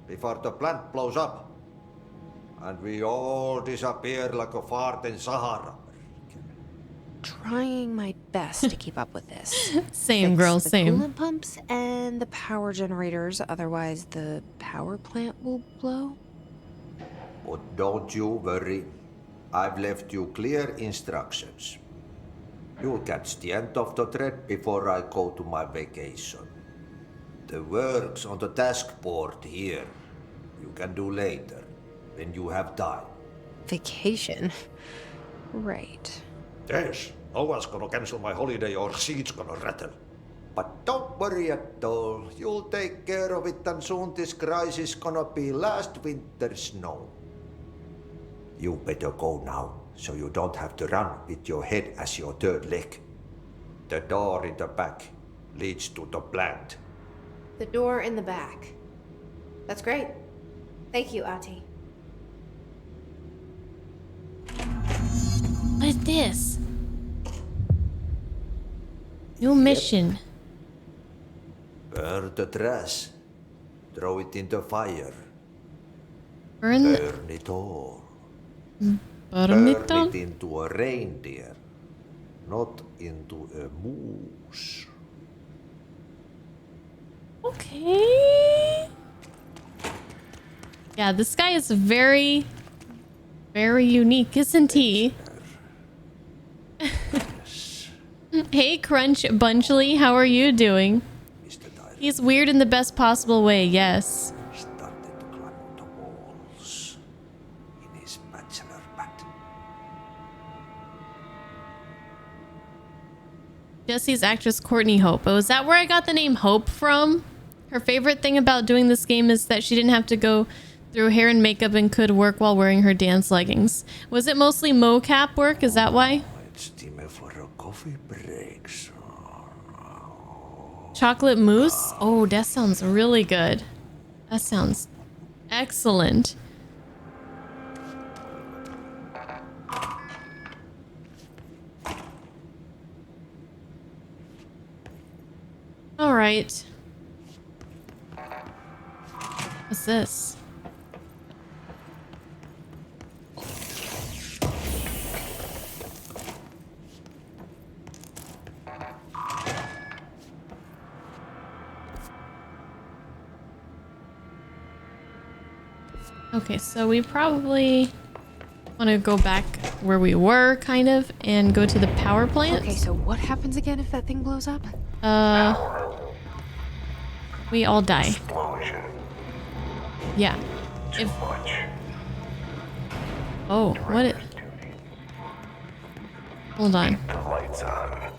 before the plant blows up. And we all disappear like a fart in Sahara. Trying my best to keep up with this. Same, Fix girl, the same. coolant pumps and the power generators, otherwise the power plant will blow. But don't you worry. I've left you clear instructions. You'll catch the end of the thread before I go to my vacation. The work's on the task board here. You can do later, when you have time. Vacation? Right. Yes, no one's gonna cancel my holiday or seat's gonna rattle. But don't worry at all. You'll take care of it and soon this crisis gonna be last winter's snow. You better go now, so you don't have to run with your head as your third leg. The door in the back leads to the plant. The door in the back. That's great. Thank you, Ati. What is this? New mission. Burn the trash. Throw it in the fire. Burn it all. Burn it all? it into a reindeer, not into a moose. Okay. Yeah, this guy is very, very unique, isn't he? Hey, Crunch Bunchley, how are you doing? He's weird in the best possible way, yes. Started to climb the walls in his bachelor pad. Jesse's actress Courtney Hope. Oh, is that where I got the name Hope from? Her favorite thing about doing this game is that she didn't have to go through hair and makeup and could work while wearing her dance leggings. Was it mostly mocap work? Is that why? It's time for a coffee break. Chocolate mousse? Oh, that sounds really good. That sounds excellent. All right. What's this? Okay, so we probably want to go back where we were, kind of, and go to the power plant. Okay, so what happens again if that thing blows up? We all die. Explosion. Yeah. Too much. Oh, what? Hold on. The lights on.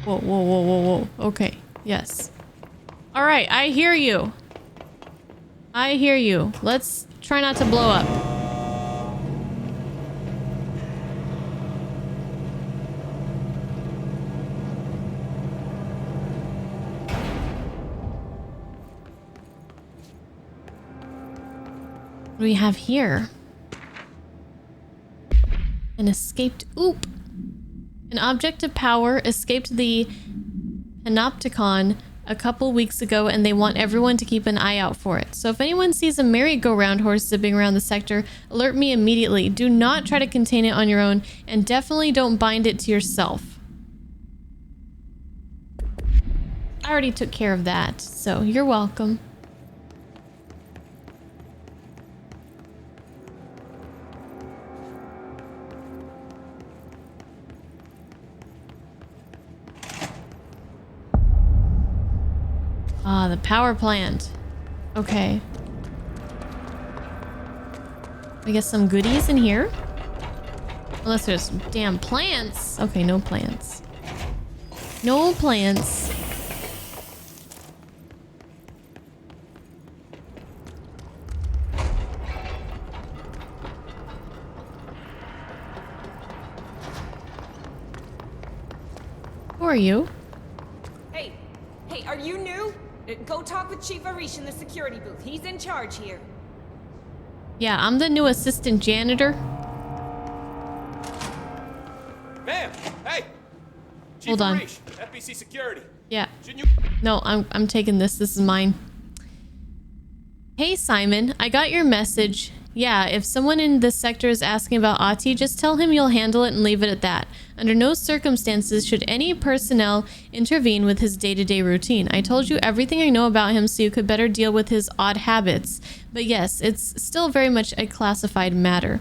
Whoa, whoa, whoa, whoa, whoa. Okay. Yes. All right. I hear you. I hear you. Let's try not to blow up. What do we have here? An escaped oop. An object of power escaped the Panopticon a couple weeks ago, and they want everyone to keep an eye out for it. So if anyone sees a merry-go-round horse zipping around the sector, alert me immediately. Do not try to contain it on your own, and definitely don't bind it to yourself. I already took care of that, so you're welcome. Ah, the power plant. Okay. I guess some goodies in here? Unless there's damn plants. Okay, no plants. No plants. Who are you? Hey, are you new? Go talk with Chief Arish in the security booth. He's in charge here. Yeah, I'm the new assistant janitor. Ma'am, hey! Chief Hold on. Arish, FBC Security. Yeah. Shouldn't you... No, I'm taking this. This is mine. Hey, Simon. I got your message. Yeah, if someone in this sector is asking about Ahti, just tell him you'll handle it and leave it at that. Under no circumstances should any personnel intervene with his day-to-day routine. I told you everything I know about him so you could better deal with his odd habits. But yes, it's still very much a classified matter.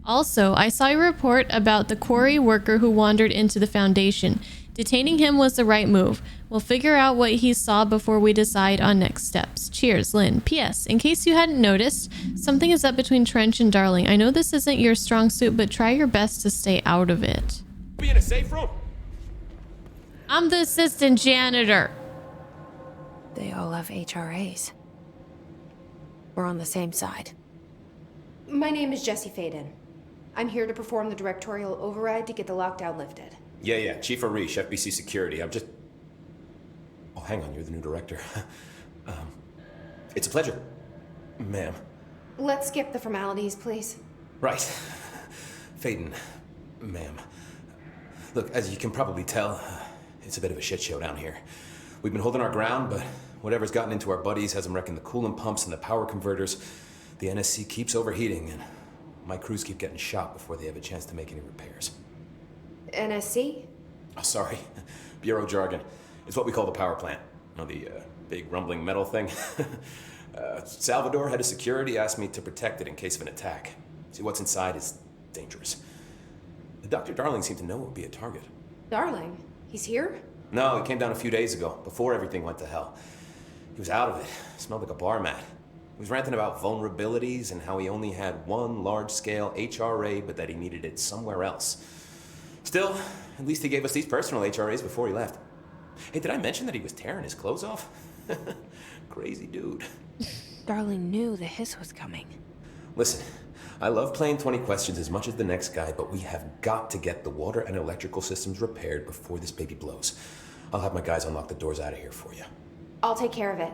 Also, I saw your report about the quarry worker who wandered into the Foundation. Detaining him was the right move. We'll figure out what he saw before we decide on next steps. Cheers, Lynn. P.S. In case you hadn't noticed, something is up between Trench and Darling. I know this isn't your strong suit, but try your best to stay out of it. Be in a safe room? I'm the assistant janitor. They all have HRAs. We're on the same side. My name is Jesse Faden. I'm here to perform the directorial override to get the lockdown lifted. Yeah, Chief Arish, FBC Security. I'm just... Oh, hang on, you're the new director. It's a pleasure, ma'am. Let's skip the formalities, please. Right. Faden, ma'am. Look, as you can probably tell, it's a bit of a shit show down here. We've been holding our ground, but whatever's gotten into our buddies has them wrecking the coolant pumps and the power converters. The NSC keeps overheating, and my crews keep getting shot before they have a chance to make any repairs. NSC? Oh, sorry. Bureau jargon. It's what we call the power plant. You know, the big rumbling metal thing? Salvador, head of security, asked me to protect it in case of an attack. See, what's inside is dangerous. Dr. Darling seemed to know it would be a target. Darling? He's here? No, he came down a few days ago, before everything went to hell. He was out of it. Smelled like a bar mat. He was ranting about vulnerabilities and how he only had one large-scale HRA, but that he needed it somewhere else. Still, at least he gave us these personal HRAs before he left. Hey, did I mention that he was tearing his clothes off? Crazy dude. Darling knew the hiss was coming. Listen, I love playing 20 questions as much as the next guy, but we have got to get the water and electrical systems repaired before this baby blows. I'll have my guys unlock the doors out of here for you. I'll take care of it.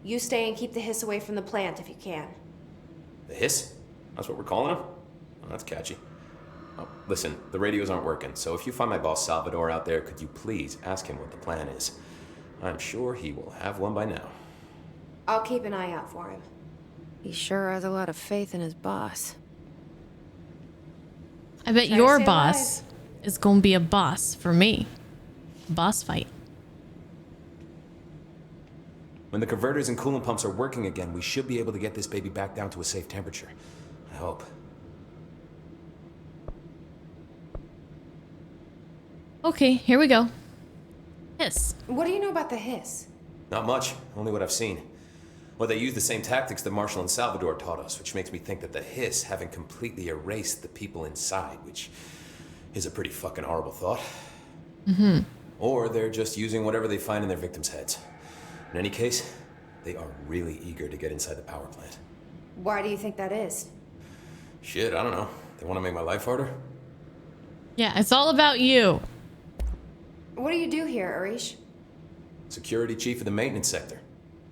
You stay and keep the hiss away from the plant if you can. The hiss? That's what we're calling him? Oh, that's catchy. Oh, listen, the radios aren't working, so if you find my boss Salvador out there, could you please ask him what the plan is? I'm sure he will have one by now. I'll keep an eye out for him. He sure has a lot of faith in his boss. I bet your boss is gonna be a boss for me. Boss fight. When the converters and coolant pumps are working again, we should be able to get this baby back down to a safe temperature. I hope. Okay, here we go. Hiss. What do you know about the hiss? Not much, only what I've seen. Well, they use the same tactics that Marshall and Salvador taught us, which makes me think that the hiss haven't completely erased the people inside, which is a pretty fucking horrible thought. Mm-hmm. Or they're just using whatever they find in their victims' heads. In any case, they are really eager to get inside the power plant. Why do you think that is? Shit, I don't know. They want to make my life harder? Yeah, it's all about you. What do you do here, Arish? Security chief of the maintenance sector.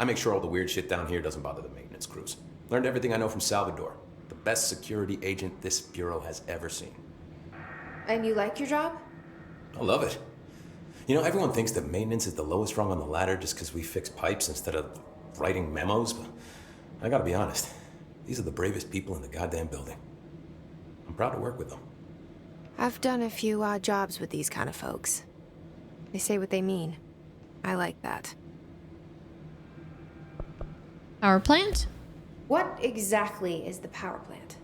I make sure all the weird shit down here doesn't bother the maintenance crews. Learned everything I know from Salvador. The best security agent this bureau has ever seen. And you like your job? I love it. You know, everyone thinks that maintenance is the lowest rung on the ladder just because we fix pipes instead of writing memos, but I gotta be honest. These are the bravest people in the goddamn building. I'm proud to work with them. I've done a few odd jobs with these kind of folks. They say what they mean. I like that. Power plant? What exactly is the power plant?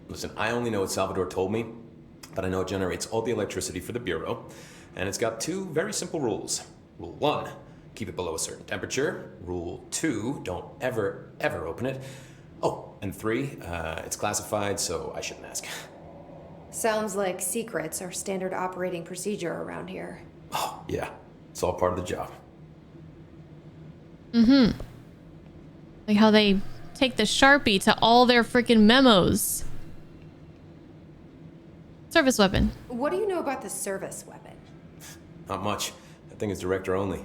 Listen, I only know what Salvador told me, but I know it generates all the electricity for the Bureau, and it's got two very simple rules. Rule 1, keep it below a certain temperature. Rule 2, don't ever, ever open it. Oh, and 3, it's classified, so I shouldn't ask. Sounds like secrets are standard operating procedure around here. Oh, yeah. It's all part of the job. Mm-hmm. Like how they take the Sharpie to all their freaking memos. Service weapon. What do you know about the service weapon? Not much. That thing is director only.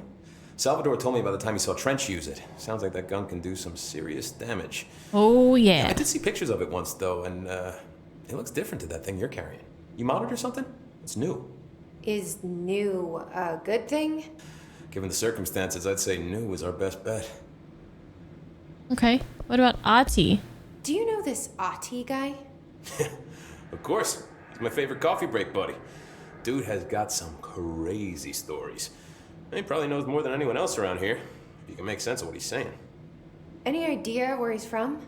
Salvador told me by the time he saw Trench use it. Sounds like that gun can do some serious damage. Oh, yeah. I did see pictures of it once, though, and it looks different to that thing you're carrying. You modded or something? It's new. Is new a good thing? Given the circumstances, I'd say new is our best bet. Okay. What about Ati? Do you know this Ati guy? Of course. He's my favorite coffee break buddy. Dude has got some crazy stories. He probably knows more than anyone else around here. You can make sense of what he's saying. Any idea where he's from?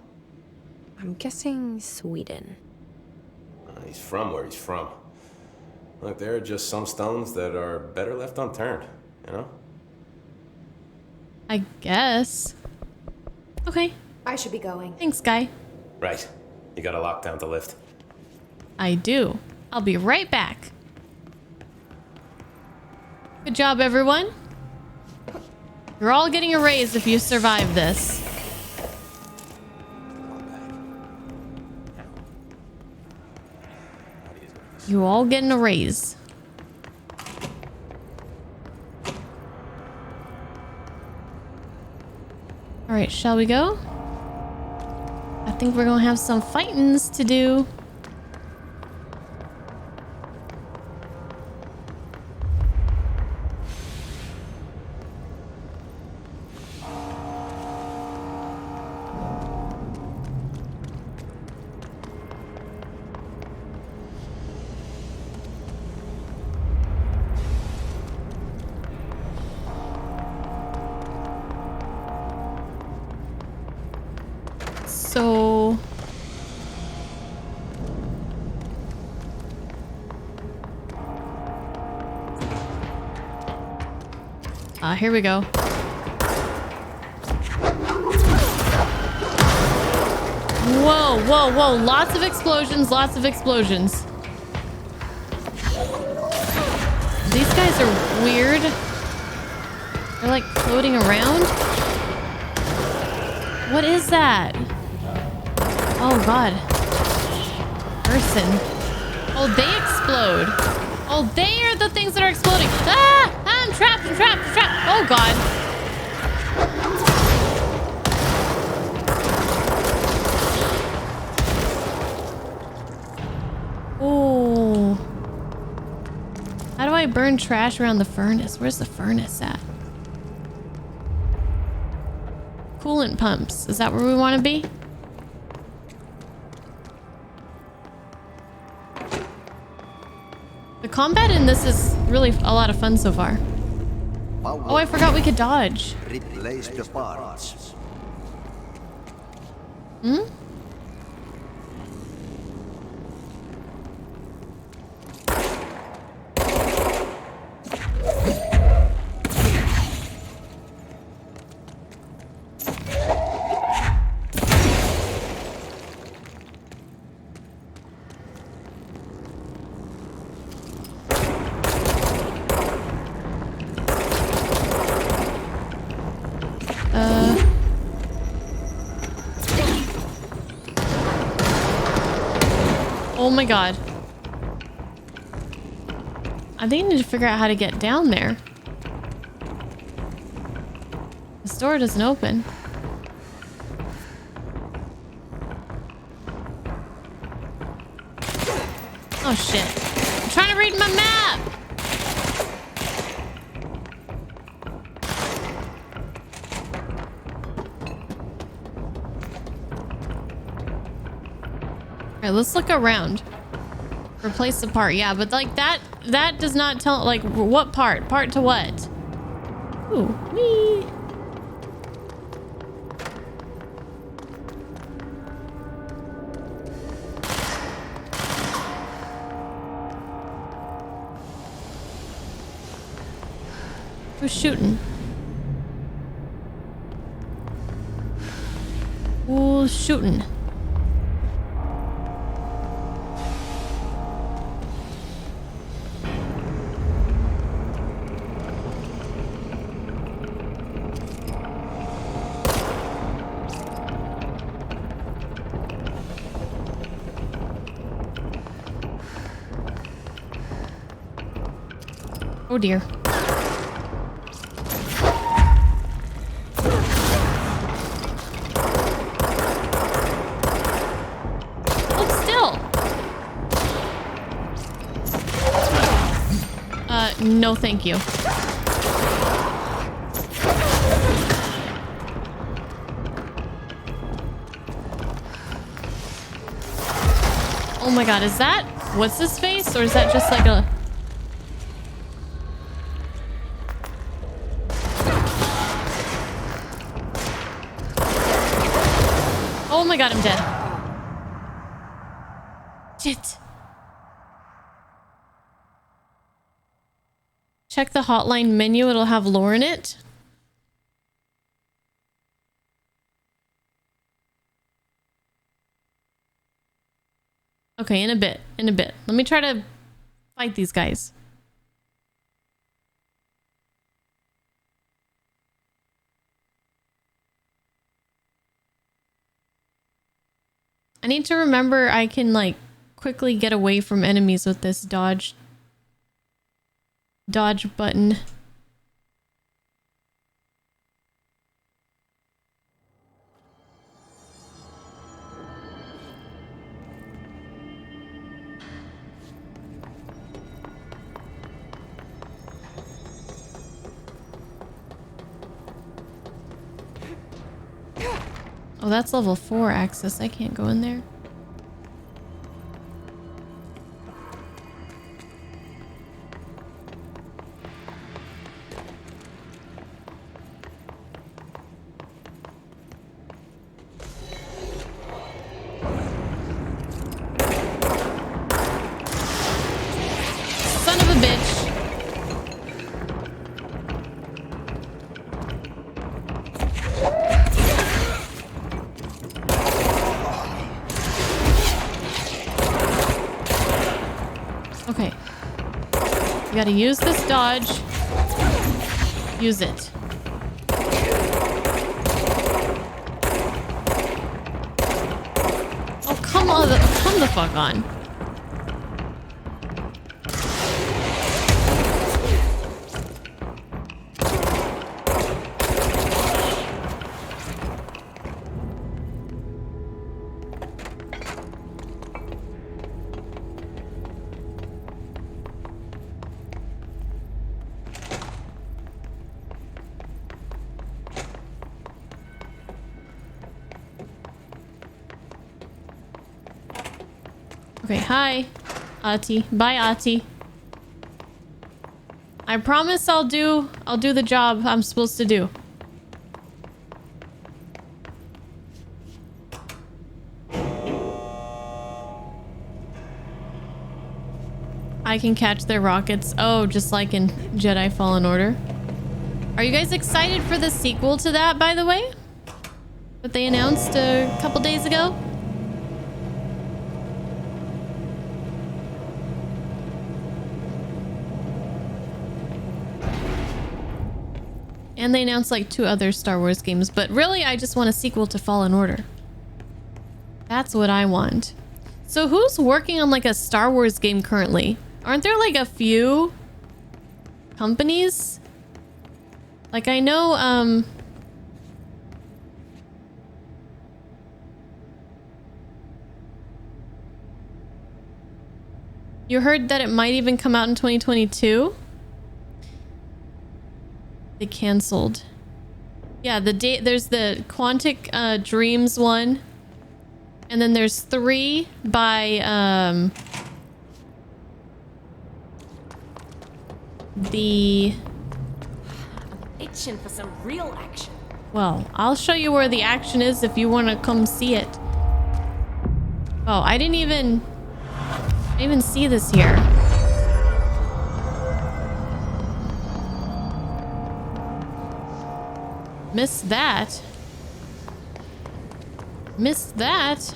I'm guessing Sweden. He's from where he's from. Look, there are just some stones that are better left unturned, you know? I guess. Okay. I should be going. Thanks, guy. Right. You got a lockdown to lift. I do. I'll be right back. Good job, everyone. You're all getting a raise if you survive this. You all getting a raise. All right, shall we go? I think we're gonna have some fightings to do. So here we go. Whoa, whoa, whoa. Lots of explosions, lots of explosions. These guys are weird. They're like floating around. What is that? Oh god. Person. Oh, they explode. Oh, they are the things that are exploding. Ah! I'm trapped, I'm trapped, I'm trapped. Oh god. Oh. How do I burn trash around the furnace? Where's the furnace at? Coolant pumps. Is that where we want to be? The combat in this is really a lot of fun so far. Oh, I forgot we could dodge. Replace the parts. Hmm? Oh my god. I think I need to figure out how to get down there. This door doesn't open. Oh shit. I'm trying to read my map! Alright, let's look around. Replace the part. Yeah, but like that does not tell like what part? Part to what? Ooh, wee. Who's shooting? Who's shooting? Oh dear. Hold still. No thank you. Oh my god, is that what's his face, or is that just like a oh my god, I'm dead. Shit. Check the hotline menu, it'll have lore in it. Okay, in a bit. Let me try to fight these guys. I need to remember I can like quickly get away from enemies with this dodge button. Oh, that's level 4 access. I can't go in there. Son of a bitch. Okay. You gotta use this dodge. Use it. Oh, come the fuck on. Okay, hi, Ati. Bye, Ati. I promise I'll do the job I'm supposed to do. I can catch their rockets. Oh, just like in Jedi Fallen Order. Are you guys excited for the sequel to that, by the way? That they announced a couple days ago? And they announced like 2 other Star Wars games, but really I just want a sequel to Fallen Order. That's what I want. So who's working on like a Star Wars game currently? Aren't there like a few companies? Like I know, you heard that it might even come out in 2022? They canceled. Yeah, there's the Quantic Dreams one. And then there's 3 by the... Itching for some real action. Well, I'll show you where the action is if you want to come see it. Oh, I didn't even see this here. Missed that. Missed that.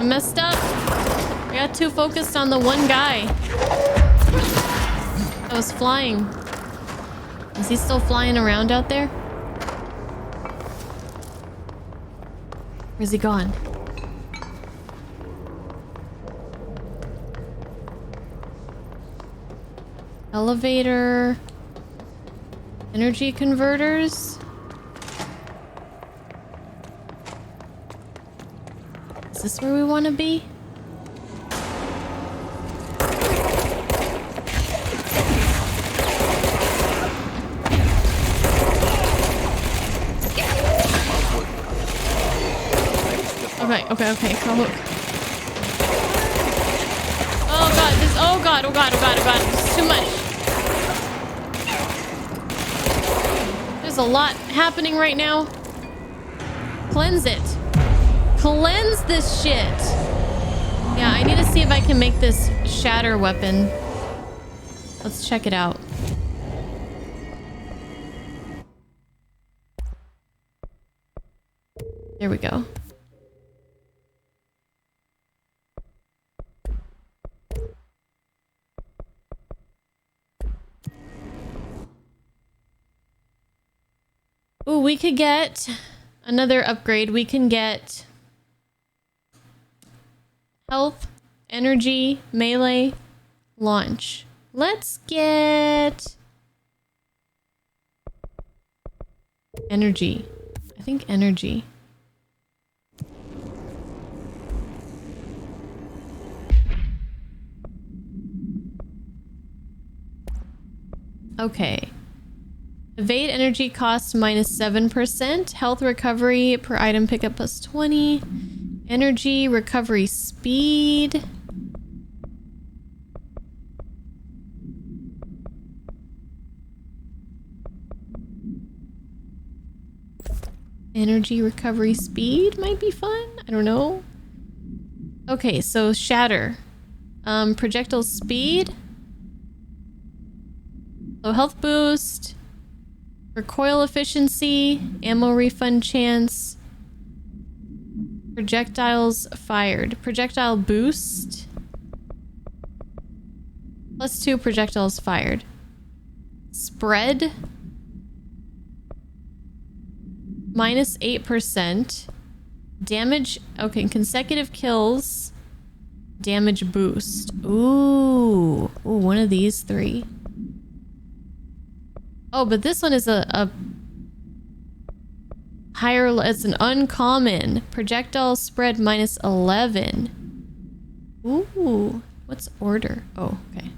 Messed up. I got too focused on the one guy that was flying. Is he still flying around out there? Where's he gone? Elevator. Energy converters. Is this where we want to be? Okay, Kahoot. Oh god, oh god, this is too much. There's a lot happening right now. Cleanse it. Cleanse this shit. Yeah, I need to see if I can make this shatter weapon. Let's check it out. There we go. Ooh, we could get another upgrade. We can get health, energy, melee, launch. Let's get energy. I think energy. Okay. Evade energy cost minus 7%. Health recovery per item pickup plus 20. Energy recovery speed. Energy recovery speed might be fun. I don't know. Okay, so shatter. Projectile speed. Low health boost. Recoil efficiency. Ammo refund chance. Projectiles fired. Projectile boost. +2 projectiles fired. Spread. -8%. Damage. Okay, consecutive kills. Damage boost. Ooh, one of these 3. Oh, but this one is a higher. It's an uncommon. Projectile spread -11. Ooh, what's order? Oh, okay.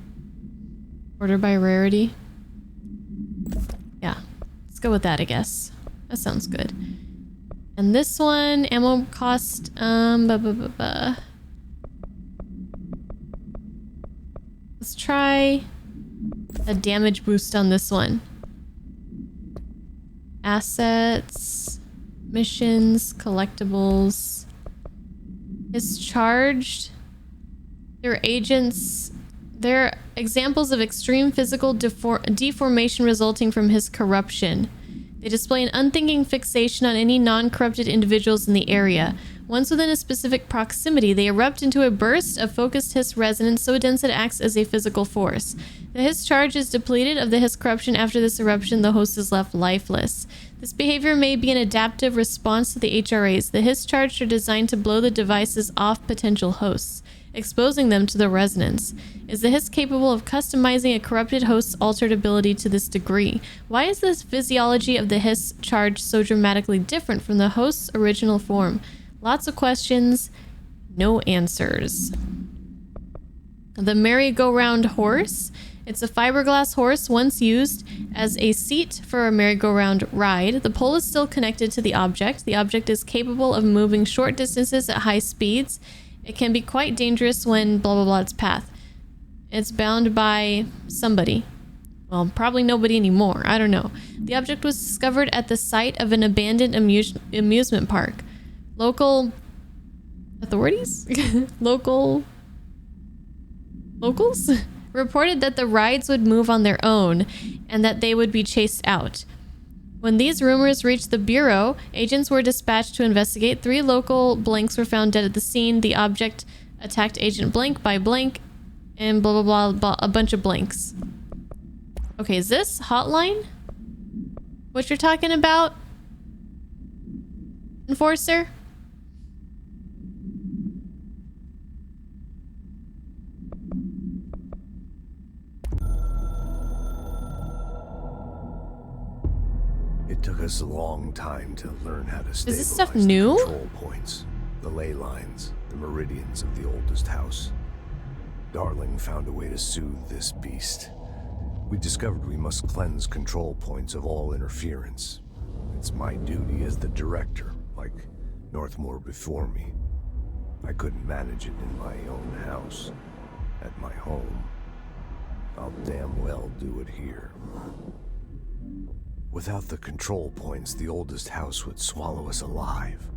Order by rarity. Yeah, let's go with that, I guess. That sounds good. And this one, ammo cost, let's try a damage boost on this one. Assets, missions, collectibles. Discharged. They're agents. They're examples of extreme physical deformation resulting from his corruption. They display an unthinking fixation on any non-corrupted individuals in the area. Once within a specific proximity, they erupt into a burst of focused Hiss resonance so dense it acts as a physical force. The Hiss charge is depleted of the Hiss corruption. After this eruption, the host is left lifeless. This behavior may be an adaptive response to the HRAs. The Hiss charge are designed to blow the devices off potential hosts, exposing them to the resonance. Is the Hiss capable of customizing a corrupted host's altered ability to this degree? Why is the physiology of the Hiss charge so dramatically different from the host's original form? Lots of questions, no answers. The merry-go-round horse. It's a fiberglass horse once used as a seat for a merry-go-round ride. The pole is still connected to the object. The object is capable of moving short distances at high speeds. It can be quite dangerous when blah blah blah its path. It's bound by somebody. Well, probably nobody anymore. I don't know. The object was discovered at the site of an abandoned amusement park. Local authorities? Locals? Reported that the rides would move on their own and that they would be chased out. When these rumors reached the Bureau, agents were dispatched to investigate. 3 local blanks were found dead at the scene. The object attacked Agent Blank by Blank and blah, blah, blah, a bunch of blanks. Okay, is this hotline? What you're talking about? Enforcer? It took us a long time to learn how to stabilize Is this stuff new? the control points, the ley lines, the meridians of the oldest house. Darling found a way to soothe this beast. We discovered we must cleanse control points of all interference. It's my duty as the director, like Northmore before me. I couldn't manage it in my own house, at my home. I'll damn well do it here. Without the control points, the oldest house would swallow us alive.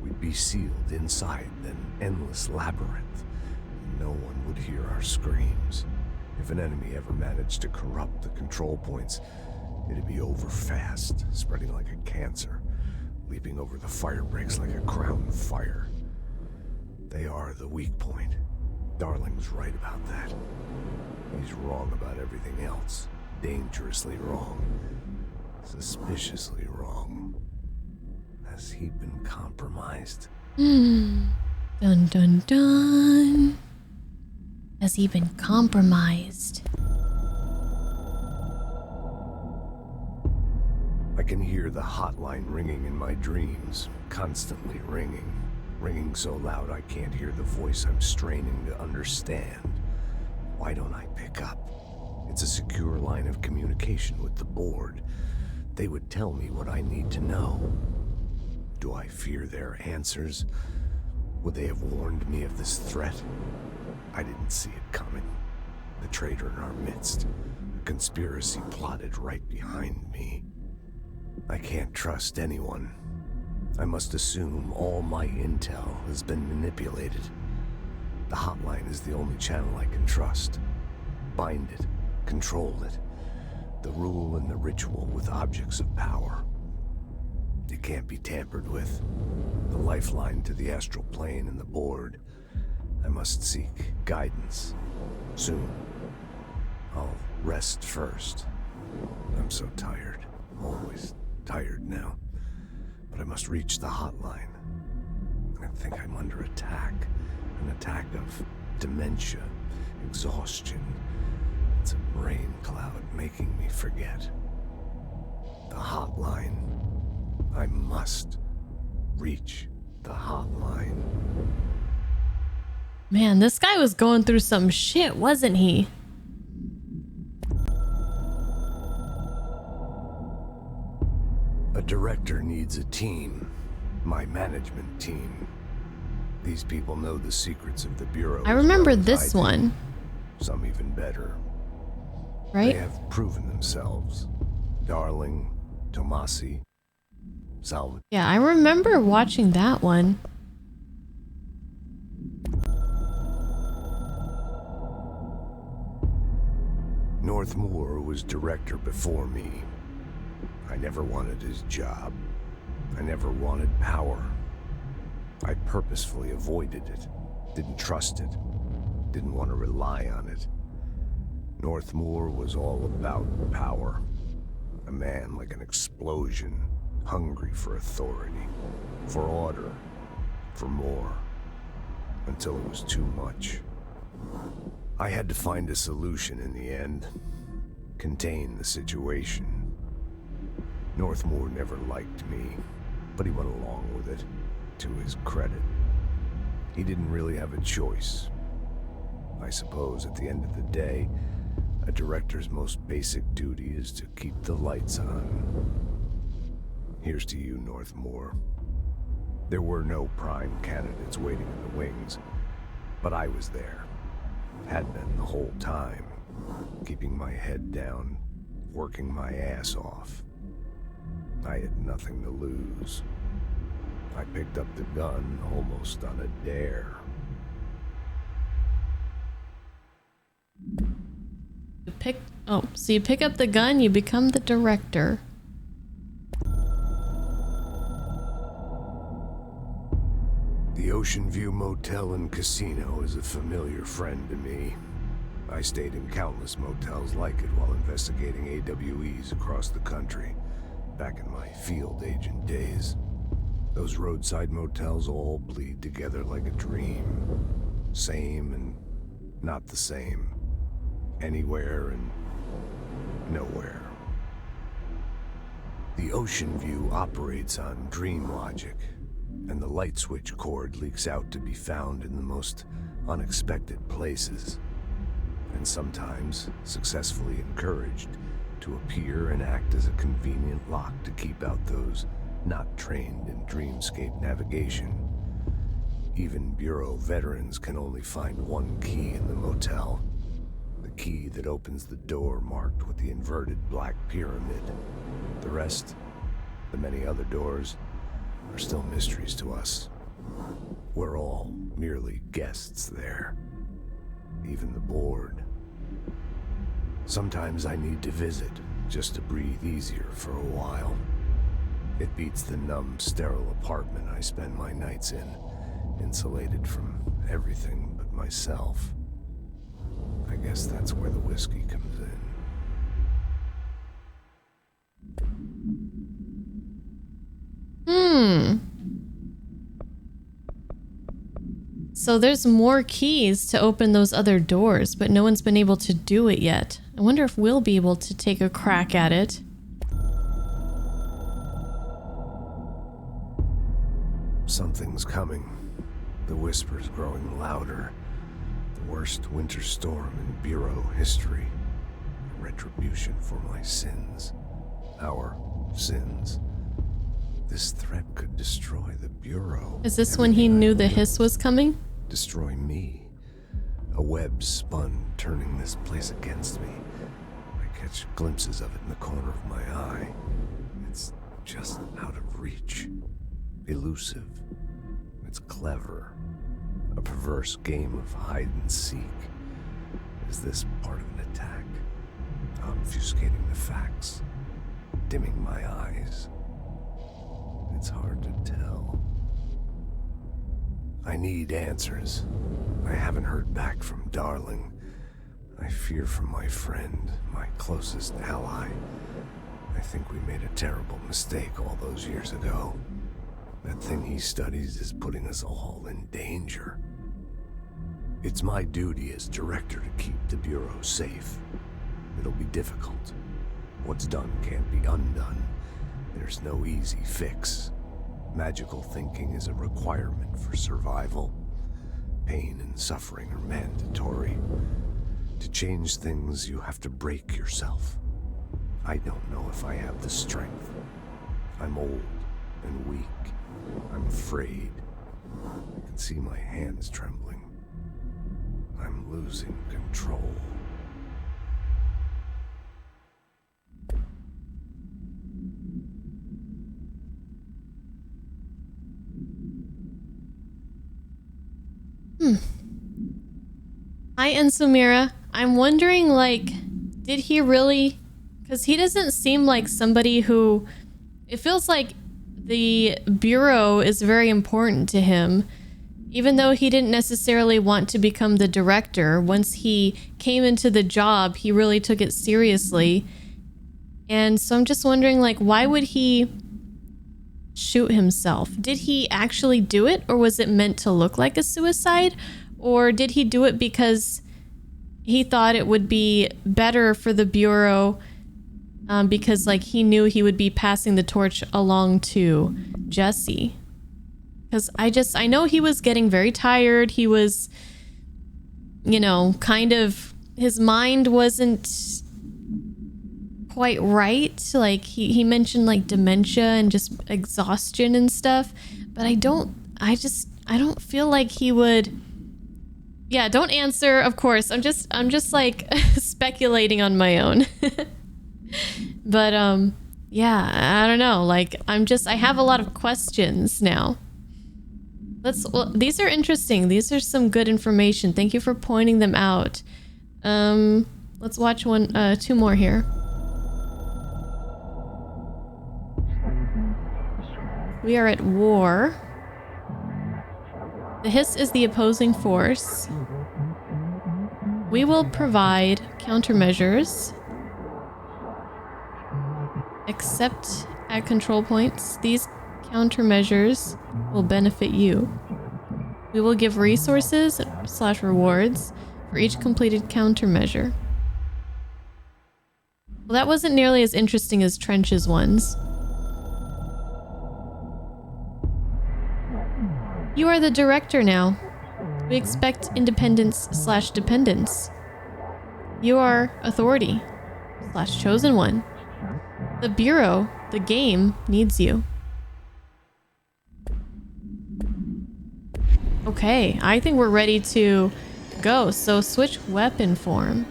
We'd be sealed inside an endless labyrinth. No one would hear our screams. If an enemy ever managed to corrupt the control points, it'd be over fast, spreading like a cancer, leaping over the fire breaks like a crown of fire. They are the weak point. Darling's right about that. He's wrong about everything else. Dangerously wrong. Suspiciously wrong. Has he been compromised? Dun dun dun. Has he been compromised? I can hear the hotline ringing in my dreams, constantly ringing. Ringing so loud I can't hear the voice I'm straining to understand. Why don't I pick up? It's a secure line of communication with the board. They would tell me what I need to know. Do I fear their answers? Would they have warned me of this threat? I didn't see it coming. The traitor in our midst. A conspiracy plotted right behind me. I can't trust anyone. I must assume all my intel has been manipulated. The hotline is the only channel I can trust. Bind it, control it. The rule and the ritual with objects of power. It can't be tampered with. The lifeline to the astral plane and the board. I must seek guidance. Soon. I'll rest first. I'm so tired. Always tired now. But I must reach the hotline. I think I'm under attack. An attack of dementia, exhaustion. It's a brain cloud making me forget. The hotline. I must reach the hotline. Man, this guy was going through some shit, wasn't he? A director needs a team. My management team. These people know the secrets of the Bureau. I remember this one. Some even better. Right? They have proven themselves. Darling, Tomasi, Salvat. Yeah, I remember watching that one. Northmoor was director before me. I never wanted his job. I never wanted power. I purposefully avoided it, didn't trust it, didn't want to rely on it. Northmoor was all about power. A man like an explosion, hungry for authority, for order, for more, until it was too much. I had to find a solution in the end, contain the situation. Northmoor never liked me, but he went along with it, to his credit. He didn't really have a choice. I suppose at the end of the day, a director's most basic duty is to keep the lights on. Here's to you, Northmoor. There were no prime candidates waiting in the wings, but I was there. Had been the whole time, keeping my head down, working my ass off. I had nothing to lose. I picked up the gun almost on a dare. So you pick up the gun, you become the director. The Ocean View Motel and Casino is a familiar friend to me. I stayed in countless motels like it while investigating AWEs across the country, back in my field agent days. Those roadside motels all bleed together like a dream. Same and not the same. Anywhere and nowhere. The Ocean View operates on dream logic, and the light switch cord leaks out to be found in the most unexpected places, and sometimes successfully encouraged to appear and act as a convenient lock to keep out those not trained in dreamscape navigation. Even Bureau veterans can only find one key in the motel. The key that opens the door marked with the inverted black pyramid. The rest, the many other doors, are still mysteries to us. We're all merely guests there. Even the board. Sometimes I need to visit, just to breathe easier for a while. It beats the numb, sterile apartment I spend my nights in, insulated from everything but myself. I guess that's where the whiskey comes in. So there's more keys to open those other doors, but no one's been able to do it yet. I wonder if we'll be able to take a crack at it. Something's coming. The whispers growing louder. The worst winter storm in Bureau history. A retribution for my sins. Our sins. This threat could destroy the Bureau. Is this when he knew the hiss was coming? Destroy me. A web spun, turning this place against me. I catch glimpses of it in the corner of my eye. It's just out of reach. Elusive. It's clever. A perverse game of hide and seek. Is this part of an attack? Obfuscating the facts. Dimming my eyes. It's hard to tell. I need answers. I haven't heard back from Darling. I fear for my friend, my closest ally. I think we made a terrible mistake all those years ago. That thing he studies is putting us all in danger. It's my duty as director to keep the Bureau safe. It'll be difficult. What's done can't be undone. There's no easy fix. Magical thinking is a requirement for survival. Pain and suffering are mandatory. To change things, you have to break yourself. I don't know if I have the strength. I'm old and weak, I'm afraid. I can see my hands trembling. I'm losing control. Hi, Ensumira. I'm wondering, like, did he really... Because he doesn't seem like somebody who... It feels like the Bureau is very important to him. Even though he didn't necessarily want to become the director, once he came into the job, he really took it seriously. And so I'm just wondering, like, why would he shoot himself? Did he actually do it, or was it meant to look like a suicide? Or did he do it because he thought it would be better for the Bureau, because, like, he knew he would be passing the torch along to Jesse? Because I know he was getting very tired. He was, you know, kind of, his mind wasn't quite right. Like, he mentioned, like, dementia and just exhaustion and stuff. But I don't feel like he would... Yeah, don't answer, of course. I'm just like speculating on my own. But yeah, I don't know. Like, I have a lot of questions now. Well, these are interesting. These are some good information. Thank you for pointing them out. Let's watch two more here. We are at war. The Hiss is the opposing force. We will provide countermeasures, except at control points. These countermeasures will benefit you. We will give resources / rewards for each completed countermeasure. Well, that wasn't nearly as interesting as Trench's ones. You are the director now. We expect independence / dependence. You are authority / chosen one. The Bureau, the game, needs you. Okay, I think we're ready to go. So switch weapon form.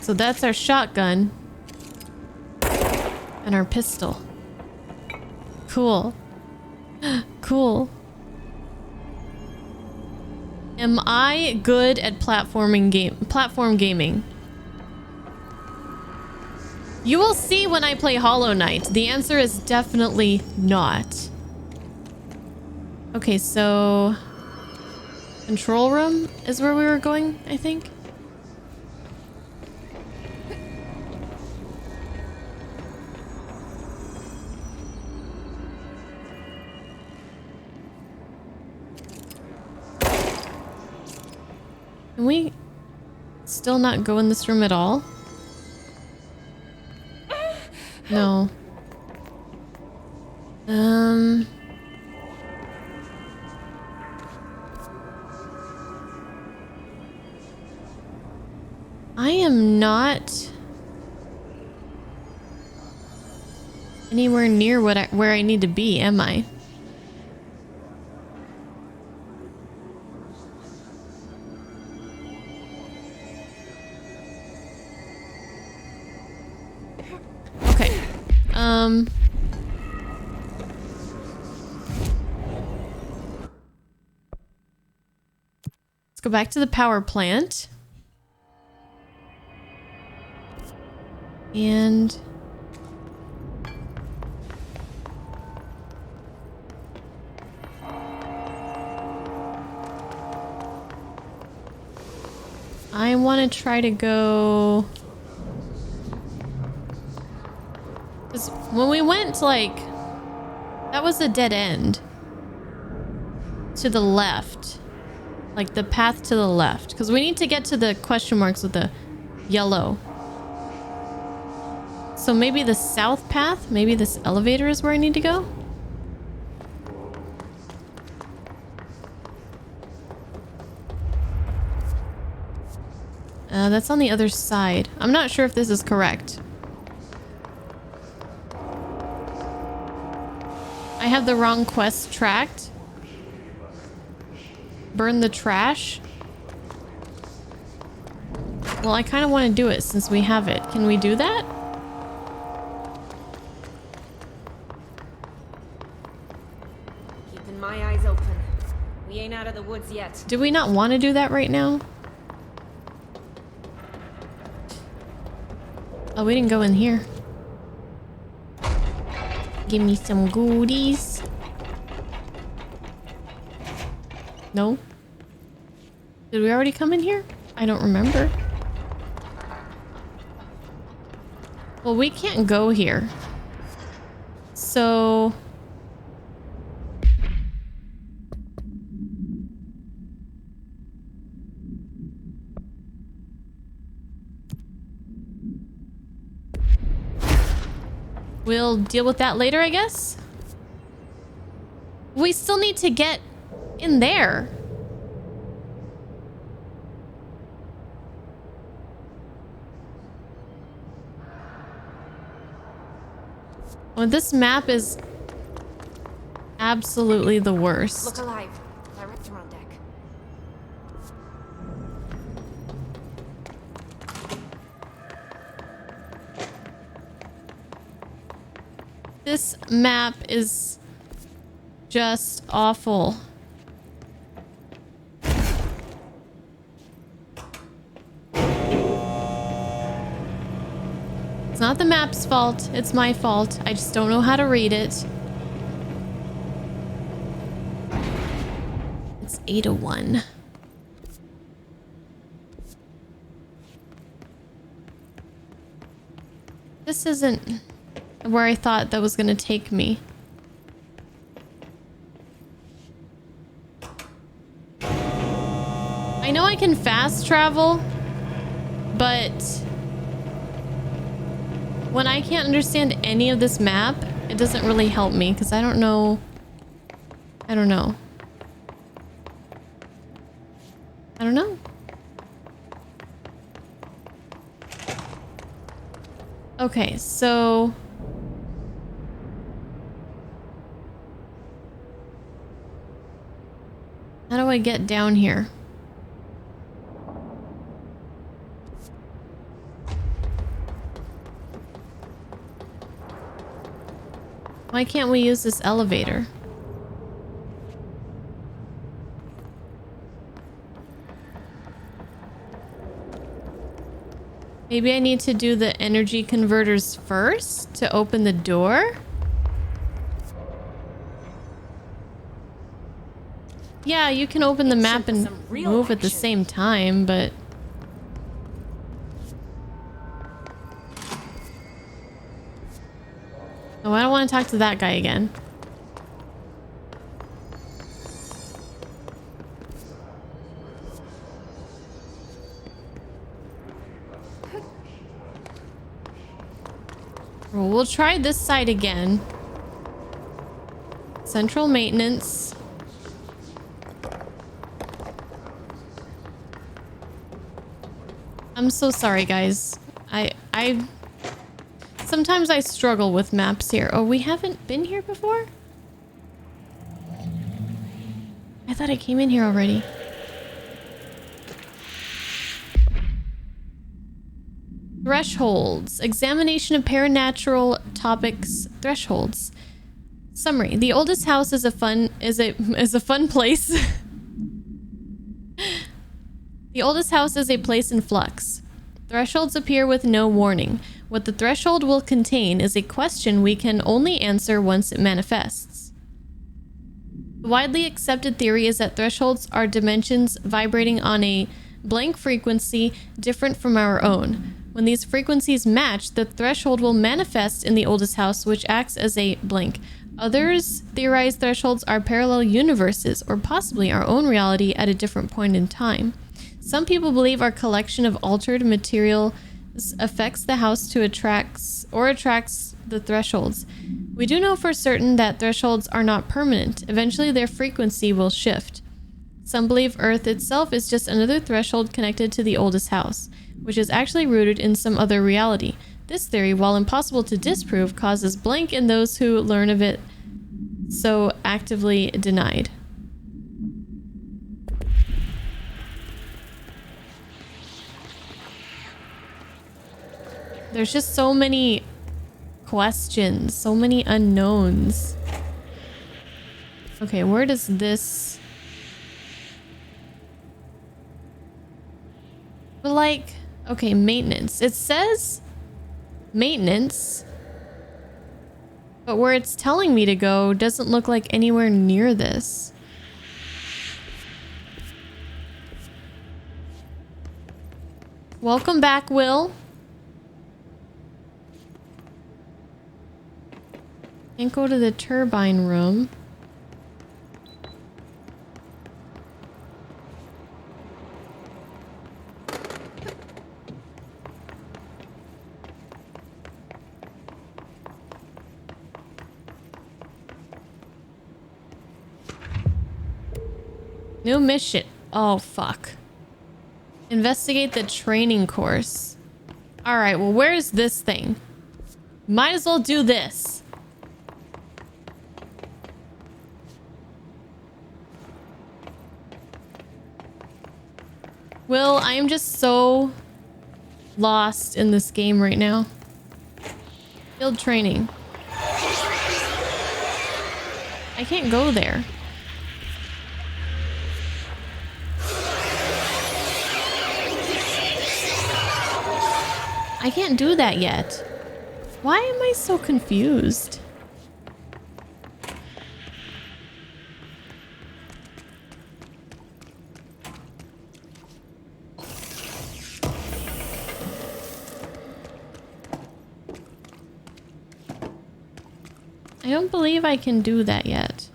So that's our shotgun and our pistol. Cool. Cool. Am I good at platform gaming? You will see when I play Hollow Knight. The answer is definitely not. Okay, so control room is where we were going, I think. Can we still not go in this room at all? No. I am not anywhere near where I need to be, am I? Let's go back to the power plant. And I want to try to go... Because when we went, like, that was a dead end. To the left. Like, the path to the left. Because we need to get to the question marks with the yellow. So maybe the south path? Maybe this elevator is where I need to go? That's on the other side. I'm not sure if this is correct. have the wrong quest tracked. Burn the trash. Well, I kind of want to do it since we have it. Can we do that? Keeping my eyes open. We ain't out of the woods yet. Do we not want to do that right now? Oh, we didn't go in here. Give me some goodies. No? Did we already come in here? I don't remember. Well, we can't go here. So... we'll deal with that later, I guess. We still need to get in there. Well, this map is absolutely the worst. Look alive. Director on deck. This map is just awful. It's not the map's fault, it's my fault. I just don't know how to read it. It's 801. This isn't where I thought that was gonna take me. I know I can fast travel, but when I can't understand any of this map, it doesn't really help me because I don't know. I don't know. I don't know. Okay, so how do I get down here? Why can't we use this elevator? Maybe I need to do the energy converters first to open the door? Yeah, you can open the map and move at the same time, but... oh, I don't want to talk to that guy again. Well, we'll try this side again. Central maintenance. I'm so sorry, guys. I sometimes I struggle with maps here. Oh, we haven't been here before? I thought I came in here already. Thresholds. Examination of paranatural topics. Thresholds. Summary. The oldest house is a fun place. The oldest house is a place in flux. Thresholds appear with no warning. What the threshold will contain is a question we can only answer once it manifests. The widely accepted theory is that thresholds are dimensions vibrating on a blank frequency different from our own. When these frequencies match, the threshold will manifest in the oldest house, which acts as a blank. Others theorize thresholds are parallel universes, or possibly our own reality at a different point in time. Some people believe our collection of altered material affects the house to attracts the thresholds. We do know for certain that thresholds are not permanent. Eventually their frequency will shift. Some believe Earth itself is just another threshold connected to the oldest house, which is actually rooted in some other reality. This theory, while impossible to disprove, causes blank in those who learn of it so actively denied. There's just so many questions, so many unknowns. Okay, where does this... But like, okay, maintenance. It says maintenance, but where it's telling me to go doesn't look like anywhere near this. Welcome back, Will. Can't go to the turbine room. New mission. Oh, fuck. Investigate the training course. Alright, well, where's this thing? Might as well do this. Will, I am just so lost in this game right now. Field training. I can't go there. I can't do that yet. Why am I so confused? I don't believe I can do that yet.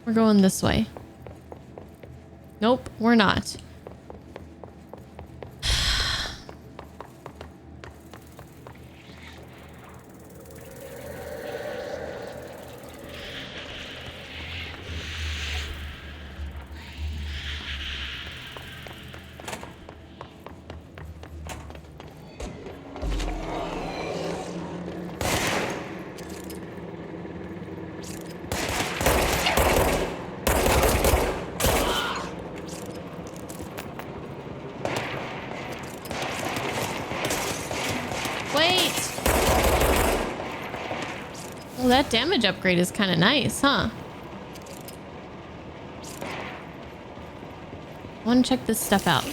We're going this way. Nope, we're not. Well, that damage upgrade is kind of nice, huh? I want to check this stuff out.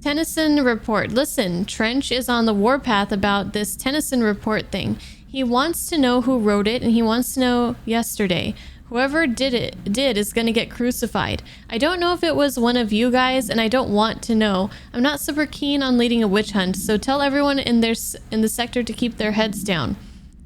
Tennyson report. Listen, Trench is on the warpath about this Tennyson report thing. He wants to know who wrote it, and he wants to know yesterday. Whoever did is going to get crucified. I don't know if it was one of you guys, and I don't want to know. I'm not super keen on leading a witch hunt, so tell everyone in the sector to keep their heads down.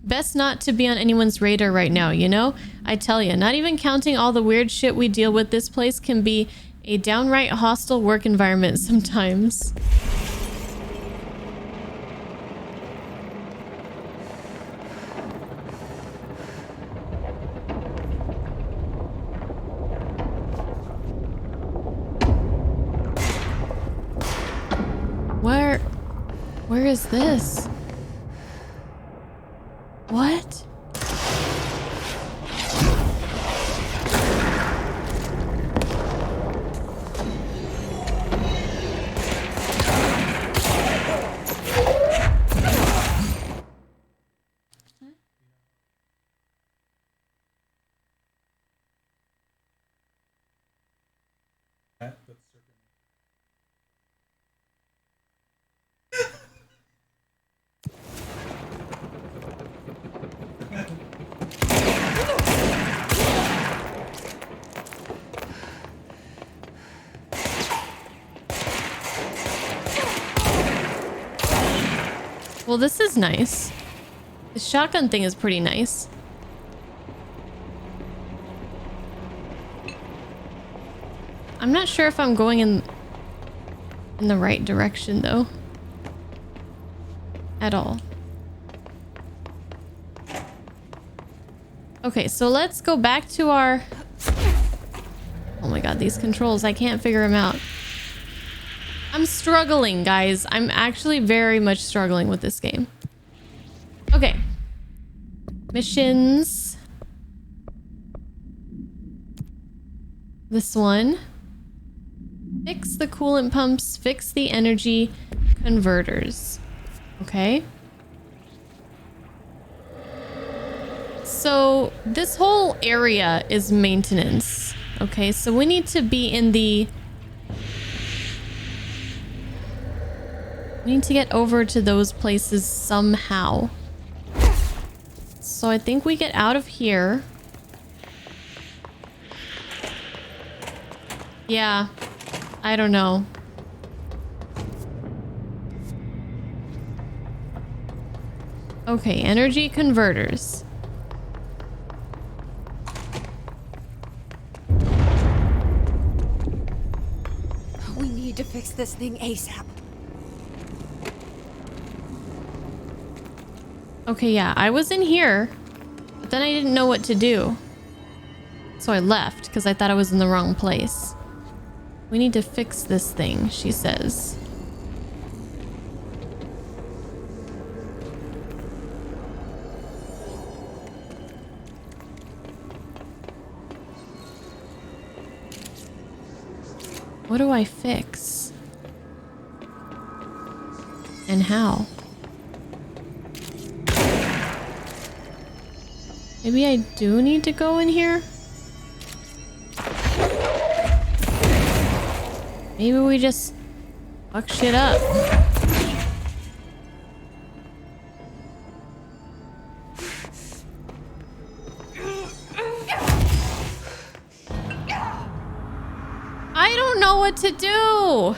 Best not to be on anyone's radar right now, you know? I tell you, not even counting all the weird shit we deal with, this place can be a downright hostile work environment sometimes. Where is this? What? Well, this is nice. The shotgun thing is pretty nice. I'm not sure if I'm going in the right direction though. At all. Okay, so let's go back to our... Oh my god, these controls, I can't figure them out. I'm struggling, guys. I'm actually very much struggling with this game. Okay. Missions. This one. Fix the coolant pumps, fix the energy converters. Okay. So this whole area is maintenance. Okay, so we need to be in the... We need to get over to those places somehow. So I think we get out of here. Yeah, I don't know. Okay, energy converters. We need to fix this thing ASAP. Okay, yeah, I was in here, but then I didn't know what to do. So I left because I thought I was in the wrong place. We need to fix this thing, she says. What do I fix? And how? Maybe I do need to go in here? Maybe we just fuck shit up. I don't know what to do.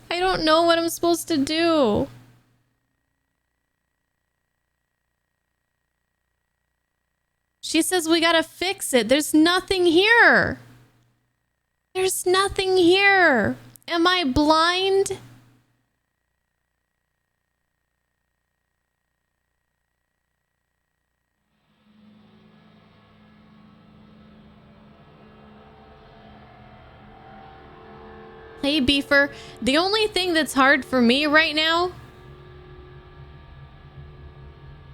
I don't know what I'm supposed to do. She says we gotta fix it. There's nothing here. There's nothing here. Am I blind? Hey, Beefer. The only thing that's hard for me right now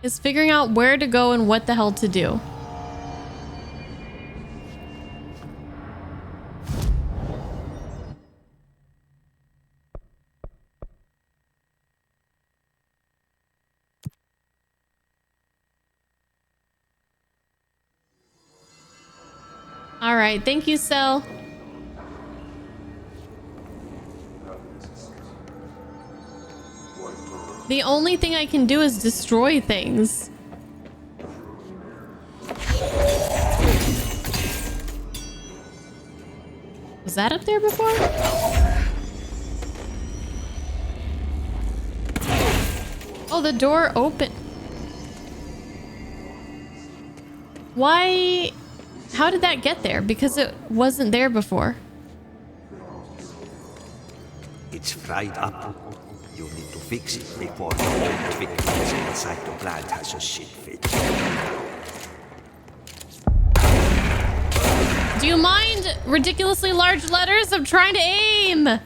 is figuring out where to go and what the hell to do. All right, thank you, Cell. The only thing I can do is destroy things. Was that up there before? Oh, the door opened. Why? How did that get there? Because it wasn't there before. It's fried up. You need to fix it before the old victims inside the plant has a shit fit. Do you mind ridiculously large letters? I'm trying to aim.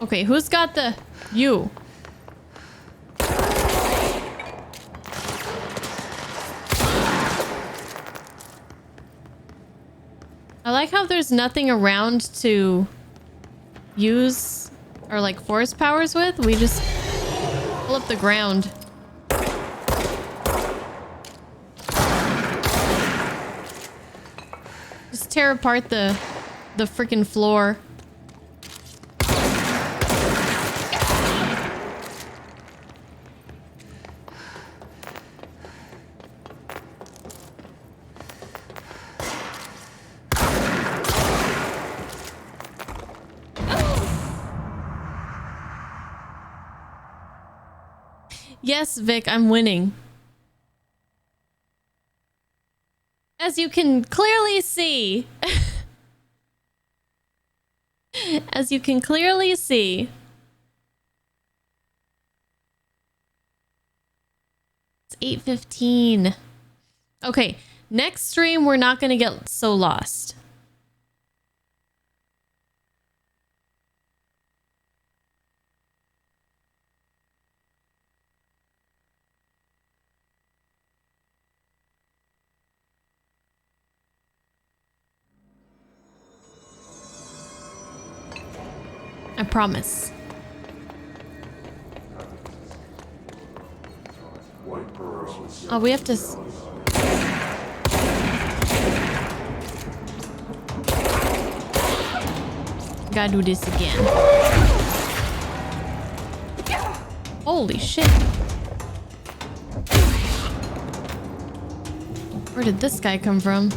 Okay, who's got the... You. I like how there's nothing around to use our like force powers with. We just pull up the ground. Just tear apart the freaking floor. Yes, Vic, I'm winning. As you can clearly see. As you can clearly see. It's 8:15. Okay, next stream we're not going to get so lost. I promise. Oh, we have to... Gotta do this again. Holy shit. Where did this guy come from?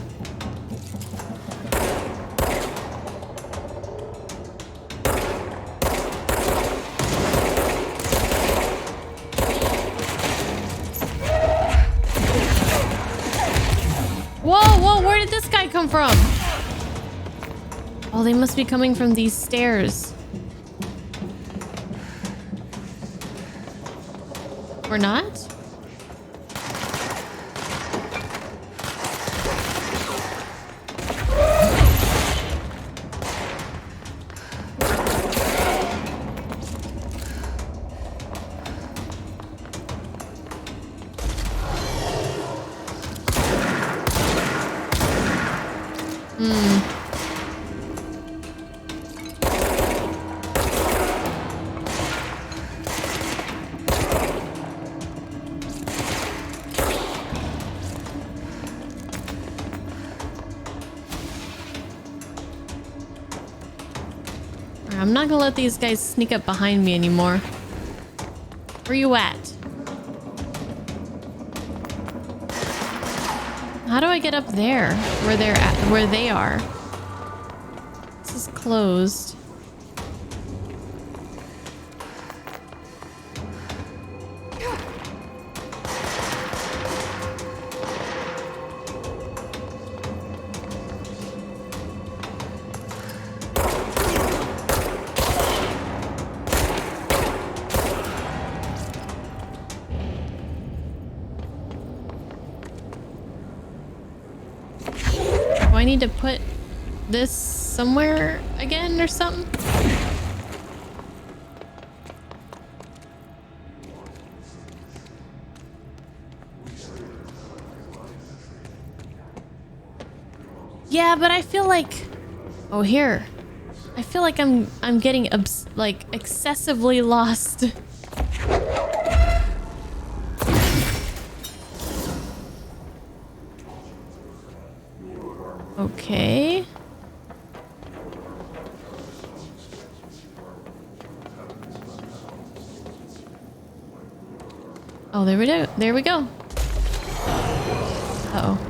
Whoa, where did this guy come from? Oh, they must be coming from these stairs. Or not? I'm not gonna let these guys sneak up behind me anymore. Where you at? How do I get up there? Where they're at, where they are? This is closed. I need to put this somewhere again or something? Yeah, but I feel like... Oh, here. I feel like I'm getting like excessively lost. Okay. Oh, there we go. There we go. Uh-oh.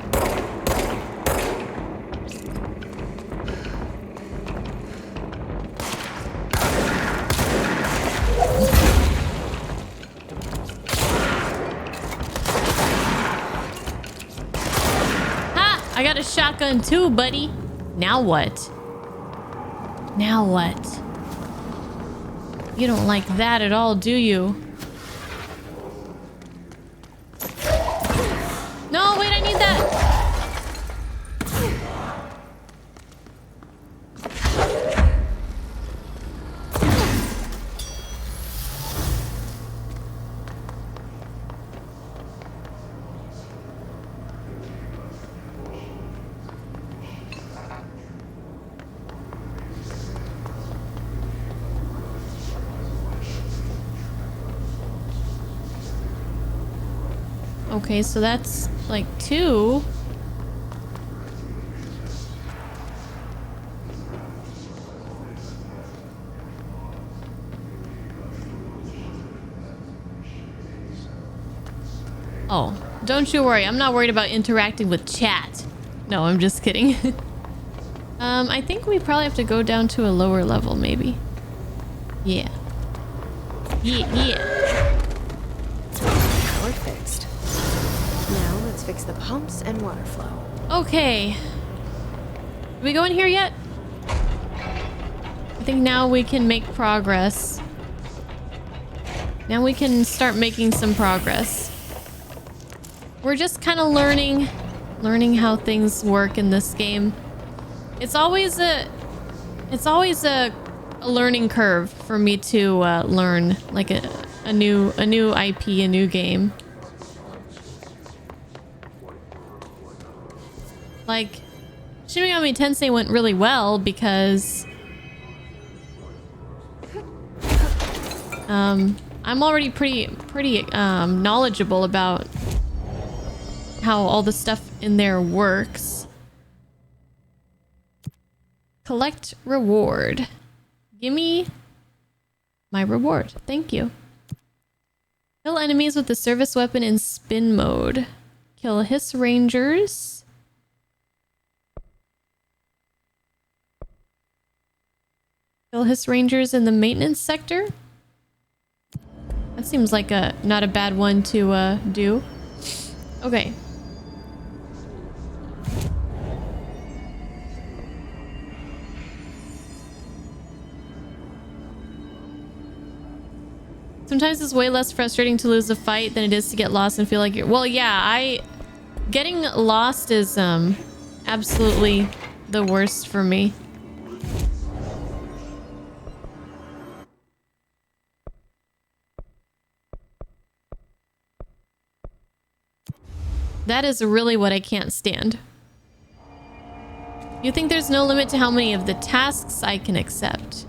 I got a shotgun too, buddy. Now what? Now what? You don't like that at all, do you? No, wait, I need that. Okay, so that's like 2. Oh, don't you worry. I'm not worried about interacting with chat. No, I'm just kidding. I think we probably have to go down to a lower level, maybe. Yeah. Yeah. We're fixed. Now let's fix the pumps and water flow. Okay. Did we go in here yet? I think now we can make progress. Now we can start making some progress. We're just kind of learning how things work in this game. It's always a learning curve for me to learn like a new IP, a new game. Like Shin Megami Tensei went really well because I'm already pretty knowledgeable about how all the stuff in there works. Collect reward. Gimme my reward. Thank you. Kill enemies with the service weapon in spin mode. Kill hiss rangers. Kill hiss rangers in the maintenance sector. That seems like not a bad one to do. Okay. Sometimes it's way less frustrating to lose a fight than it is to get lost and feel like you're... Well, yeah, getting lost is absolutely the worst for me. That is really what I can't stand. You think there's no limit to how many of the tasks I can accept?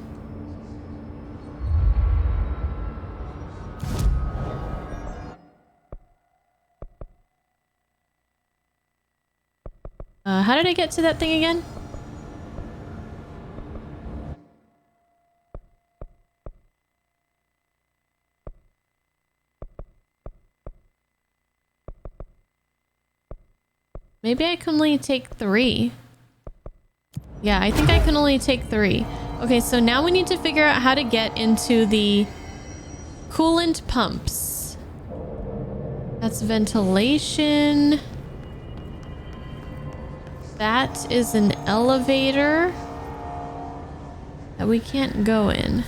How did I get to that thing again? Maybe I can only take 3. Yeah, I think I can only take 3. Okay, so now we need to figure out how to get into the coolant pumps. That's ventilation. That is an elevator that we can't go in.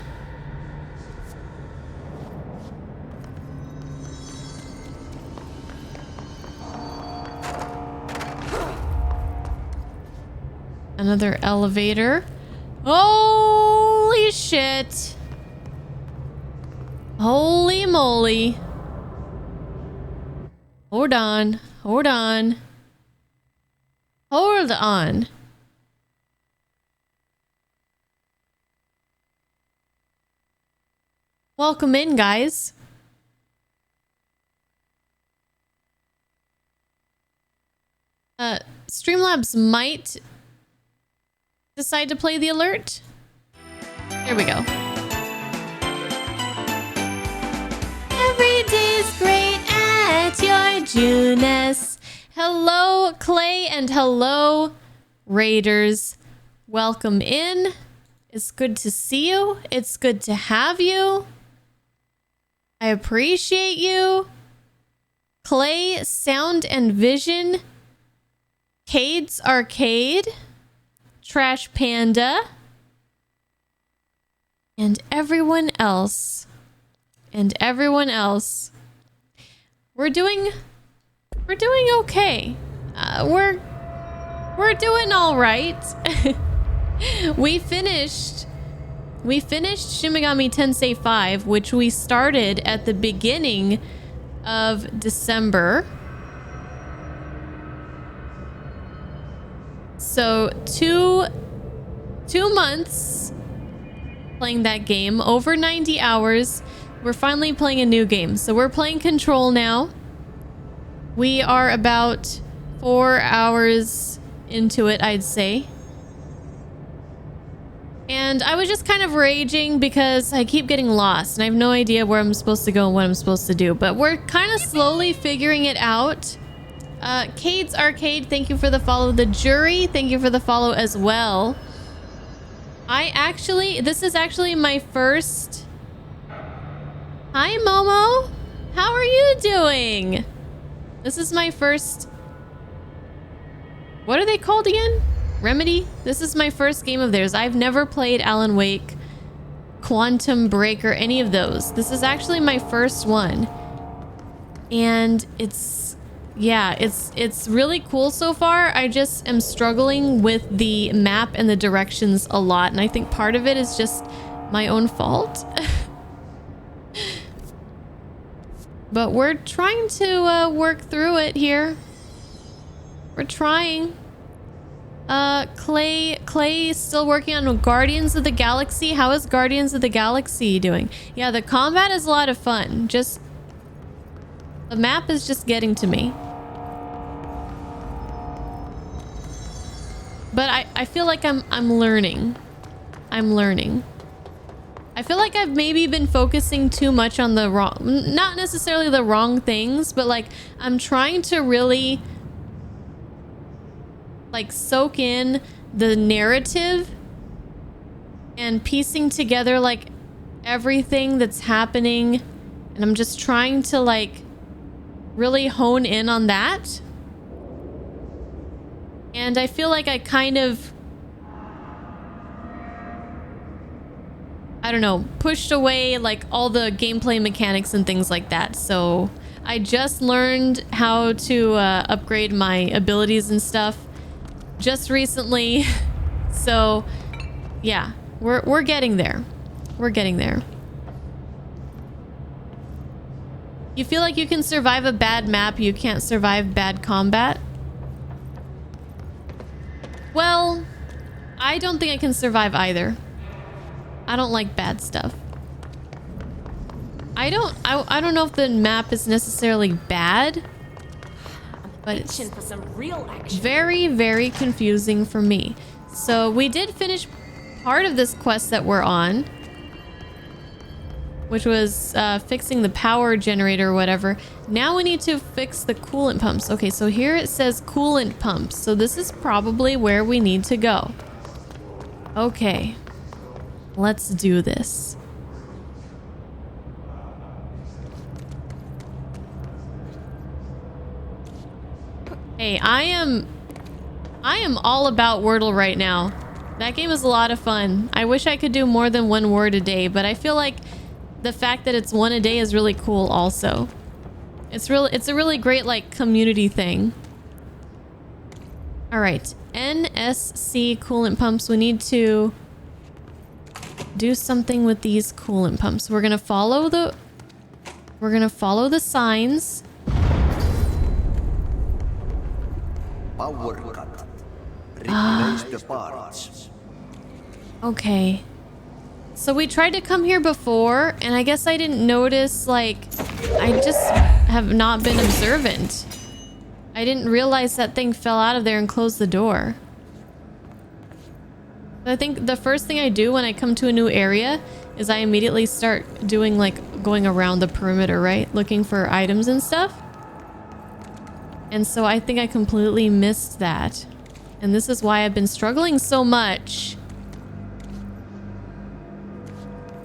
Another elevator. Holy shit. Holy moly. Hold on. Hold on. Hold on. Welcome in, guys. Streamlabs might decide to play the alert. There we go. Every day's great at your Junus. Hello, Clay, and hello, Raiders. Welcome in. It's good to see you. It's good to have you. I appreciate you. Clay, Sound and Vision. Cade's Arcade. Trash Panda. And everyone else. And everyone else. We're doing okay. We're doing all right. We finished Shin Megami Tensei 5, which we started at the beginning of December. So 2 months playing that game, over 90 hours. We're finally playing a new game. So we're playing Control now. We are about 4 hours into it, I'd say. And I was just kind of raging because I keep getting lost and I have no idea where I'm supposed to go and what I'm supposed to do. But we're kind of slowly figuring it out. Cade's Arcade, thank you for the follow. The Jury, thank you for the follow as well. This is actually my first... Hi, Momo. How are you doing? This is my first... What are they called again? Remedy? This is my first game of theirs. I've never played Alan Wake, Quantum Break, or any of those. This is actually my first one. And it's... Yeah, it's really cool so far. I just am struggling with the map and the directions a lot. And I think part of it is just my own fault. But we're trying to work through it here. We're trying. Clay is still working on Guardians of the Galaxy. How is Guardians of the Galaxy doing? Yeah, the combat is a lot of fun. Just... the map is just getting to me. But I feel like I'm learning. I'm learning. I feel like I've maybe been focusing too much on the wrong... not necessarily the wrong things, but like I'm trying to really... like soak in the narrative and piecing together like everything that's happening, and I'm just trying to like really hone in on that. And I feel like I kind of, I don't know, pushed away like all the gameplay mechanics and things like that. So I just learned how to upgrade my abilities and stuff just recently. So yeah, we're getting there. We're getting there. You feel like you can survive a bad map, you can't survive bad combat? Well, I don't think I can survive either. I don't like bad stuff. I don't know if the map is necessarily bad, but it's for some real action. very, very confusing for me. So we did finish part of this quest that we're on, which was fixing the power generator or whatever. Now we need to fix the coolant pumps. Okay, so here it says coolant pumps. So this is probably where we need to go. Okay, let's do this. Hey, I am all about Wordle right now. That game is a lot of fun. I wish I could do more than one word a day, but I feel like the fact that it's one a day is really cool also. It's a really great like community thing. All right, NSC coolant pumps. We need to do something with these coolant pumps. We're gonna follow the signs. Power cut. Replace the parts. Okay. So we tried to come here before, and I guess I didn't notice, like, I just have not been observant. I didn't realize that thing fell out of there and closed the door. I think the first thing I do when I come to a new area is I immediately start doing, like, going around the perimeter, right? Looking for items and stuff. And so I think I completely missed that. And this is why I've been struggling so much.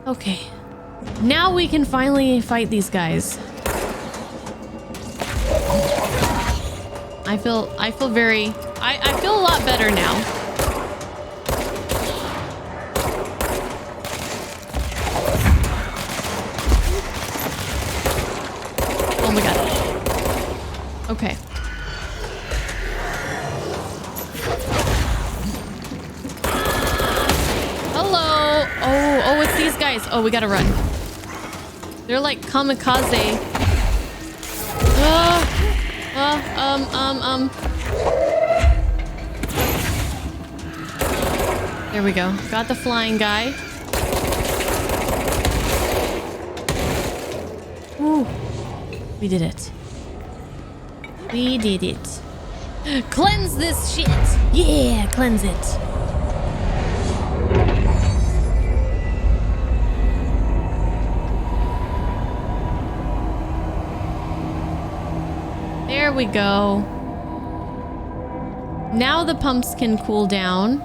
Okay. Now we can finally fight these guys. I feel very... I feel a lot better now. Oh my god. Okay. Hello. Oh, it's these guys. Oh, we gotta run. They're like kamikaze. There we go. Got the flying guy. Ooh. We did it. We did it. Cleanse this shit. Yeah, cleanse it. There we go. Now the pumps can cool down.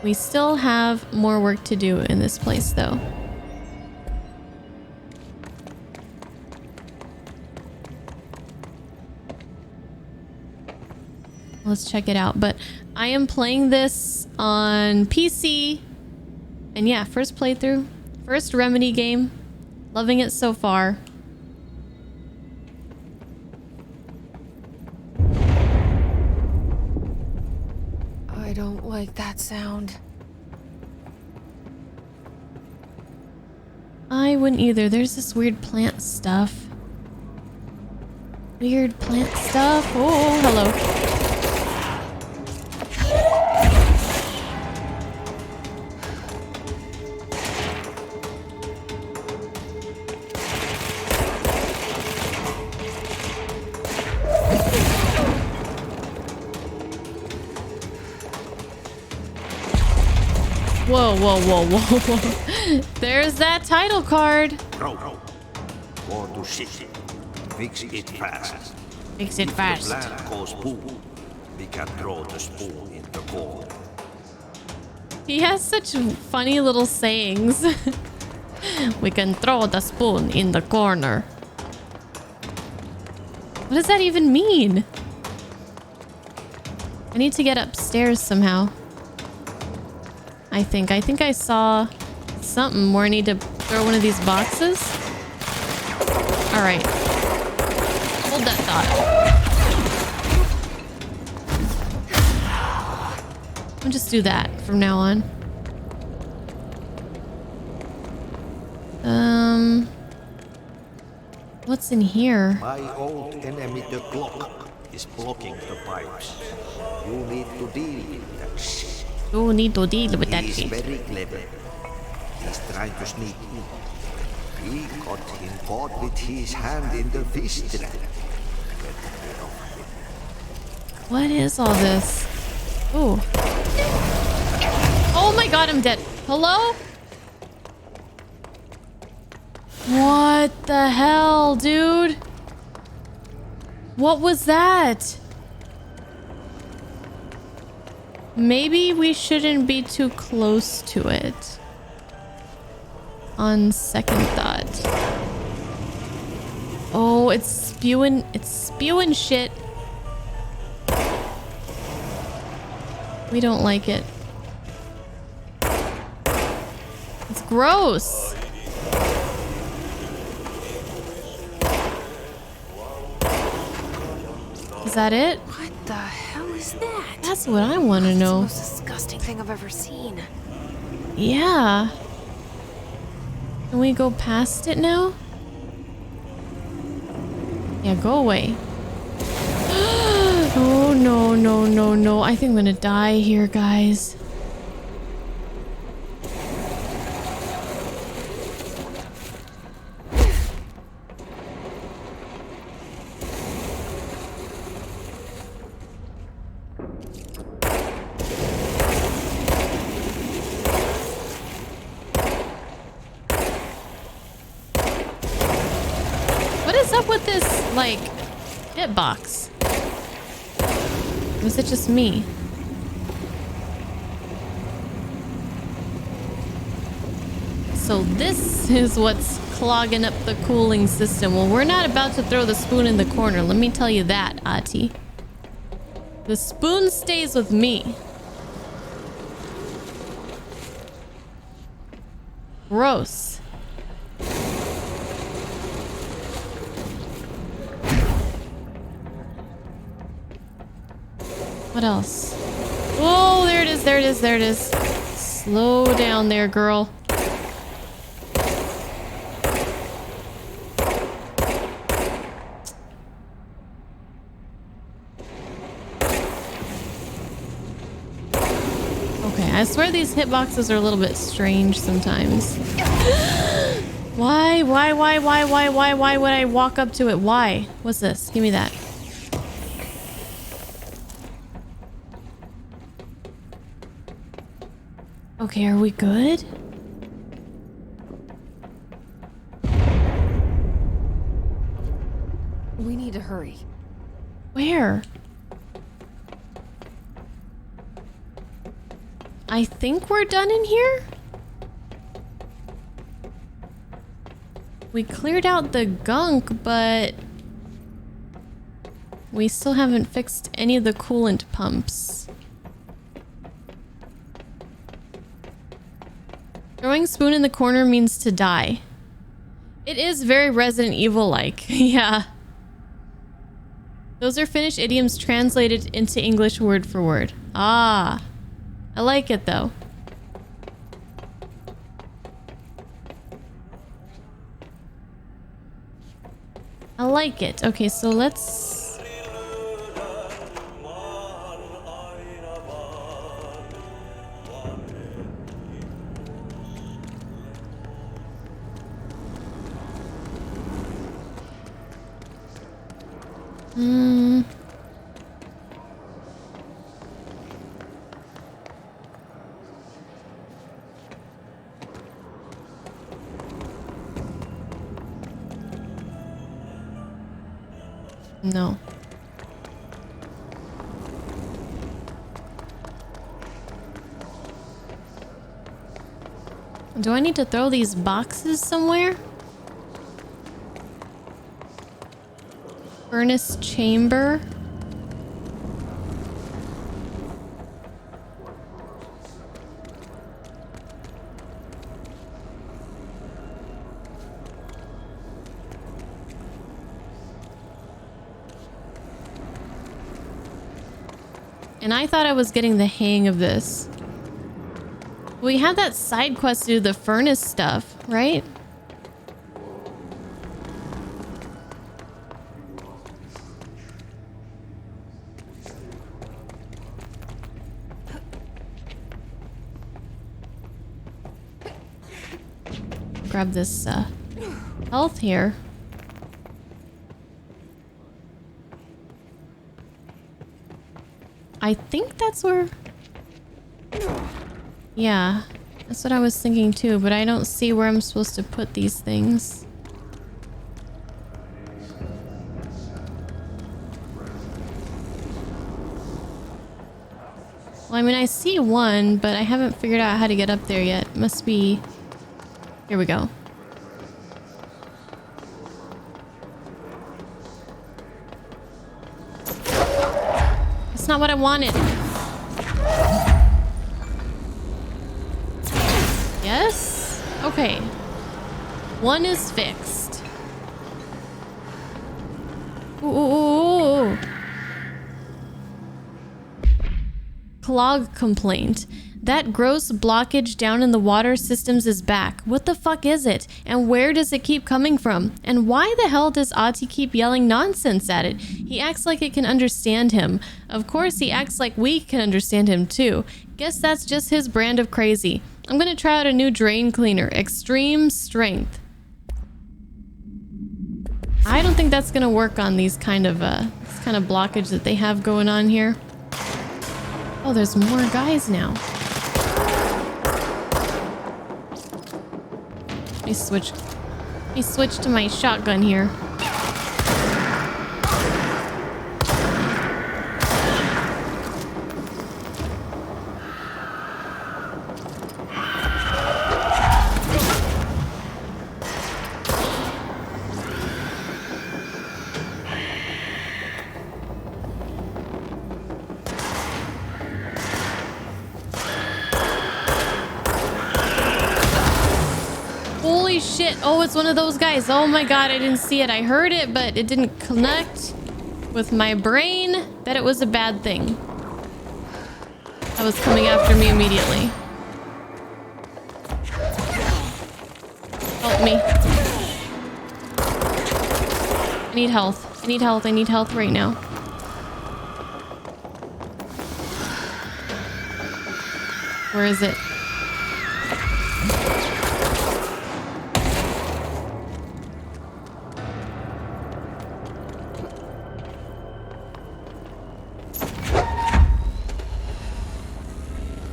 We still have more work to do in this place, though. Let's check it out. But I am playing this on PC. And yeah, first playthrough. First Remedy game. Loving it so far. I don't like that sound. I wouldn't either. There's this weird plant stuff. Weird plant stuff. Oh, hello. Whoa, whoa, whoa, whoa, whoa. There's that title card. Go to city. Fix it fast. Fix it fast. If the plant goes boom, we can throw the spoon in the bowl. He has such funny little sayings. We can throw the spoon in the corner. What does that even mean? I need to get upstairs somehow. I think I saw something where I need to throw one of these boxes. All right. Hold that thought. I'll just do that from now on. What's in here? My old enemy, the clock, is blocking the pipes. You need to deal with that shit. You need to deal with that He's shit. very clever. He's trying to sneak in. We got him caught with his hand in the fish trap. What is all this? Ooh. Oh my god, I'm dead. Hello? What the hell, dude? What was that? Maybe we shouldn't be too close to it. On second thought. Oh, it's spewing shit. We don't like it. It's gross. Is that it? What the hell is that? That's what I want to know. It's the most disgusting thing I've ever seen. Yeah. Can we go past it now? Yeah, go away. Oh, no, no, no, no. I think I'm gonna die here, guys. What is up with this, like, hitbox? Or is it just me? So this is what's clogging up the cooling system. Well, we're not about to throw the spoon in the corner. Let me tell you that, Ati. The spoon stays with me. Gross. What else? Oh, there it is, there it is, there it is. Slow down there, girl. Okay, I swear these hitboxes are a little bit strange sometimes. Why would I walk up to it? Why? What's this? Give me that. Okay, are we good? We need to hurry. Where? I think we're done in here? We cleared out the gunk, but we still haven't fixed any of the coolant pumps. Throwing spoon in the corner means to die. It is very Resident Evil-like. Yeah. Those are Finnish idioms translated into English word for word. Ah. I like it though. I like it. Okay, so let's... No. Do I need to throw these boxes somewhere? Furnace chamber. And I thought I was getting the hang of this. We had that side quest to do the furnace stuff, right? Grab this health here. I think that's where... Yeah, that's what I was thinking too, but I don't see where I'm supposed to put these things. Well, I mean, I see one, but I haven't figured out how to get up there yet. Must be... Here we go. That's not what I wanted. Yes? Okay. One is fixed. Ooh. Clog complaint. That gross blockage down in the water systems is back. What the fuck is it? And where does it keep coming from? And why the hell does Ati keep yelling nonsense at it? He acts like it can understand him. Of course he acts like we can understand him too. Guess that's just his brand of crazy. I'm gonna try out a new drain cleaner. Extreme strength. I don't think that's gonna work on these kind of blockage that they have going on here. Oh, there's more guys now. Let me switch to my shotgun here. Holy shit. Oh, it's one of those guys. Oh my god, I didn't see it. I heard it, but it didn't connect with my brain that it was a bad thing. That was coming after me immediately. Help me. I need health. I need health. I need health right now. Where is it?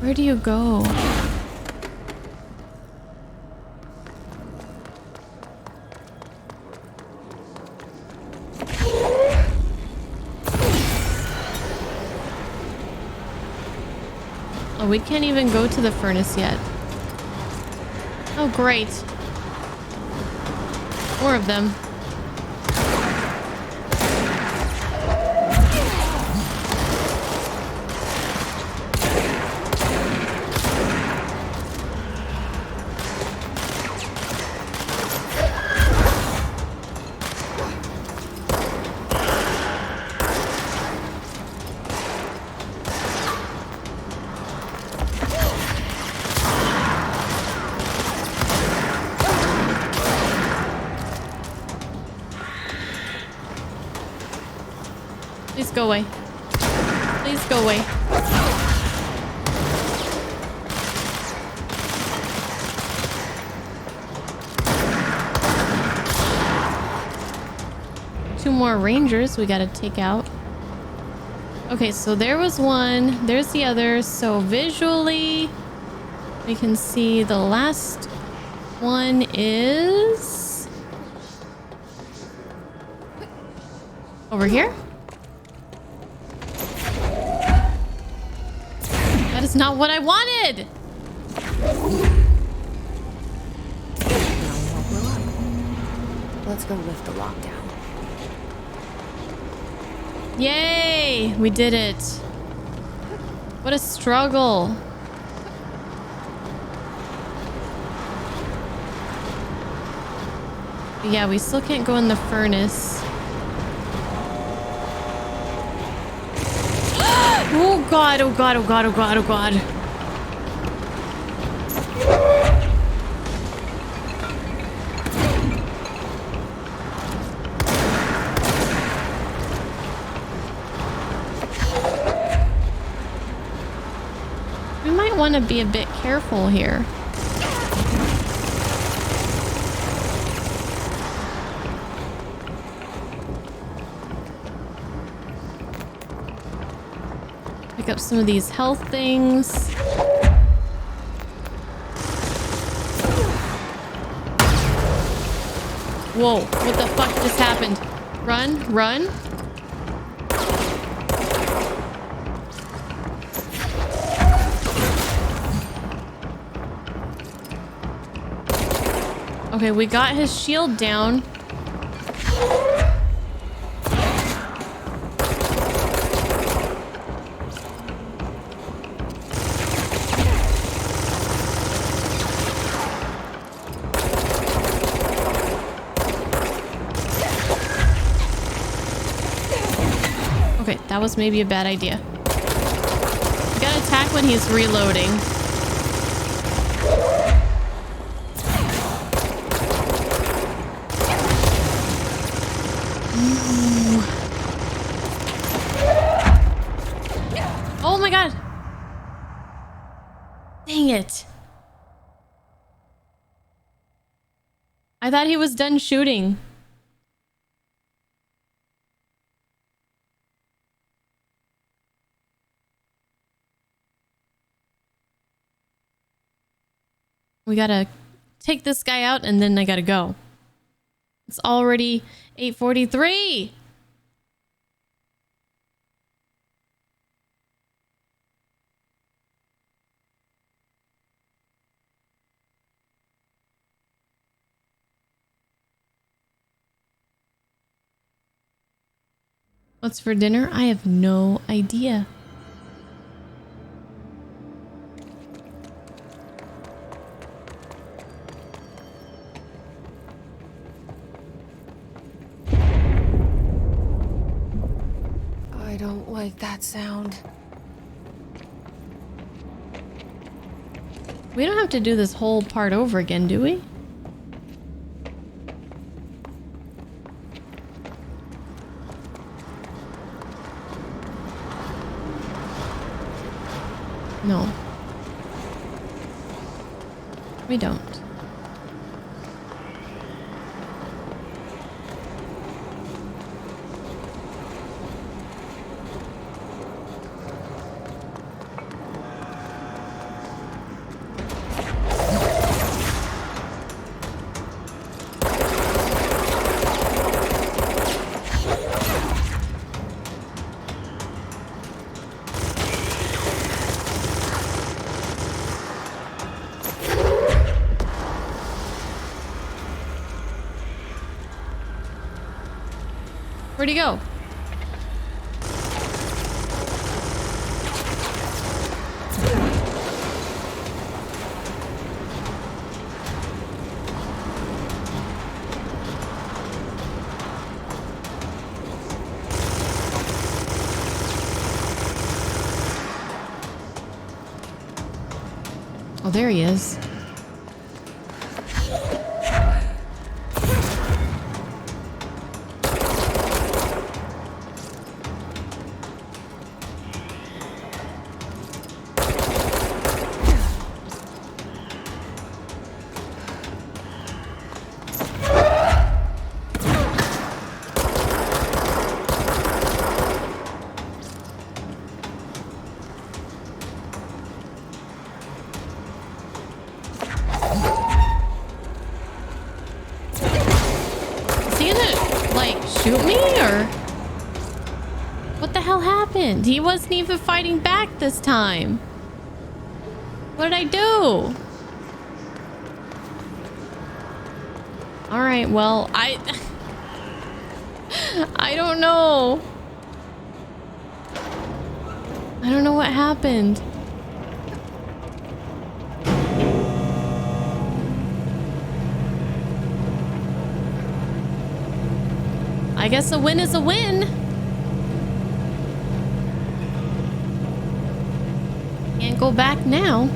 Where do you go? Oh, we can't even go to the furnace yet. Oh, great. More of them. Please go away. Please go away. Two more rangers we gotta take out. Okay, so there was one. There's the other. So visually, we can see the last one is over here. That is not what I wanted. Let's go lift the lockdown. Yay! We did it. What a struggle. But yeah, we still can't go in the furnace. Oh god, oh god, oh god, oh god, oh god. We might want to be a bit careful here. Pick up some of these health things. Whoa, what the fuck just happened? Run, run. Okay, we got his shield down. Okay, that was maybe a bad idea. We gotta attack when he's reloading. Oh my god! Dang it. I thought he was done shooting. We gotta take this guy out and then I gotta go. It's already 8:43. What's for dinner? I have no idea. I don't like that sound. We don't have to do this whole part over again, do we? No. We don't. Where'd he go? Oh, there he is. He wasn't even fighting back this time. What did I do? All right, well, I don't know. I don't know what happened. I guess a win is a win. Can't go back now.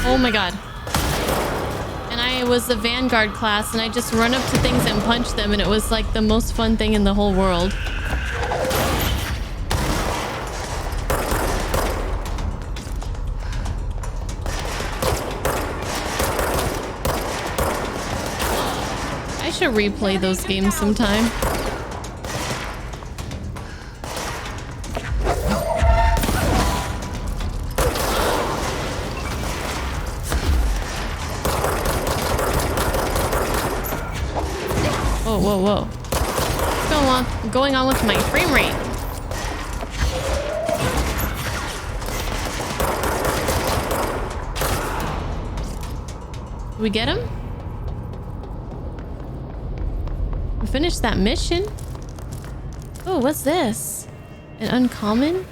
Oh my god. And I was the Vanguard class and I just run up to things and punch them and it was like the most fun thing in the whole world. I should replay those games sometime. Whoa, whoa. What's going on with my frame rate? Did we get him? We finished that mission. Oh, what's this? An uncommon?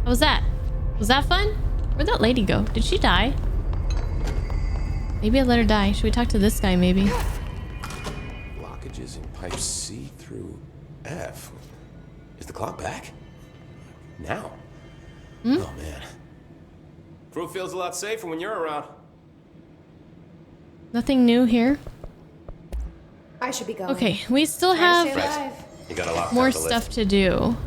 What was that? Was that fun? Where'd that lady go? Did she die? Maybe I let her die. Should we talk to this guy maybe? Blockages in pipe C through F. Is the clock back? Now? Hmm? Oh man. Crew feels a lot safer when you're around. Nothing new here. I should be going. Okay, we still have You got a lot more stuff to do.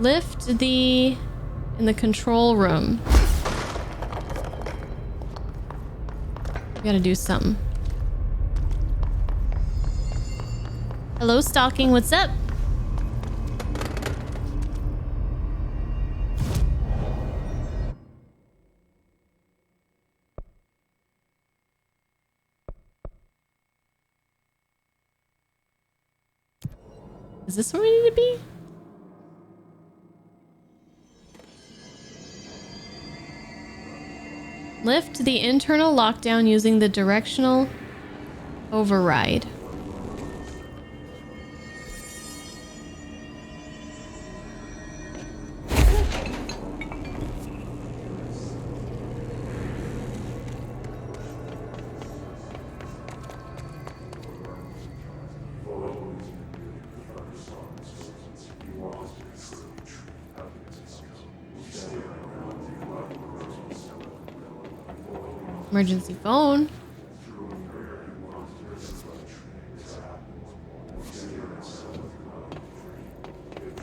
Lift in the control room. We gotta do something. Hello, stalking. What's up? Is this where we need to be? Lift the internal lockdown using the directional override. Emergency phone.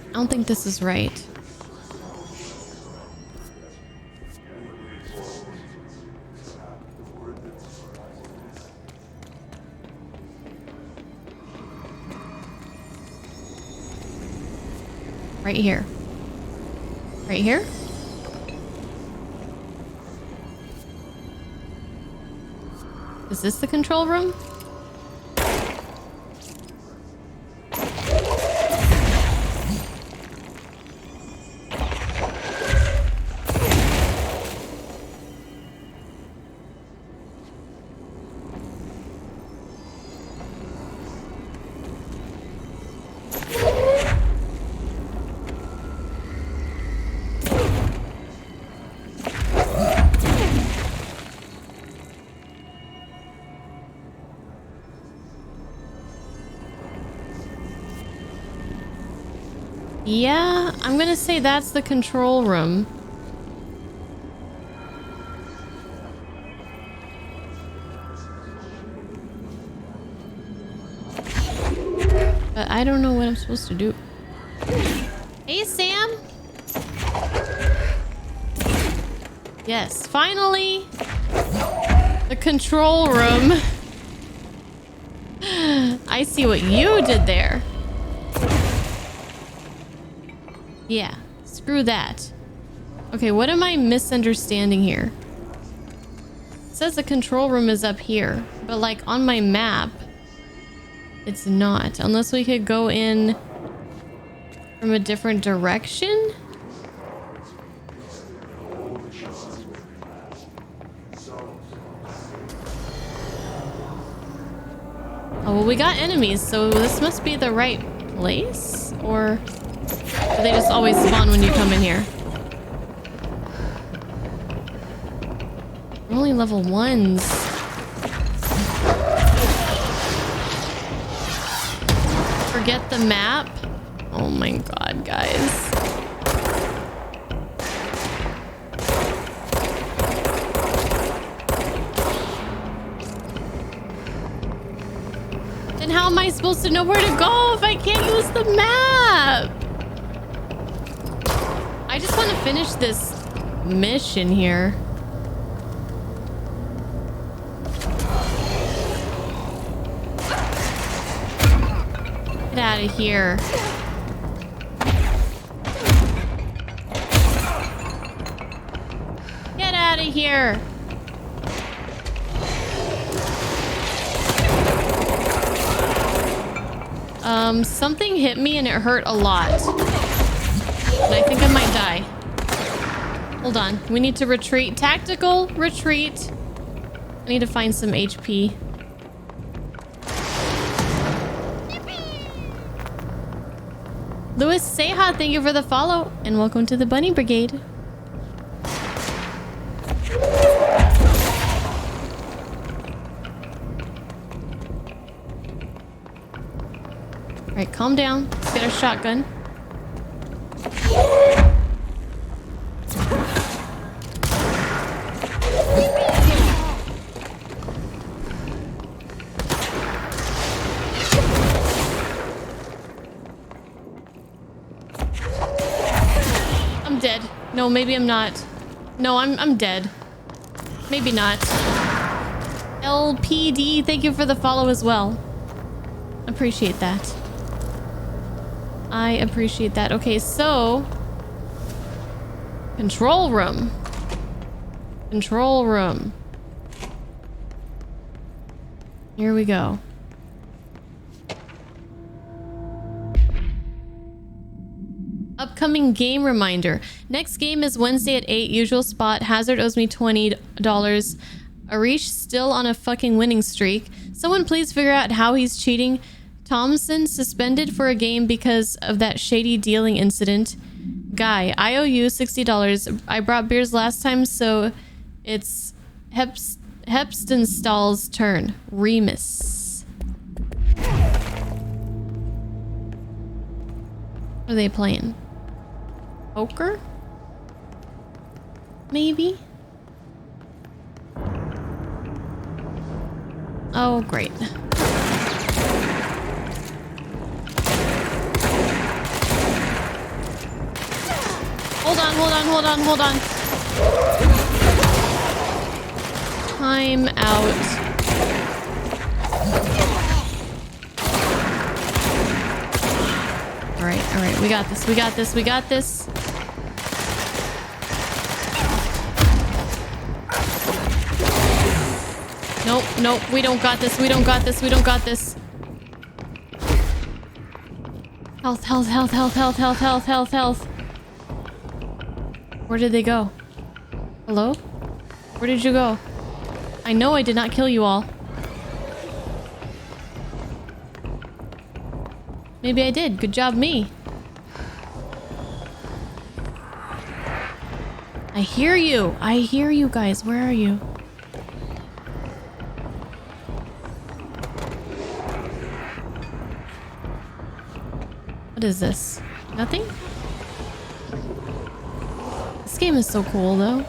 I don't think this is right. Right here. Right here? Is this the control room? Yeah, I'm gonna say that's the control room. But I don't know what I'm supposed to do. Hey, Sam! Yes, finally! The control room. I see what you did there. Yeah, screw that. Okay, what am I misunderstanding here? It says the control room is up here, but like on my map, it's not. Unless we could go in from a different direction? Oh, well, we got enemies, so this must be the right place? Or... do they just always spawn when you come in here? We're only level 1s. Forget the map? Oh my god, guys. Then how am I supposed to know where to go if I can't use the map? I just want to finish this mission here. Get out of here. Get out of here. Something hit me and it hurt a lot. And I think I might die. Hold on. We need to retreat. Tactical retreat. I need to find some HP. Louis Seha, thank you for the follow. And welcome to the Bunny Brigade. Alright, calm down. Let's get our shotgun. I'm dead. No, maybe I'm not. No, I'm dead. Maybe not. LPD, thank you for the follow as well. Appreciate that. I appreciate that. Okay, so... control room. Control room. Here we go. Upcoming game reminder. Next game is Wednesday at 8. Usual spot. Hazard owes me $20. Arish still on a fucking winning streak. Someone please figure out how he's cheating. Thompson suspended for a game because of that shady dealing incident. Guy, I owe you $60. I brought beers last time, so it's Hepstenstall's turn. Remus. What are they playing? Poker? Maybe? Oh, great. Hold on. Time out. All right. We got this. Nope. We don't got this. Health. Where did they go? Hello? Where did you go? I know I did not kill you all. Maybe I did. Good job, me. I hear you guys. Where are you? What is this? Nothing? This game is so cool, though.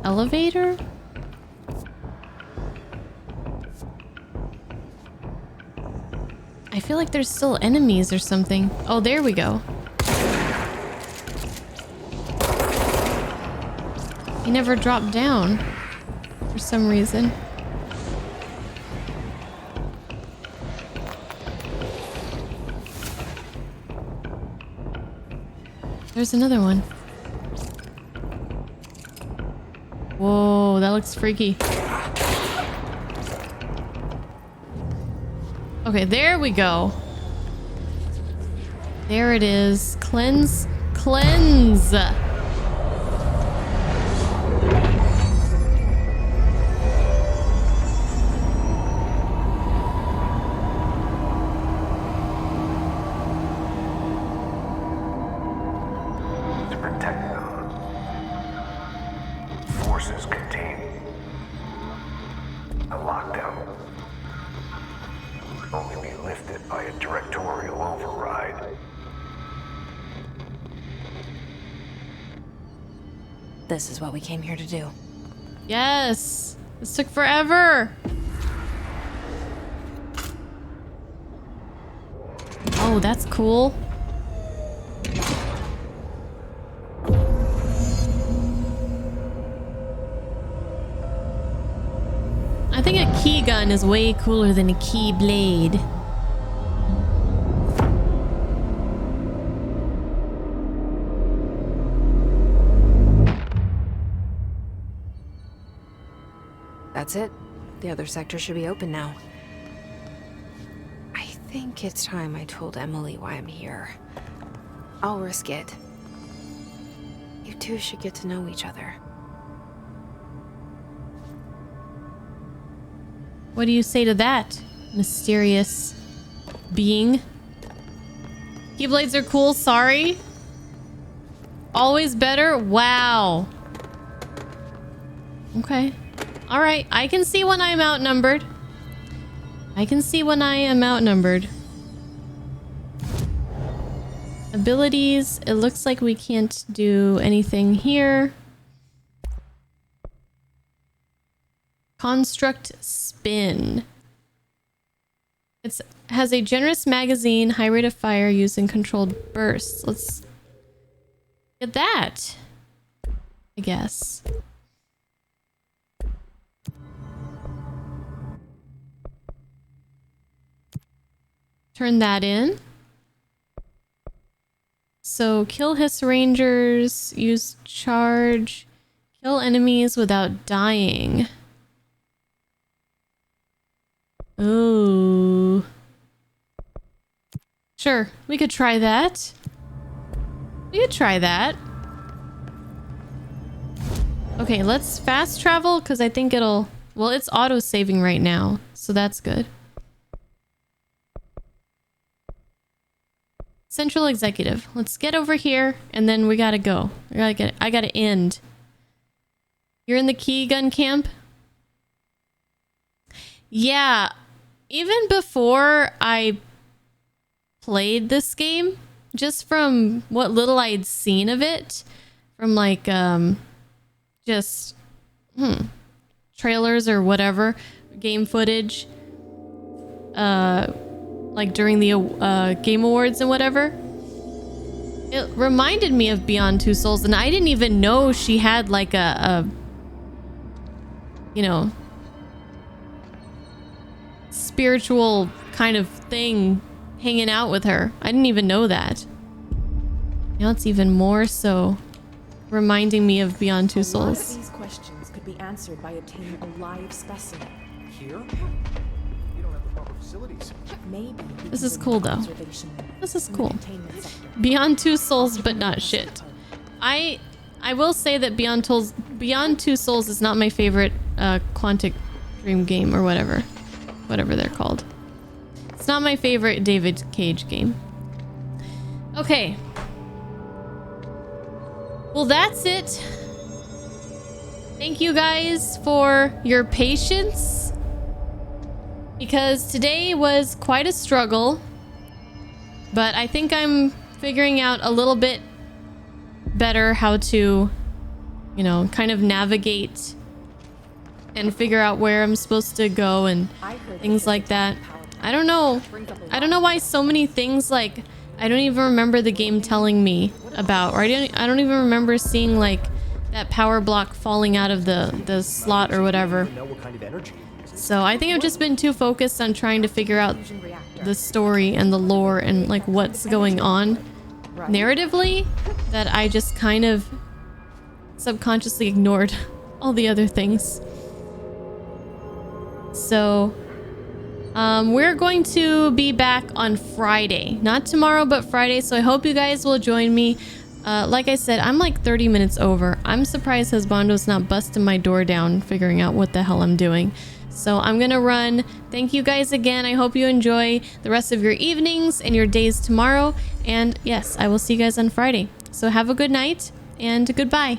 Elevator? I feel like there's still enemies or something. Oh, there we go. He never dropped down for some reason. There's another one. Whoa, that looks freaky. Okay, there we go. There it is. Cleanse. This is what we came here to do. Yes! This took forever! Oh, that's cool. I think a key gun is way cooler than a key blade. That's it. The other sector should be open now. I think it's time I told Emily why I'm here. I'll risk it. You two should get to know each other. What do you say to that, mysterious being? Keyblades are cool, sorry. Always better? Wow. Okay. Alright, I can see when I'm outnumbered. Abilities, it looks like we can't do anything here. Construct spin. It has a generous magazine, high rate of fire, used in controlled bursts. Let's get that, I guess. Turn that in. So kill Hiss Rangers, use charge, kill enemies without dying. Ooh. Sure, we could try that. We could try that. Okay, let's fast travel because I think it'll... Well, it's auto-saving right now, so that's good. Central Executive. Let's get over here, and then we gotta go. I gotta end. You're in the key gun camp? Yeah. Even before I played this game, just from what little I'd seen of it, from like, just... trailers or whatever, game footage, like during the Game Awards and whatever. It reminded me of Beyond Two Souls, and I didn't even know she had like a you know, spiritual kind of thing hanging out with her. I didn't even know that. Now it's even more so reminding me of Beyond Two Souls. These questions could be answered by obtaining a live specimen. Here? You don't have the proper facilities. Maybe this is cool though. This is cool. Beyond Two Souls, but not shit. I will say that Beyond Two Souls is not my favorite Quantic Dream game or whatever they're called. It's not my favorite David Cage game. Okay. Well, that's it. Thank you guys for your patience, because today was quite a struggle, but I think I'm figuring out a little bit better how to, you know, kind of navigate and figure out where I'm supposed to go and things like that. I don't know why so many things, like, I don't even remember the game telling me about, or I don't even remember seeing like that power block falling out of the slot or whatever. So I think I've just been too focused on trying to figure out the story and the lore and like what's going on narratively, that I just kind of subconsciously ignored all the other things. So we're going to be back on Friday, not tomorrow but Friday, so I hope you guys will join me. Like I said, I'm like 30 minutes over. I'm surprised Husbando's not busting my door down figuring out what the hell I'm doing. So I'm gonna run. Thank you guys again. I hope you enjoy the rest of your evenings and your days tomorrow, and yes, I will see you guys on Friday. So have a good night and goodbye.